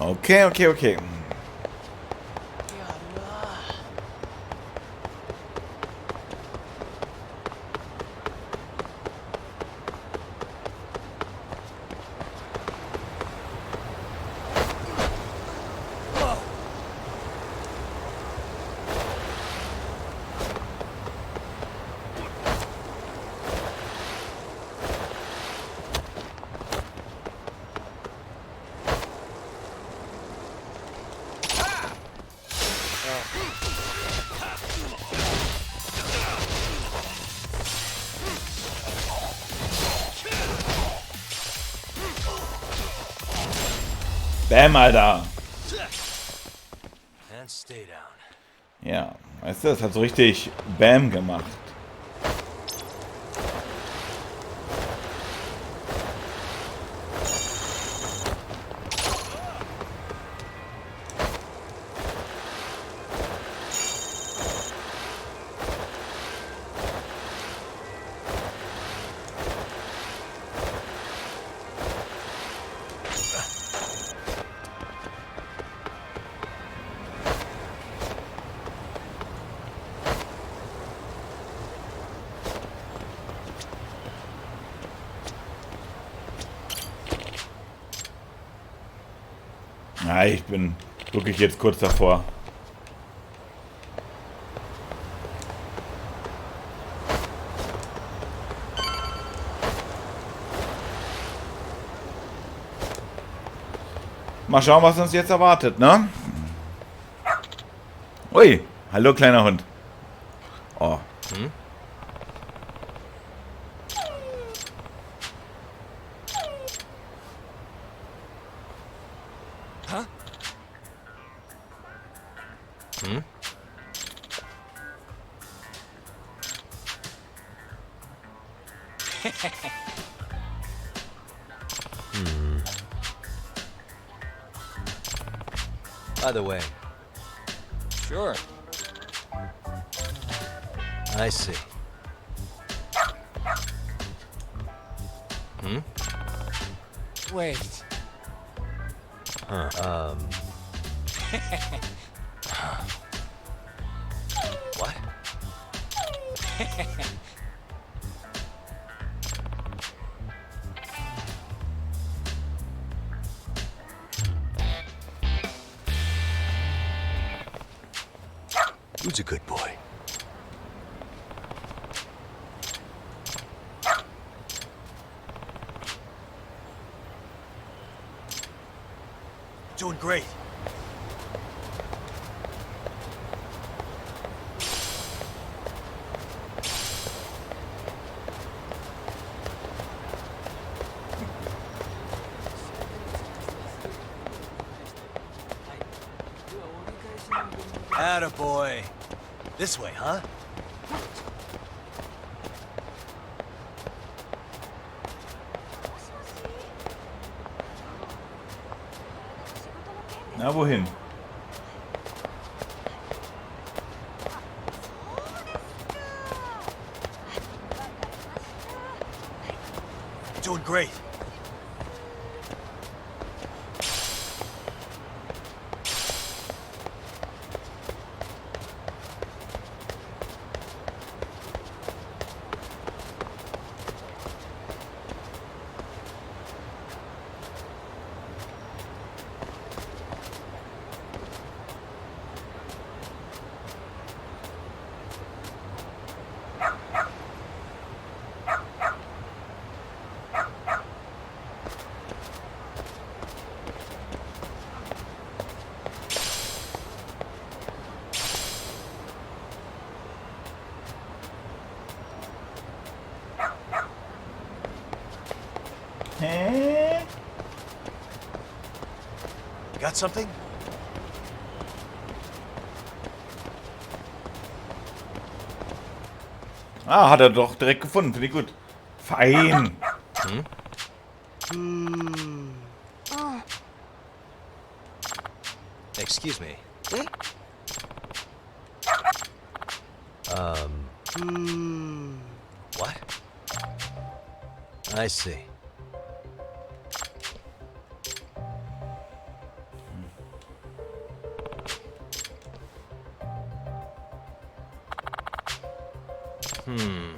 Okay. Bam, Alter. And stay down. Ja, weißt du, das hat so richtig Bam gemacht. Ja, ich bin wirklich jetzt kurz davor. Mal schauen, was uns jetzt erwartet, ne? Ui, hallo kleiner Hund. Oh. Hm? Huh? Hm? By the way. Sure. I see. Hmm? Wait. Huh. What? Who's a good boy? Doing great. Attaboy. This way, huh? Na, wohin? Doing great. Hä? Got something? Ah, hat er doch direkt gefunden. Finde ich gut. Fein. Oh. Excuse me. What? I see. Hmm.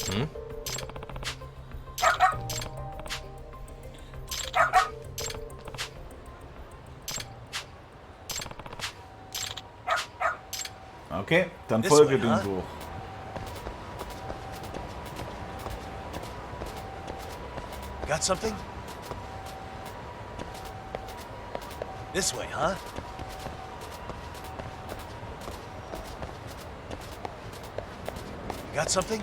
Hmm? Okay, dann This folge way, dem huh? Buch. Got something? This way, huh? Got something?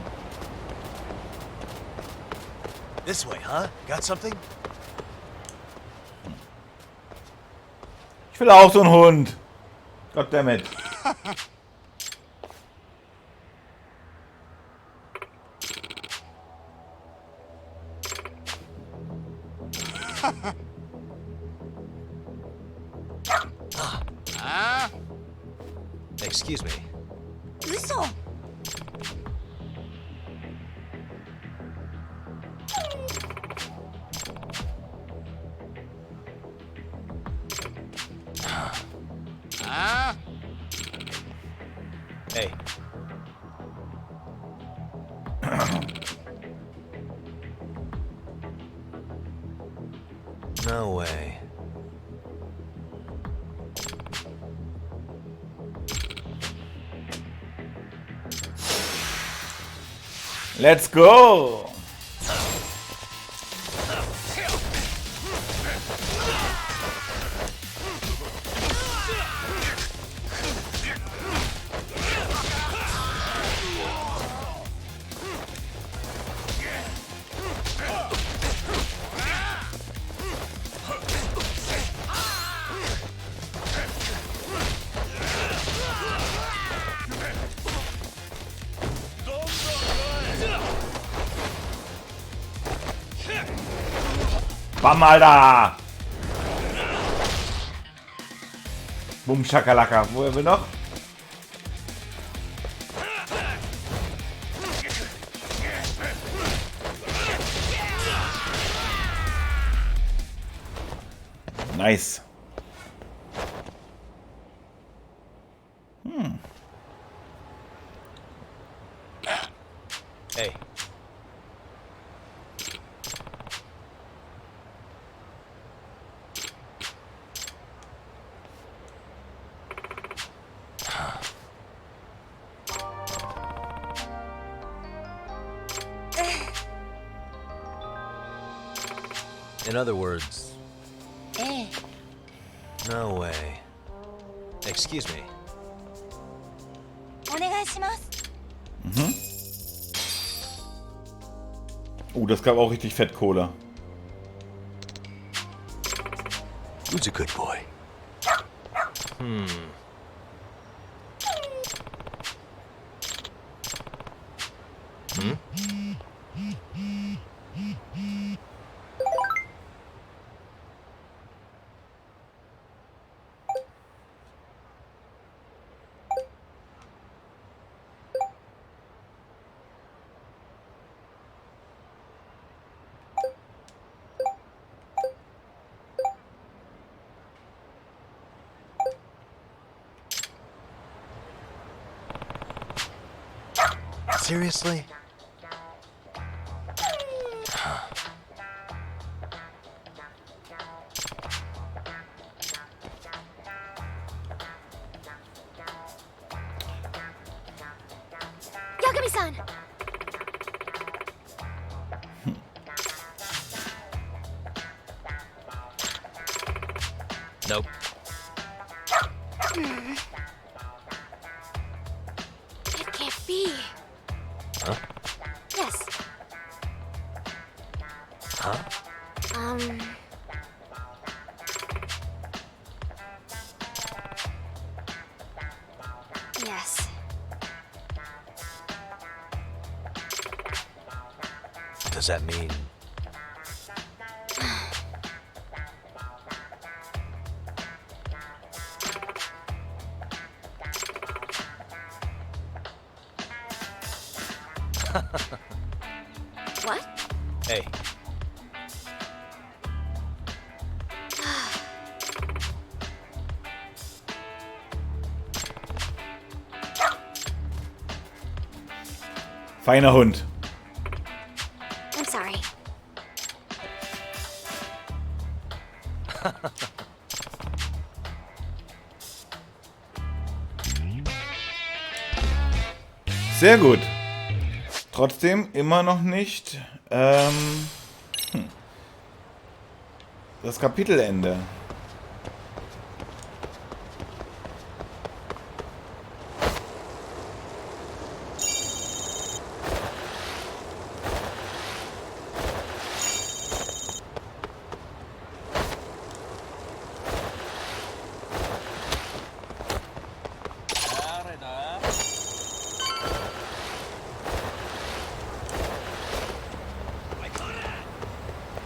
This way, huh? Got something? Ich will auch so einen Hund. Goddammit. Excuse me. 嘘。Hey. No way. Let's go! Bam, Alter! Bum, Schakalaka. Wo haben wir noch? Nice. Hey. In other words, no way. Excuse me. Mhm. Das gab auch richtig Fett Cola. Who's a good boy? Seriously? Yagami-san! Nope. It can't be. Huh? Yes. Huh? Yes. Does that mean... What? Hey. Feiner Hund. I'm sorry. Sehr gut. Trotzdem immer noch nicht das Kapitelende.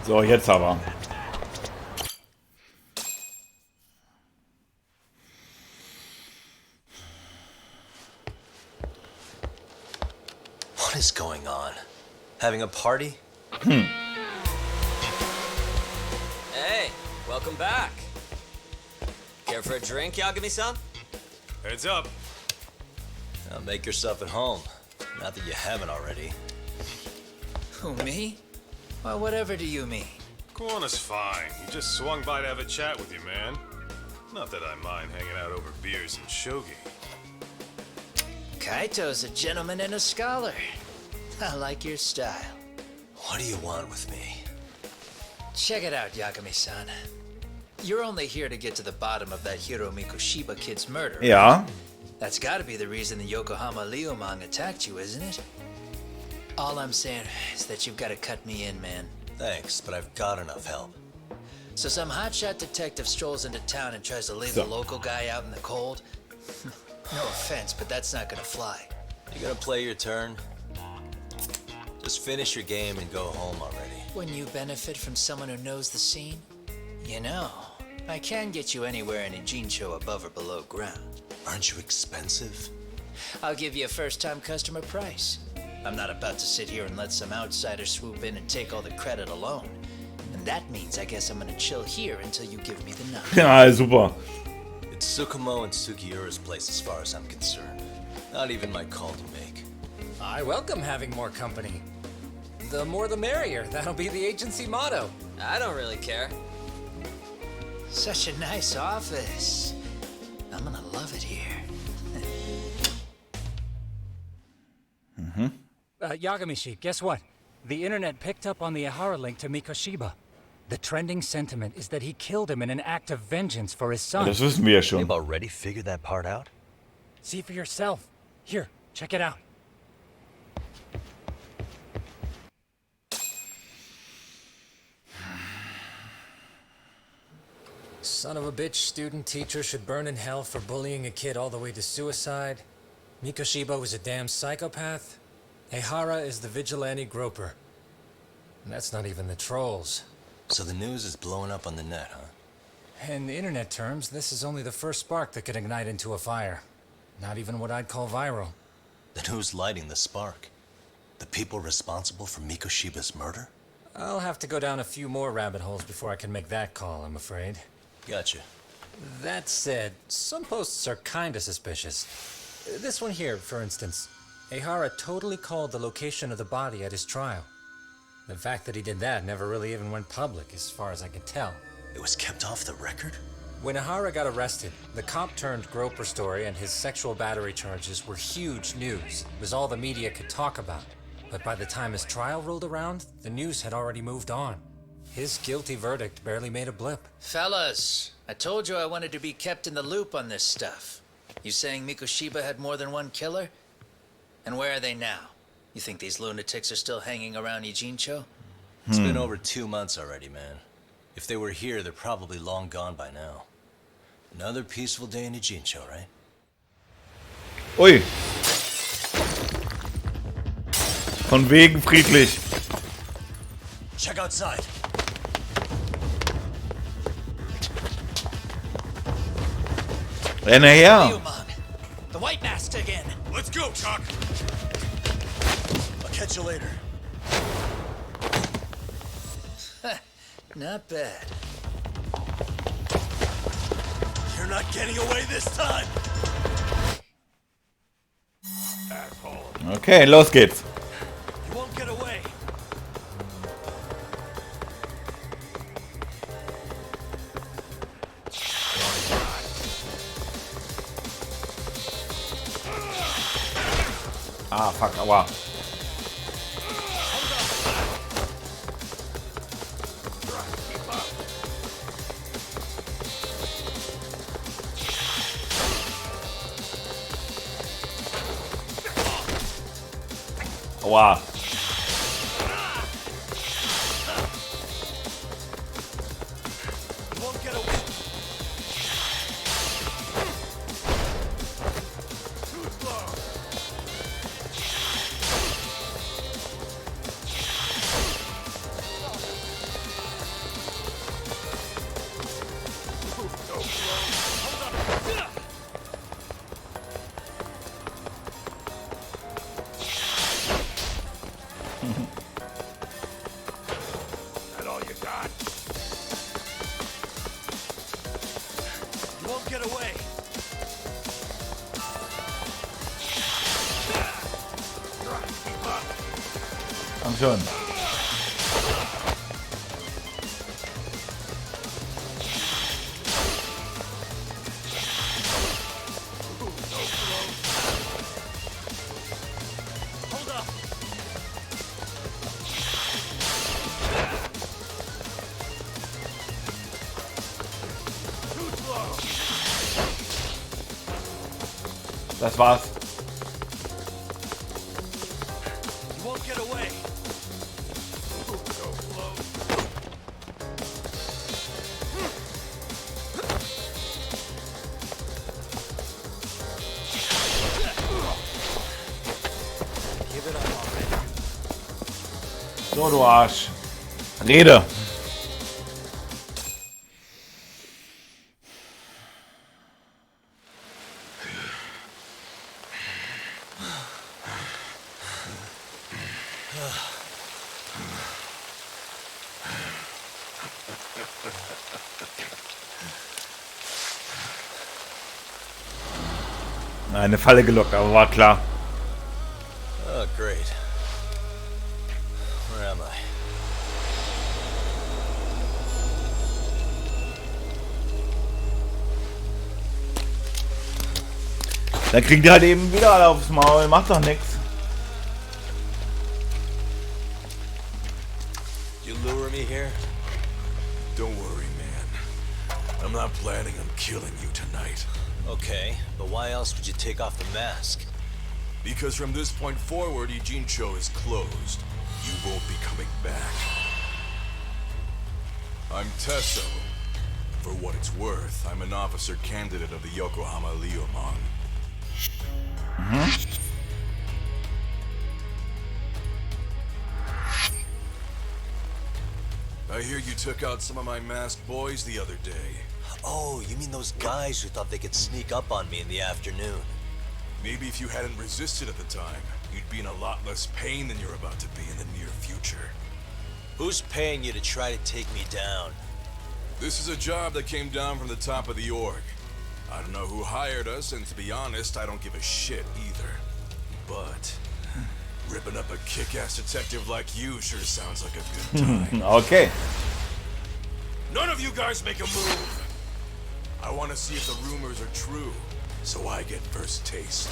So, jetzt aber. What is going on? Having a party? Hmm. Hey, welcome back. Care for a drink, Yagami-san? Heads up. Now make yourself at home. Not that you haven't already. Who, me? Well, whatever do you mean? Kuwana's fine. He just swung by to have a chat with you, man. Not that I mind hanging out over beers and shogi. Kaito's a gentleman and a scholar. I like your style. What do you want with me? Check it out, Yagami-san. You're only here to get to the bottom of that Hiro Mikoshiba kid's murder. Ja. That's gotta be the reason the Yokohama Liumang attacked you, isn't it? All I'm saying is that you've got to cut me in, man. Thanks, but I've got enough help. So some hotshot detective strolls into town and tries to leave the local guy out in the cold? No offense, but that's not gonna fly. You gonna play your turn? Just finish your game and go home already. when you benefit from someone who knows the scene? You know, I can get you anywhere in a Jincho above or below ground. Aren't you expensive? I'll give you a first-time customer price. I'm not about to sit here and let some outsider swoop in and take all the credit alone. And that means I guess I'm gonna chill here until you give me the nod. Ja, super. It's Tsukumo and Sugiura's place as far as I'm concerned. Not even my call to make. I welcome having more company. The more the merrier. That'll be the agency motto. I don't really care. Such a nice office. I'm gonna love it here. Yagamishi, guess what? The internet picked up on the Ehara link to Mikoshiba. The trending sentiment is that he killed him in an act of vengeance for his son. Das wissen wir ja schon. You've already figured that part out? See for yourself. Here, check it out. Son of a bitch student teacher should burn in hell for bullying a kid all the way to suicide. Mikoshiba was a damn psychopath. Ehara is the vigilante groper. And that's not even the trolls. So the news is blowing up on the net, huh? In internet terms, this is only the first spark that could ignite into a fire. Not even what I'd call viral. Then who's lighting the spark? The people responsible for Mikoshiba's murder? I'll have to go down a few more rabbit holes before I can make that call, I'm afraid. Gotcha. That said, some posts are kinda suspicious. This one here, for instance. Ehara totally called the location of the body at his trial. The fact that he did that never really even went public, as far as I can tell. It was kept off the record? When Ehara got arrested, the cop-turned-groper story and his sexual battery charges were huge news. It was all the media could talk about. But by the time his trial rolled around, the news had already moved on. His guilty verdict barely made a blip. Fellas, I told you I wanted to be kept in the loop on this stuff. You saying Mikoshiba had more than one killer? And where are they now? You think these lunatics are still hanging around Ijincho? It's been over 2 months already, man. If they were here, they're probably long gone by now. Another peaceful day in Ijincho, right? Ui. Von wegen friedlich. Check outside. Renn her. The white mask again. Let's go, Chuck. I'll catch you later. Not bad. You're not getting away this time. Okay, los geht's. You won't get away. Ah, fuck, aua. Aua. You won't get away. Too slow. That all you got? You won't get away. Komm schon. Hold up. Too slow. Das war's. You won't get away. So slow. Give it up already. So, du Arsch. Rede. Eine Falle gelockt, aber war klar. Oh, great. Where am I? Da kriegen die halt eben wieder alle aufs Maul. Macht doch nix. You lure me here? Don't worry, man. I'm not planning on killing you tonight. Okay, but why else would you take off the mask? Because from this point forward, Ijincho is closed. You won't be coming back. I'm Tesso. For what it's worth, I'm an officer candidate of the Yokohama Leomon. I hear you took out some of my masked boys the other day. Oh, you mean those guys who thought they could sneak up on me in the afternoon? Maybe if you hadn't resisted at the time, you'd be in a lot less pain than you're about to be in the near future. Who's paying you to try to take me down? This is a job that came down from the top of the org. I don't know who hired us, and to be honest, I don't give a shit either. But ripping up a kick-ass detective like you sure sounds like a good time. Okay. None of you guys make a move! I want to see if the rumors are true, so I get first taste.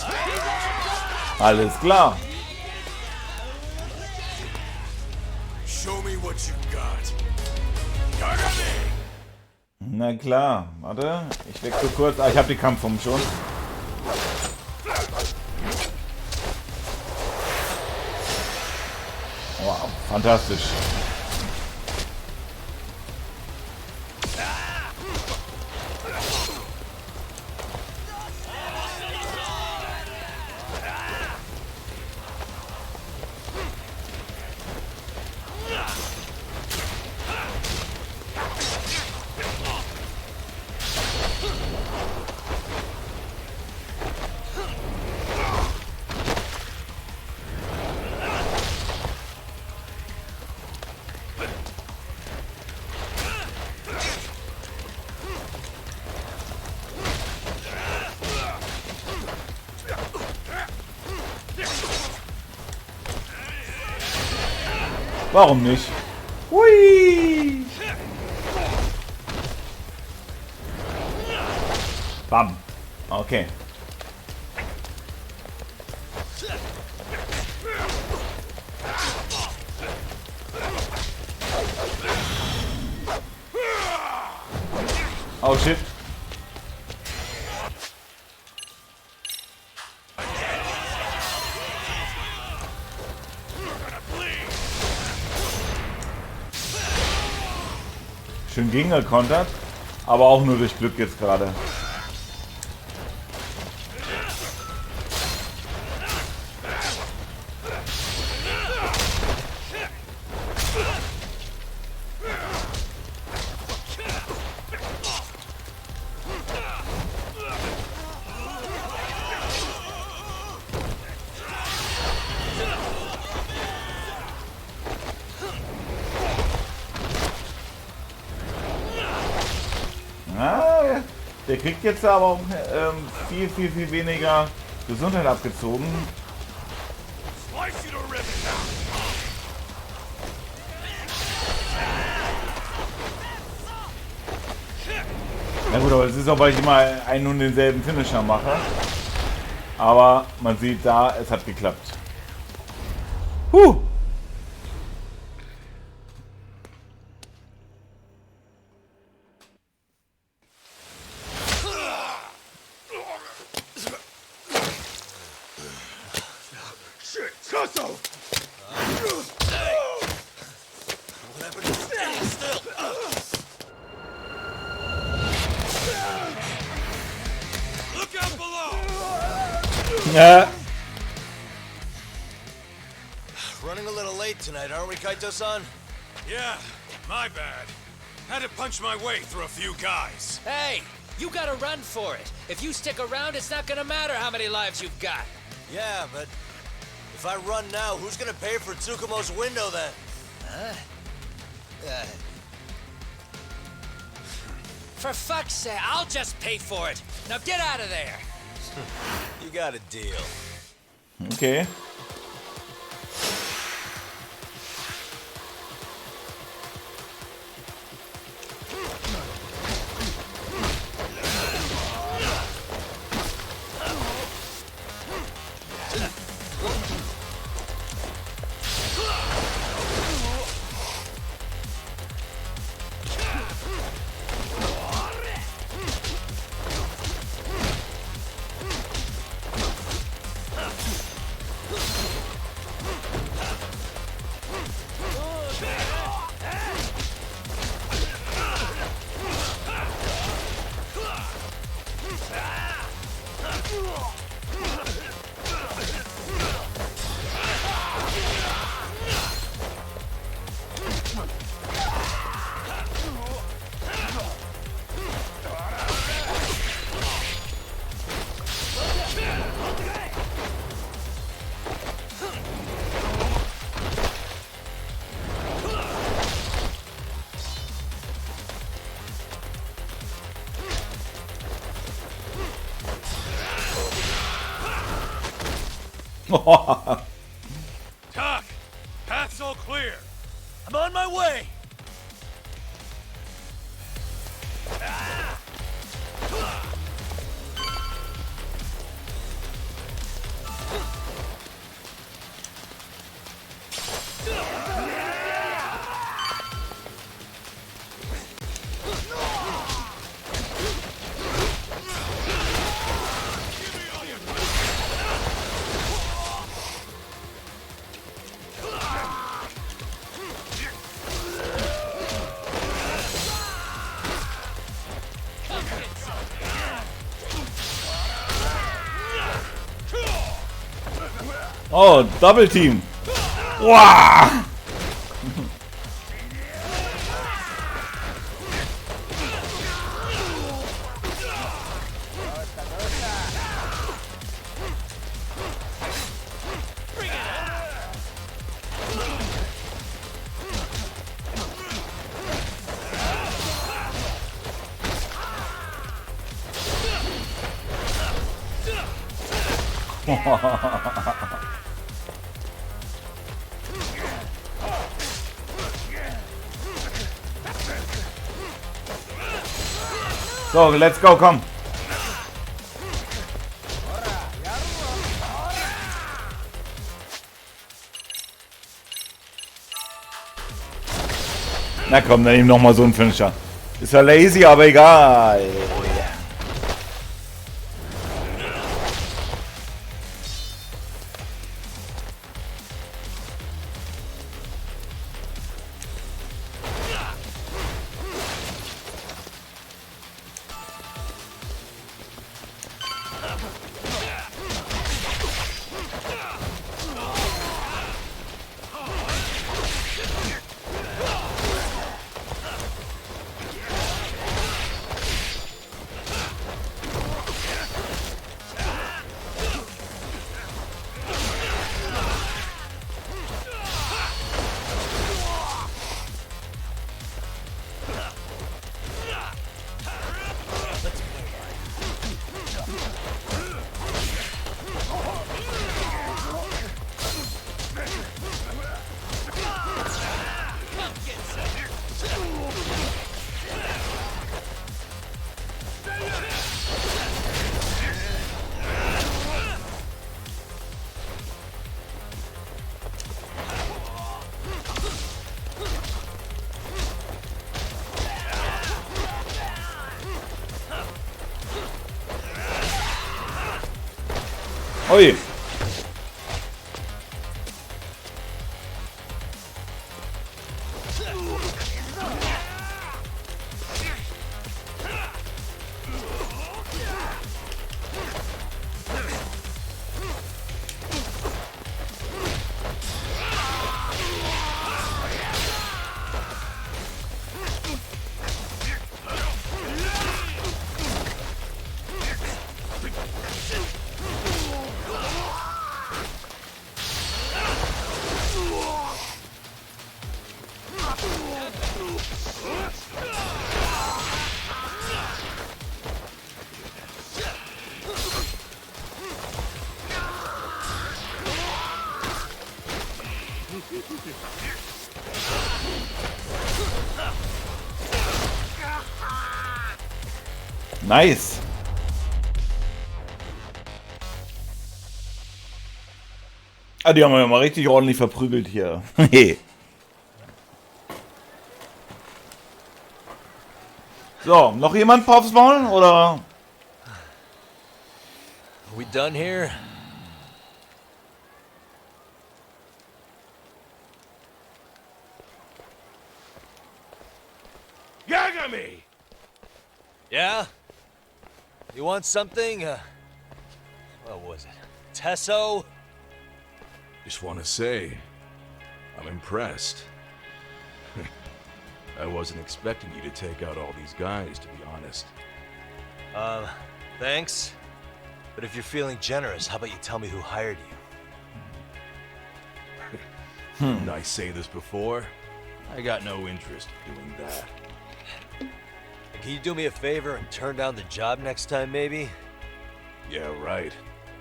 Alles klar. Show me what you got. Gardening! Na klar. Warte. Ich wechsle kurz. Ah, ich habe die Kampfform schon. Wow, fantastisch. Warum nicht? Hui! Bam. Okay. Oh shit. Schön gegengekontert, aber auch nur durch Glück jetzt gerade. Ah, der kriegt jetzt aber auch viel weniger Gesundheit abgezogen. Na gut, aber es ist auch, weil ich immer einen und denselben Finisher mache. Aber man sieht da, es hat geklappt. Huh! Running a little late tonight, aren't we, Kaito-san? Yeah, My bad. Had to punch my way through a few guys. Hey, you gotta run for it. If you stick around, it's not gonna matter how many lives you've got. Yeah, but if I run now, who's gonna pay for Tsukumo's window then? Huh? For fuck's sake, I'll just pay for it. Now get out of there. You got a deal. Okay. Doc, path's all clear. I'm on my way. Oh, Double Team. Wow. So, let's go, komm. Na komm, dann eben nochmal so ein Finisher. Ist ja lazy, aber egal. Ui. Nice. Ah, die haben wir ja mal richtig ordentlich verprügelt hier. So, noch jemand aufs Maul, oder? Are we done here? Yagami! Yeah? You want something? What was it? Tesso? Just want to say, I'm impressed. I wasn't expecting you to take out all these guys, to be honest. Thanks. But if you're feeling generous, how about you tell me who hired you? Didn't I say this before? I got no interest in doing that. Can you do me a favor and turn down the job next time, maybe? Yeah, right.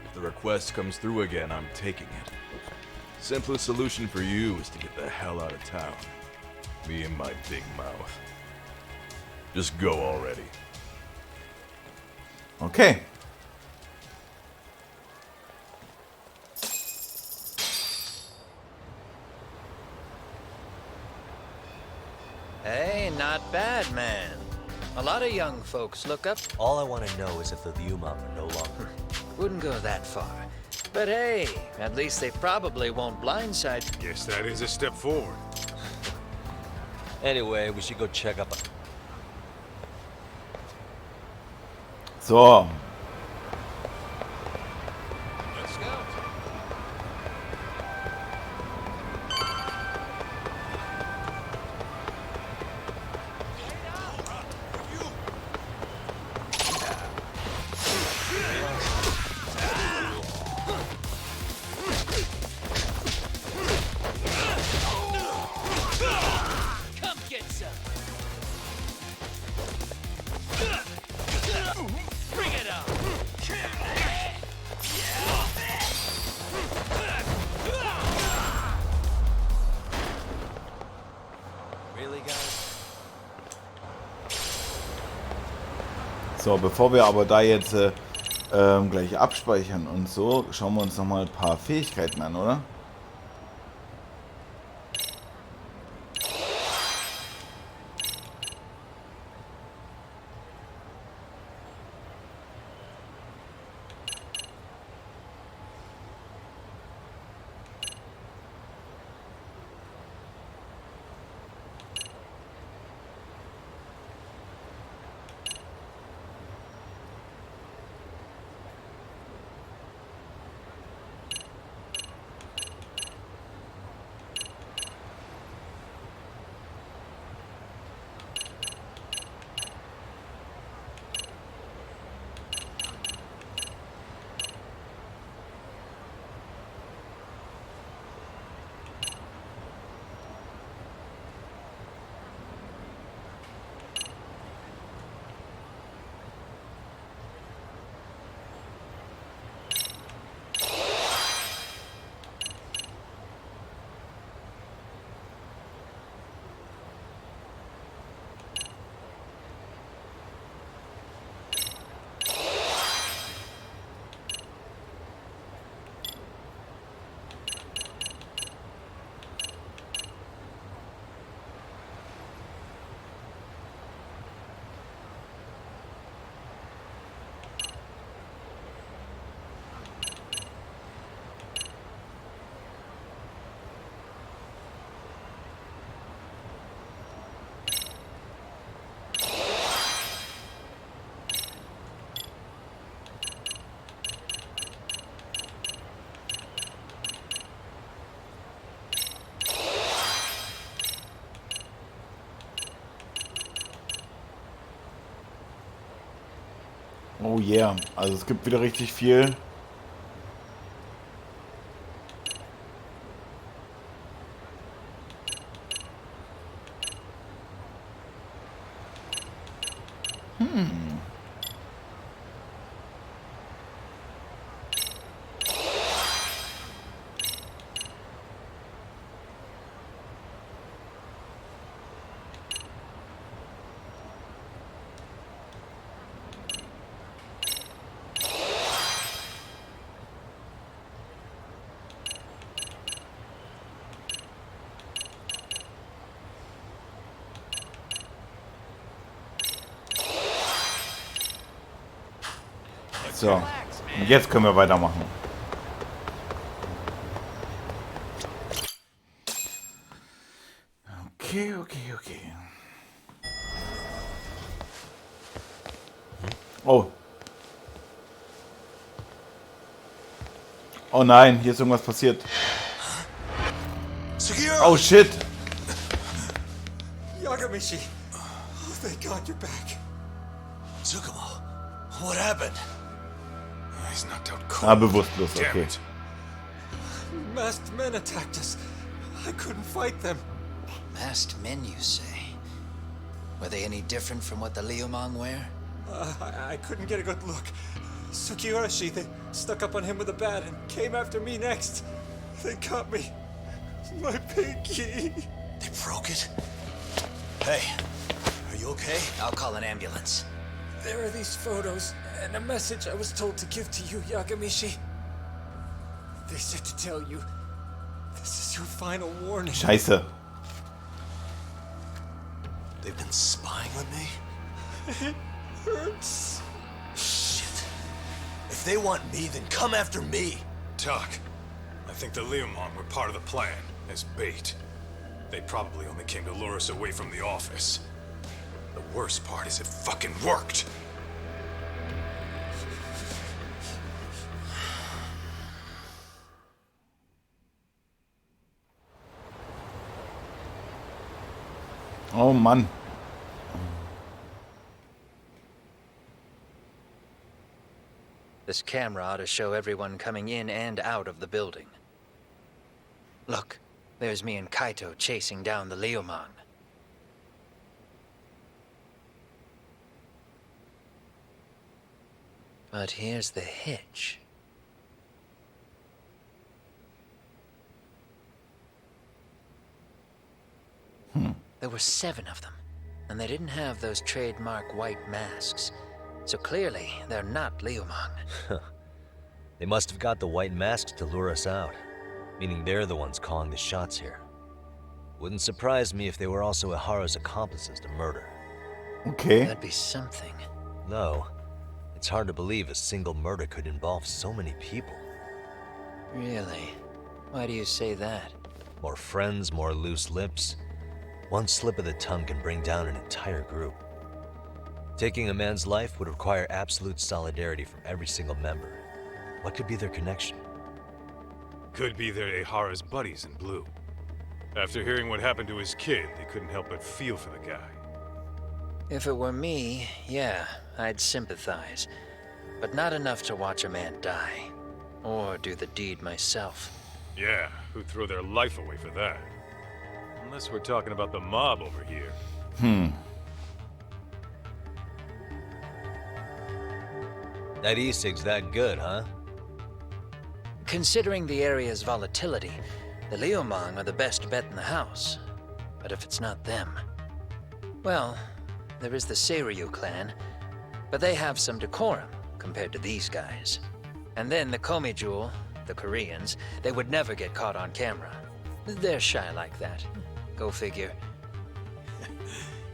If the request comes through again, I'm taking it. Simplest solution for you is to get the hell out of town. Me and my big mouth. Just go already. Okay. Hey, not bad, man. A lot of young folks look up. All I want to know is if the View Mom are no longer. Wouldn't go that far. But hey, at least they probably won't blindside. Guess that is a step forward. Anyway, we should go check up. So. Let's go. Come get some. Bring it on. Really, guys? So, bevor wir aber da jetzt gleich abspeichern und so, schauen wir uns nochmal ein paar Fähigkeiten an, oder? Oh yeah, also es gibt wieder richtig viel. So, und jetzt können wir weitermachen. Okay. Oh. Oh nein, hier ist irgendwas passiert. Oh shit. Yagamishi. Oh, thank God you're back. Tsukumo, what happened? He's knocked out Bewusstlos, okay. Masked men attacked us. I couldn't fight them. Masked men, you say? Were they any different from what the Liumang wear? I couldn't get a good look. Sukiurashi, they stuck up on him with a bat and came after me next. They got me. My pinky. They broke it? Hey, are you okay? I'll call an ambulance. There are these photos and a message I was told to give to you, Yagamishi. They said to tell you, this is your final warning. Scheiße. They've been spying on me? It hurts. Shit. If they want me, then come after me. Doc, I think the Liumang were part of the plan, as bait. They probably only came to lure us away from the office. The worst part is it fucking worked. Oh Mann. This camera ought to show everyone coming in and out of the building. Look, there's me and Kaito chasing down the Liumang. But here's the hitch. There were 7 of them, and they didn't have those trademark white masks. So clearly, they're not Liumang. They must have got the white masks to lure us out, meaning they're the ones calling the shots here. Wouldn't surprise me if they were also Ihara's accomplices to murder. Okay. That'd be something. No, it's hard to believe a single murder could involve so many people. Really? Why do you say that? More friends, more loose lips. One slip of the tongue can bring down an entire group. Taking a man's life would require absolute solidarity from every single member. What could be their connection? Could be they're Ihara's buddies in blue. After hearing what happened to his kid, they couldn't help but feel for the guy. If it were me, yeah, I'd sympathize. But not enough to watch a man die. Or do the deed myself. Yeah, who'd throw their life away for that? Unless we're talking about the mob over here. That e-cig's that good, huh? Considering the area's volatility, the Liumang are the best bet in the house. But if it's not them... Well, there is the Seiryu clan, but they have some decorum compared to these guys. And then the Komijul, the Koreans, they would never get caught on camera. They're shy like that. Go figure.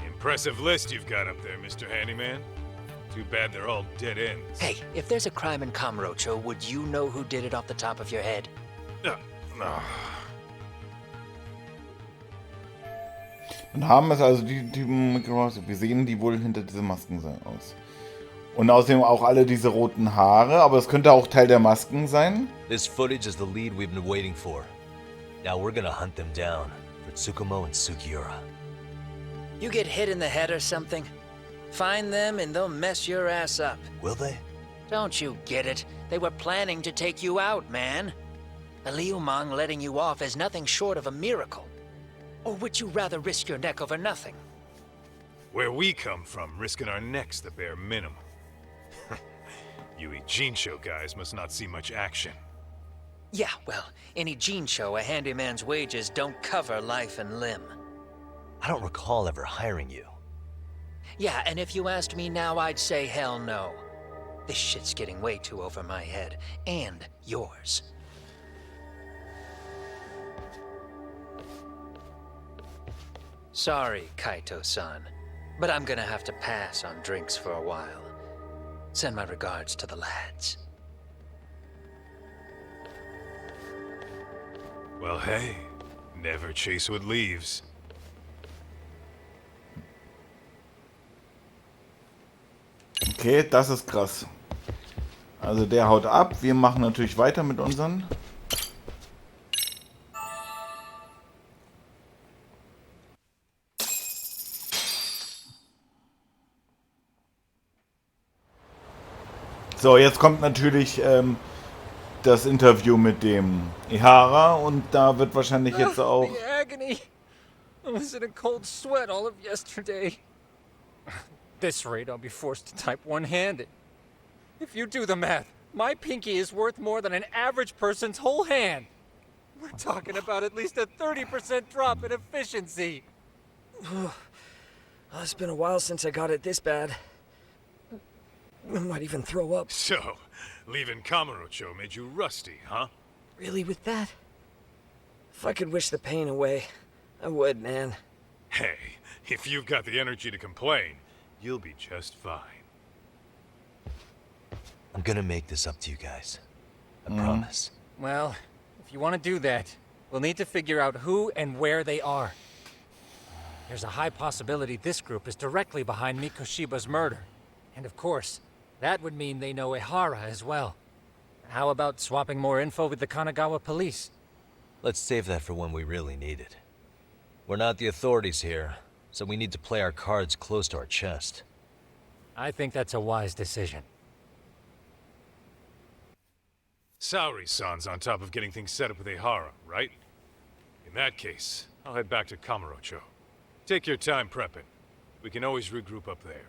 Impressive list you've got up there, Mr. Handyman. Too bad they're all dead ends. Hey, if there's a crime in Kamurocho, would you know who did it off the top of your head? No. Dann haben es also die Typen mitgebracht. Wir sehen die wohl hinter diesen Masken aus. Und außerdem auch alle diese roten Haare, aber es könnte auch Teil der Masken sein. This footage is the lead we've been waiting for. Now we're gonna hunt them down for Tsukumo and Sugiura. You get hit in the head or something? Find them and they'll mess your ass up. Will they? Don't you get it? They were planning to take you out, man. The Liumang letting you off is nothing short of a miracle. Or would you rather risk your neck over nothing? Where we come from, risking our necks the bare minimum. You Ijincho guys must not see much action. Yeah, well, in Ijincho, a handyman's wages don't cover life and limb. I don't recall ever hiring you. Yeah, and if you asked me now, I'd say hell no. This shit's getting way too over my head. And yours. Sorry, Kaito-san, but I'm gonna have to pass on drinks for a while. Send my regards to the lads. Well, hey, never chase what leaves. Okay, das ist krass. Also der haut ab. Wir machen natürlich weiter mit unseren. So, jetzt kommt natürlich das Interview mit dem Ihara und da wird wahrscheinlich jetzt auch... The agony! I was in a cold sweat all of yesterday. At this rate, I'll be forced to type one-handed. If you do the math, my pinky is worth more than an average person's whole hand. We're talking about at least a 30% drop in efficiency. It's been a while since I got it this bad. I might even throw up. So, leaving Kamurocho made you rusty, huh? Really with that? If I could wish the pain away, I would, man. Hey, if you've got the energy to complain, you'll be just fine. I'm gonna make this up to you guys. I promise. Well, if you want to do that, we'll need to figure out who and where they are. There's a high possibility this group is directly behind Mikoshiba's murder. And of course, that would mean they know Ihara as well. How about swapping more info with the Kanagawa police? Let's save that for when we really need it. We're not the authorities here, so we need to play our cards close to our chest. I think that's a wise decision. Saori-san's on top of getting things set up with Ihara, right? In that case, I'll head back to Kamurocho. Take your time prepping. We can always regroup up there.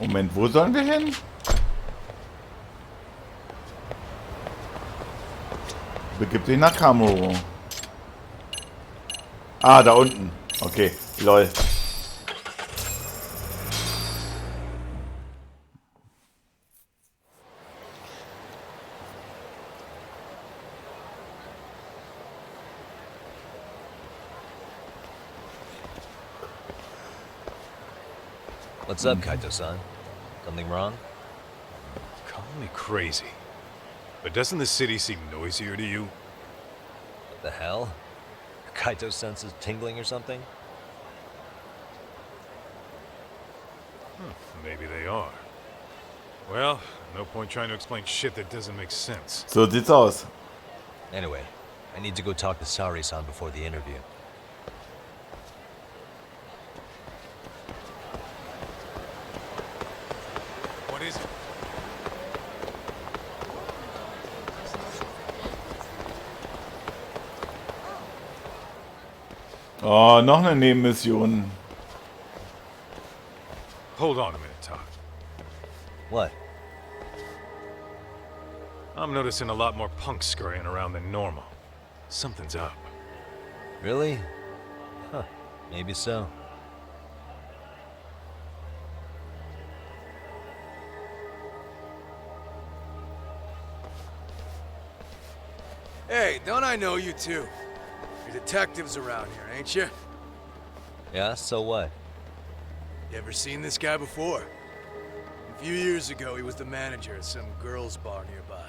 Moment, wo sollen wir hin? Begib dich nach Kamuro. Ah, da unten. Okay, lol. What's up, Kaito-san? Something wrong? Call me crazy, but doesn't the city seem noisier to you? What the hell? Kaito's senses tingling or something? Maybe they are. Well, no point trying to explain shit that doesn't make sense. So sieht's aus. Anyway, I need to go talk to Saori-san before the interview. What is it? Oh, noch eine Nebenmission. Hold on a minute, Todd. What? I'm noticing a lot more punks scurrying around than normal. Something's up. Really? Huh, maybe so. Hey, don't I know you two? You're detectives around here, ain't you? Yeah, so what? You ever seen this guy before? A few years ago, he was the manager at some girls' bar nearby.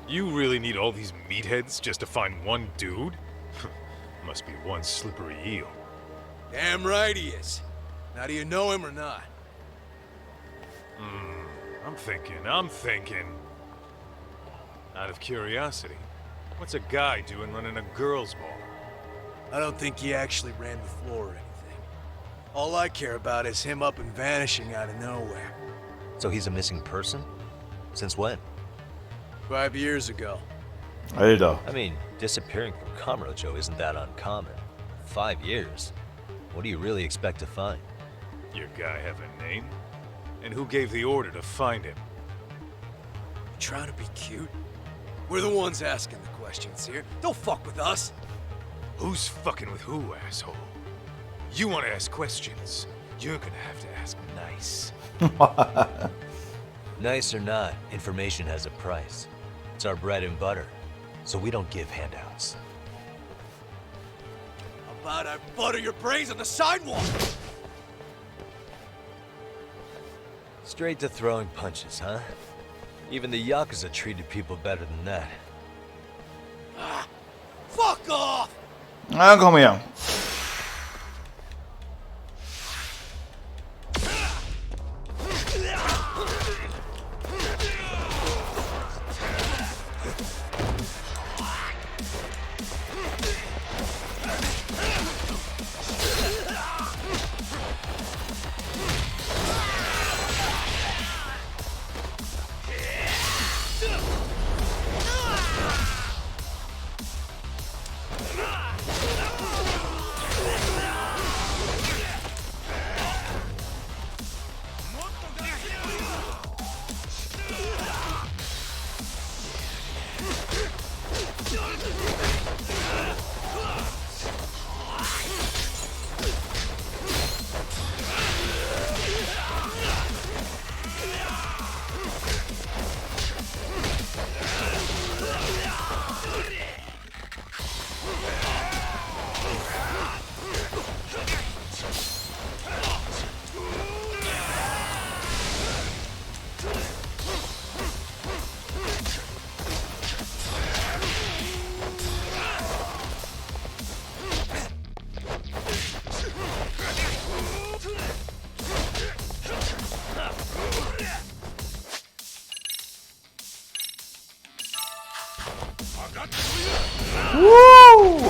You really need all these meatheads just to find one dude? Must be one slippery eel. Damn right he is. Now, do you know him or not? I'm thinking. Out of curiosity, what's a guy doing running a girls' bar? I don't think he actually ran the floor or anything. All I care about is him up and vanishing out of nowhere. So he's a missing person? Since when? 5 years ago. Alter. I mean, disappearing from Kamurocho isn't that uncommon. 5 years? What do you really expect to find? Your guy have a name? And who gave the order to find him? You trying to be cute? We're the ones asking the questions here. Don't fuck with us. Who's fucking with who, asshole? You want to ask questions? You're gonna have to ask nice. Nice or not, information has a price. It's our bread and butter, so we don't give handouts. How about I butter your brains on the sidewalk? Straight to throwing punches, huh? Even the Yakuza treated people better than that. Fuck off! Na, komm her.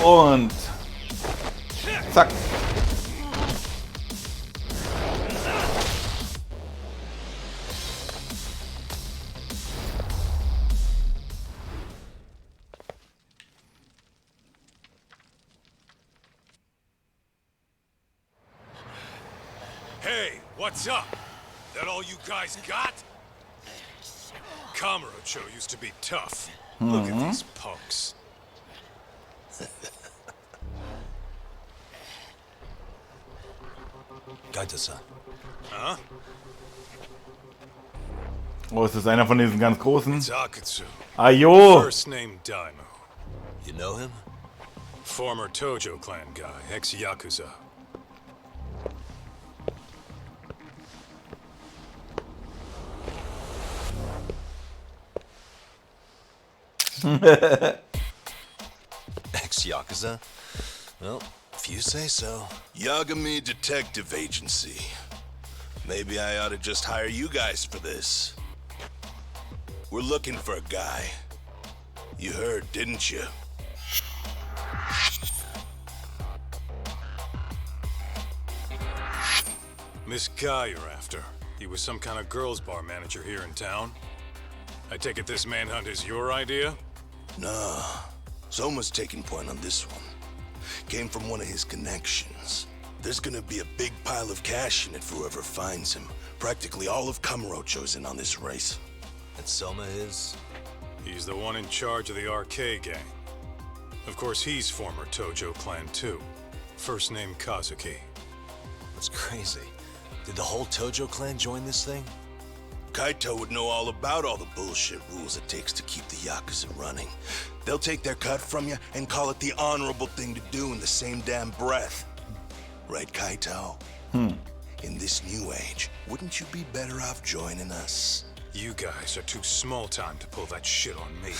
Und zack. Hey, what's up? That all you guys got? Kamurocho used to be tough. Look at these punks. Gaita-san. Huh? Oh, ist das einer von diesen ganz großen? It's Akutsu. Ayo! First name Daimyo. You know him? Former Tojo clan guy, ex-Yakuza. Ex-Yakuza? Well, if you say so. Yagami Detective Agency. Maybe I ought to just hire you guys for this. We're looking for a guy. You heard, didn't you? This guy you're after. He was some kind of girls' bar manager here in town. I take it this manhunt is your idea? Nah. Zoma's taking point on this one. Came from one of his connections. There's gonna be a big pile of cash in it for whoever finds him. Practically all of Kamurocho's in on this race. And Soma is? He's the one in charge of the RK gang. Of course, he's former Tojo clan too. First name Kazuki. That's crazy. Did the whole Tojo clan join this thing? Kaito would know all about all the bullshit rules it takes to keep the Yakuza running. They'll take their cut from you and call it the honorable thing to do in the same damn breath. Right, Kaito? In this new age, wouldn't you be better off joining us? You guys are too small time to pull that shit on me.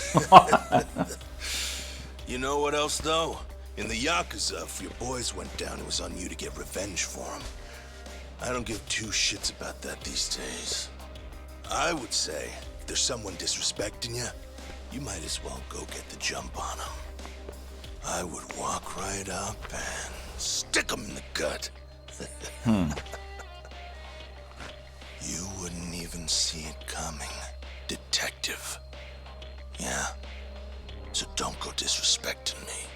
You know what else, though? In the Yakuza, if your boys went down, it was on you to get revenge for them. I don't give two shits about that these days. I would say, if there's someone disrespecting you, you might as well go get the jump on them. I would walk right up and stick them in the gut. You wouldn't even see it coming, detective. Yeah? So don't go disrespecting me.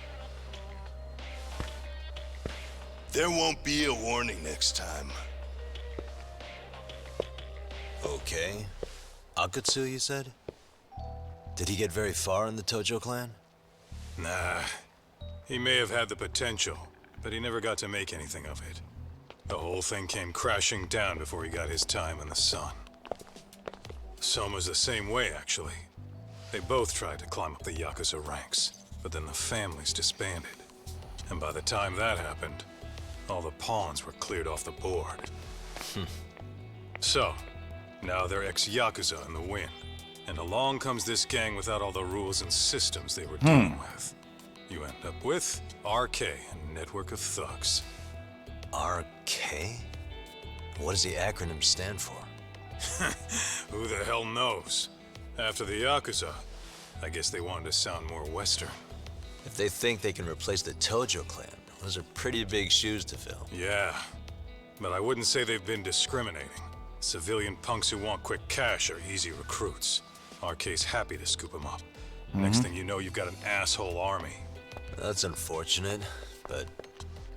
There won't be a warning next time. okay? Akutsu, you said? Did he get very far in the Tojo clan? Nah. He may have had the potential, but he never got to make anything of it. The whole thing came crashing down before he got his time in the sun. Soma's the same way, actually. They both tried to climb up the Yakuza ranks, but then the families disbanded. And by the time that happened, all the pawns were cleared off the board. So, now they're ex-Yakuza in the wind. And along comes this gang without all the rules and systems they were dealing with. You end up with RK, a network of thugs. RK? What does the acronym stand for? Who the hell knows? After the Yakuza, I guess they wanted to sound more Western. If they think they can replace the Tojo clan, those are pretty big shoes to fill. Yeah, but I wouldn't say they've been discriminating. Civilian punks who want quick cash are easy recruits. RK's happy to scoop them up. Next thing you know, you've got an asshole army. That's unfortunate, but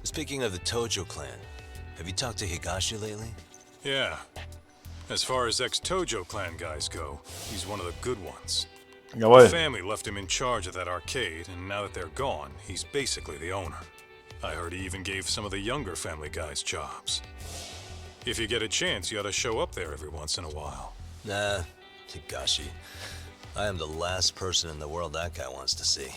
speaking of the Tojo clan, have you talked to Higashi lately? Yeah. As far as ex-Tojo clan guys go, he's one of the good ones. Jawohl. The family left him in charge of that arcade, and now that they're gone, he's basically the owner. I heard he even gave some of the younger family guys jobs. If you get a chance, you ought to show up there every once in a while. Nah, Higashi. I am the last person in the world that guy wants to see.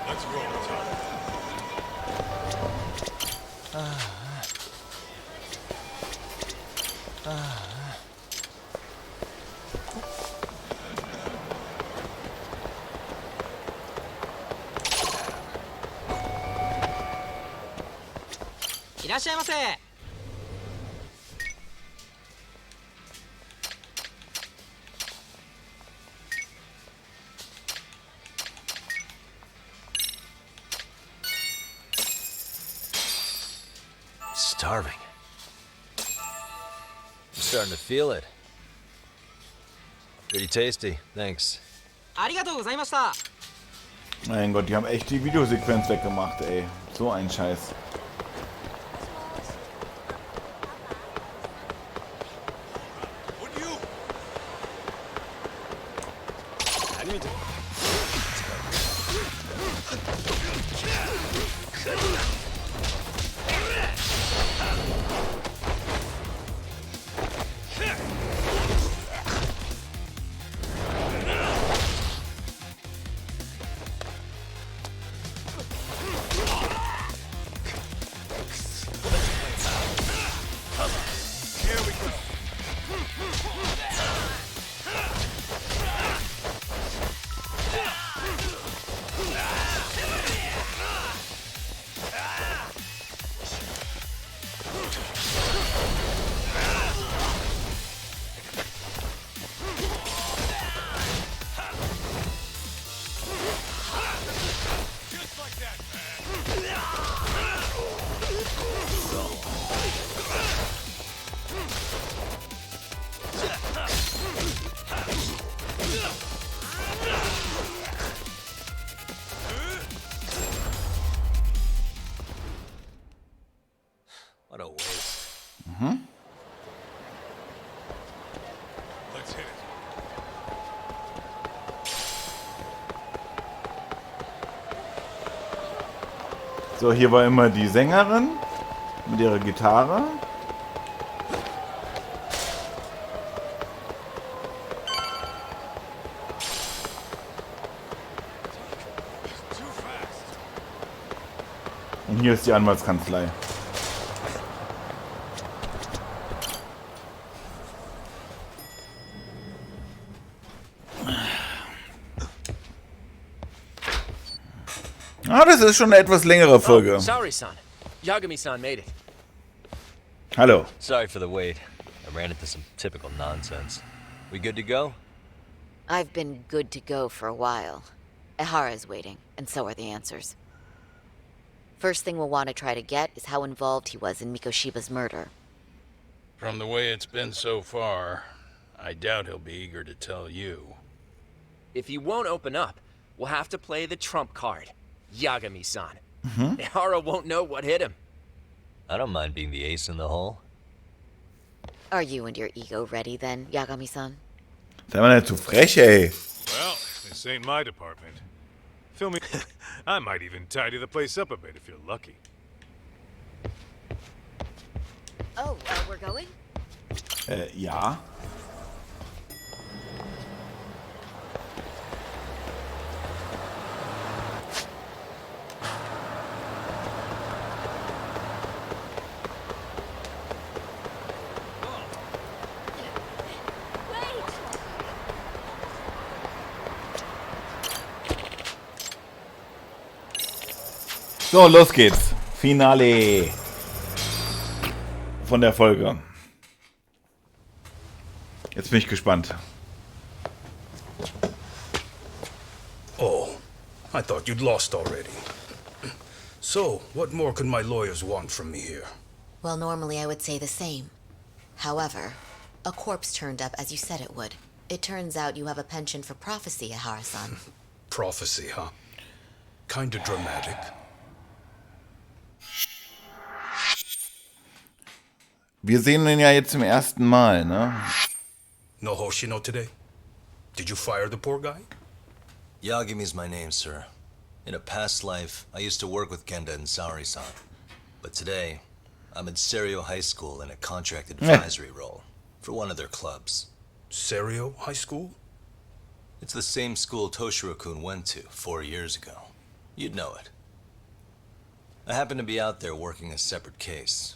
Let's roll, Tom. Starving. I'm starting to feel it. Pretty tasty, thanks. Mein Gott, die haben echt die Videosequenz weggemacht, ey. So ein Scheiß. What a waste. Let's hit it. So, hier war immer die Sängerin mit ihrer Gitarre. Und hier ist die Anwaltskanzlei. Ah, das ist schon eine etwas längere Folge. Oh, sorry-san. Yagami-san made it. Hallo. Sorry for the wait. I ran into some typical nonsense. We good to go? I've been good to go for a while. Ehara's waiting, and so are the answers. First thing we'll want to try to get is how involved he was in Mikoshiba's murder. From the way it's been so far, I doubt he'll be eager to tell you. If he won't open up, we'll have to play the trump card. Yagami-san. Ihara won't know what hit him. I don't mind being the ace in the hole. Are you and your ego ready then, Yagami-san? Sei mal nicht zu frech, ey. Well, this ain't my department. Fill me. I might even tidy the place up a bit if you're lucky. Oh, we're going? Ja. So, los geht's. Finale von der Folge. Jetzt bin ich gespannt. Oh, I thought you'd lost already. So, what more could my lawyers want from me here? Well, normally I would say the same. However, a corpse turned up as you said it would. It turns out you have a penchant for prophecy, Ihara-san. Prophecy, huh? Kinda dramatic. Wir sehen ihn ja jetzt zum ersten Mal, ne? No Hoshino today? Did you fire the poor guy? Yagami's my name, sir. In a past life, I used to work with Genda and Saori-san. But today, I'm at Serio High School in a contracted advisory role for one of their clubs. Serio High School? It's the same school Toshiro-kun went to 4 years ago. You'd know it. I happened to be out there working a separate case.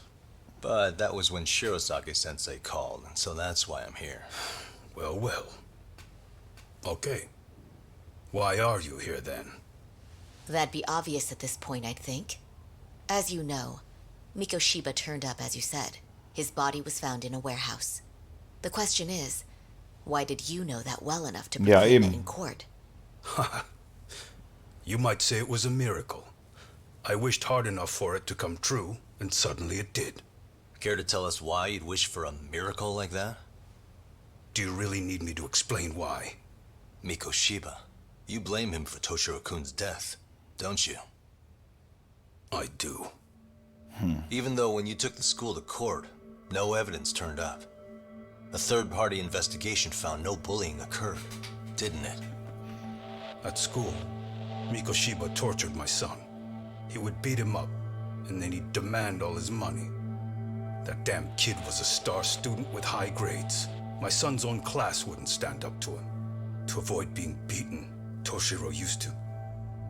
But that was when Shirosake-sensei called, and so that's why I'm here. Well, well. Okay. Why are you here then? That'd be obvious at this point, I'd think. As you know, Mikoshiba turned up as you said. His body was found in a warehouse. The question is, why did you know that well enough to proclaim it in court? You might say it was a miracle. I wished hard enough for it to come true, and suddenly it did. Care to tell us why you'd wish for a miracle like that? Do you really need me to explain why? Mikoshiba. You blame him for Toshiro-kun's death, don't you? I do. Even though when you took the school to court, no evidence turned up. A third-party investigation found no bullying occurred, didn't it? At school, Mikoshiba tortured my son. He would beat him up, and then he'd demand all his money. That damn kid was a star student with high grades. My son's own class wouldn't stand up to him. To avoid being beaten, Toshiro used to.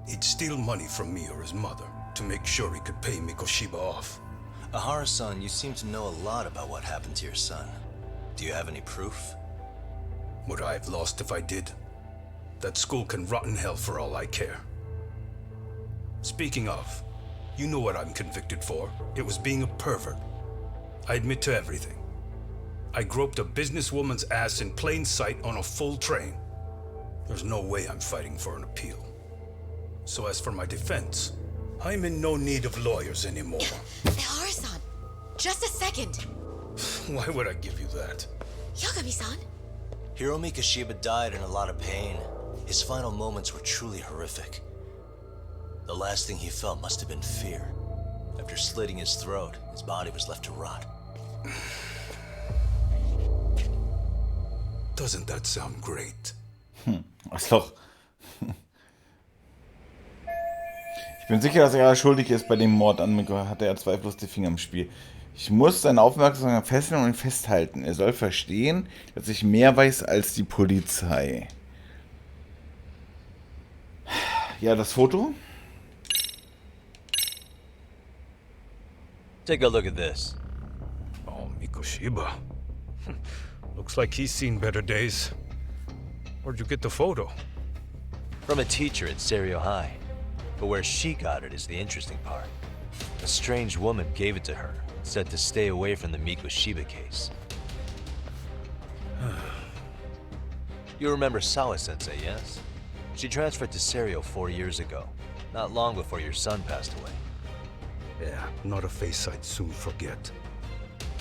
He'd steal money from me or his mother to make sure he could pay Mikoshiba off. Ihara-san, you seem to know a lot about what happened to your son. Do you have any proof? Would I have lost if I did? That school can rot in hell for all I care. Speaking of, you know what I'm convicted for. It was being a pervert. I admit to everything. I groped a businesswoman's ass in plain sight on a full train. There's no way I'm fighting for an appeal. So as for my defense, I'm in no need of lawyers anymore. Ihara-san, just a second. Why would I give you that? Yagami-san? Hiro Mikoshiba died in a lot of pain. His final moments were truly horrific. The last thing he felt must have been fear. After slitting his throat, his body was left to rot. Doesn't that sound great? Ist doch. Ich bin sicher, dass er schuldig ist bei dem Mord an Miko. Hatte er zweifellos die Finger im Spiel. Ich muss seine Aufmerksamkeit fesseln und ihn festhalten. Er soll verstehen, dass ich mehr weiß als die Polizei. Ja, das Foto. Take a look at this. Oh, Mikoshiba. Looks like he's seen better days. Where'd you get the photo? From a teacher at Serio High. But where she got it is the interesting part. A strange woman gave it to her, said to stay away from the Mikoshiba case. You remember Sawa-sensei, yes? She transferred to Serio 4 years ago, not long before your son passed away. Yeah, not a face I'd soon forget.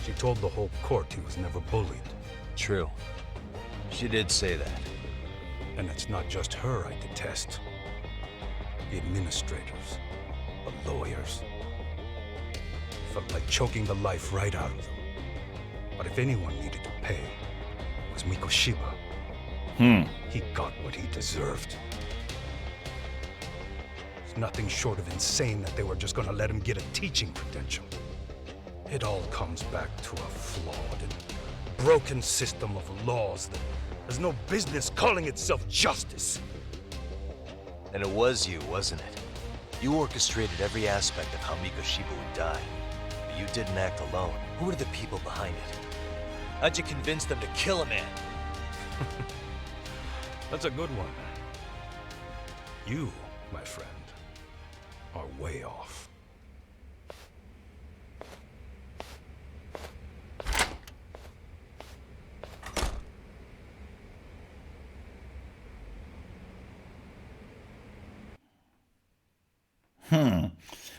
She told the whole court he was never bullied. True. She did say that. And it's not just her I detest. The administrators. the lawyers. Felt like choking the life right out of them. But if anyone needed to pay, it was Mikoshiba. He got what he deserved. It's nothing short of insane that they were just gonna let him get a teaching credential. It all comes back to a flawed and broken system of laws that has no business calling itself justice. And it was you, wasn't it? You orchestrated every aspect of how Mikoshiba would die. But you didn't act alone. Who were the people behind it? How'd you convince them to kill a man? That's a good one. You, my friend, are way off.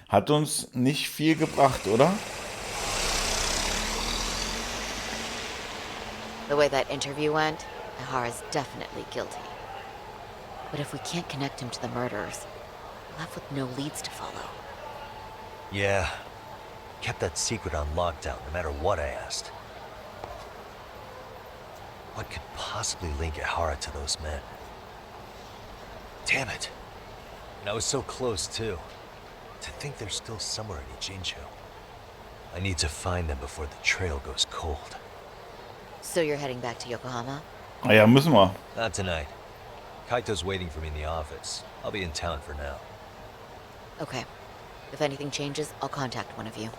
Hat uns nicht viel gebracht, oder? The way that interview went, Ihara's definitely guilty. But if we can't connect him to the murderers, we're left with no leads to follow. Yeah. Kept that secret on lockdown, no matter what I asked. What could possibly link Ihara to those men? Damn it. And I was so close, too. To think they're still somewhere in Ijincho. I need to find them before the trail goes cold. So you're heading back to Yokohama? Ah ja, müssen wir. Not tonight. Kaito's waiting for me in the office. I'll be in town for now. Okay. If anything changes, I'll contact one of you.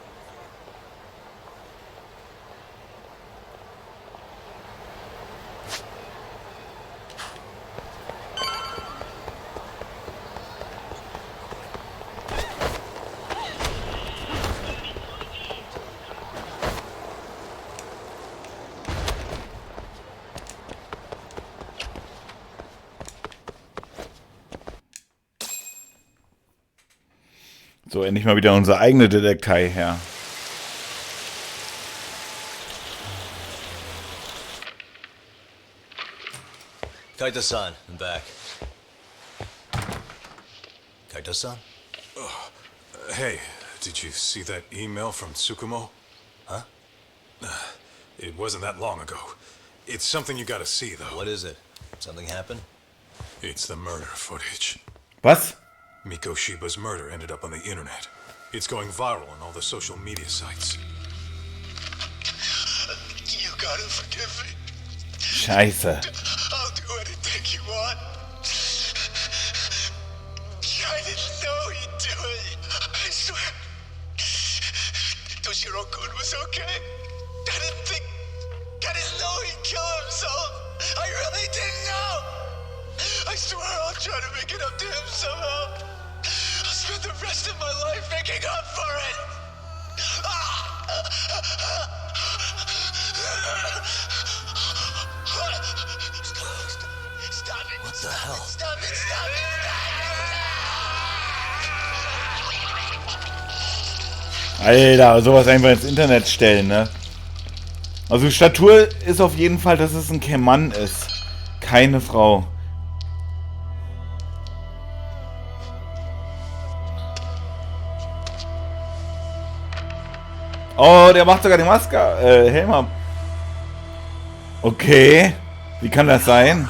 So, endlich mal wieder unsere eigene Detektei her. Kaito-san, I'm back. Kaito-san? Hey, did you see that email from Tsukumo? Huh? It wasn't that long ago. It's something you gotta see, though. What is it? Something happened? It's the murder footage. Was? Mikoshiba's murder ended up on the internet. It's going viral on all the social media sites. You gotta forgive me. Scheiße. I'll do anything you want. I didn't know he'd do it. I swear. Toshiro-kun was okay. I didn't know he'd kill himself. I really didn't know. I swear I'll try to make it up to him somehow. I'll spend the rest of my life making up for it. Stop it. What the hell? Stop it. Stop it. Alter, sowas einfach ins Internet stellen, ne? Also Statur ist auf jeden Fall, dass es ein Mann ist. Keine Frau. Oh, der macht sogar die Maske. Helm ab. Okay. Wie kann das sein?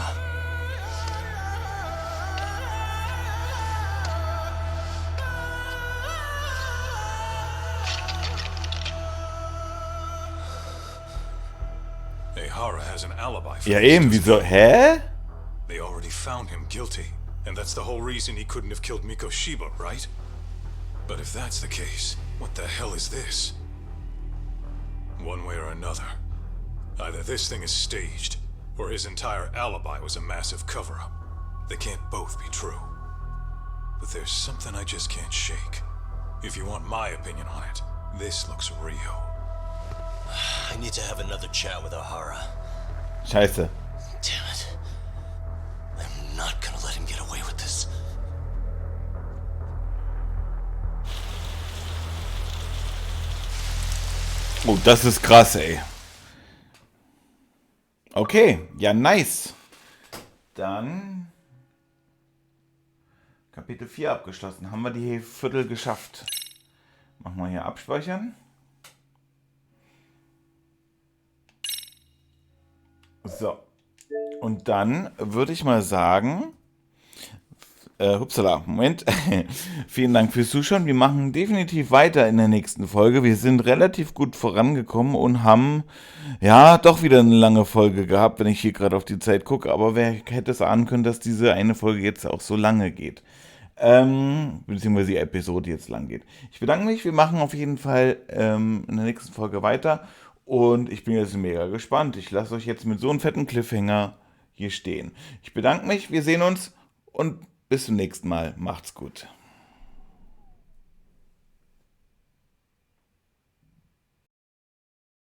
Ihara has an alibi for Ja this. eben, wieso? Hä? They already found him guilty, and that's the whole reason he couldn't have killed Mikoshiba, right? But if that's the case, what the hell is this? One way or another, either this thing is staged, or his entire alibi was a massive cover-up. They can't both be true. But there's something I just can't shake. If you want my opinion on it, this looks real. I need to have another chat with Ihara. Scheiße. Damn it. I'm not gonna let him get away with this. Oh, das ist krass, ey. Okay, ja, nice. Dann Kapitel 4 abgeschlossen. Haben wir die Viertel geschafft. Machen wir hier abspeichern. So. Und dann würde ich mal sagen, hupsala, Moment. Vielen Dank fürs Zuschauen. Wir machen definitiv weiter in der nächsten Folge. Wir sind relativ gut vorangekommen und haben, ja, doch wieder eine lange Folge gehabt, wenn ich hier gerade auf die Zeit gucke. Aber wer hätte es ahnen können, dass diese eine Folge jetzt auch so lange geht. Beziehungsweise die Episode jetzt lang geht. Ich bedanke mich. Wir machen auf jeden Fall in der nächsten Folge weiter. Und ich bin jetzt mega gespannt. Ich lasse euch jetzt mit so einem fetten Cliffhanger hier stehen. Ich bedanke mich. Wir sehen uns und bis zum nächsten Mal. Macht's gut.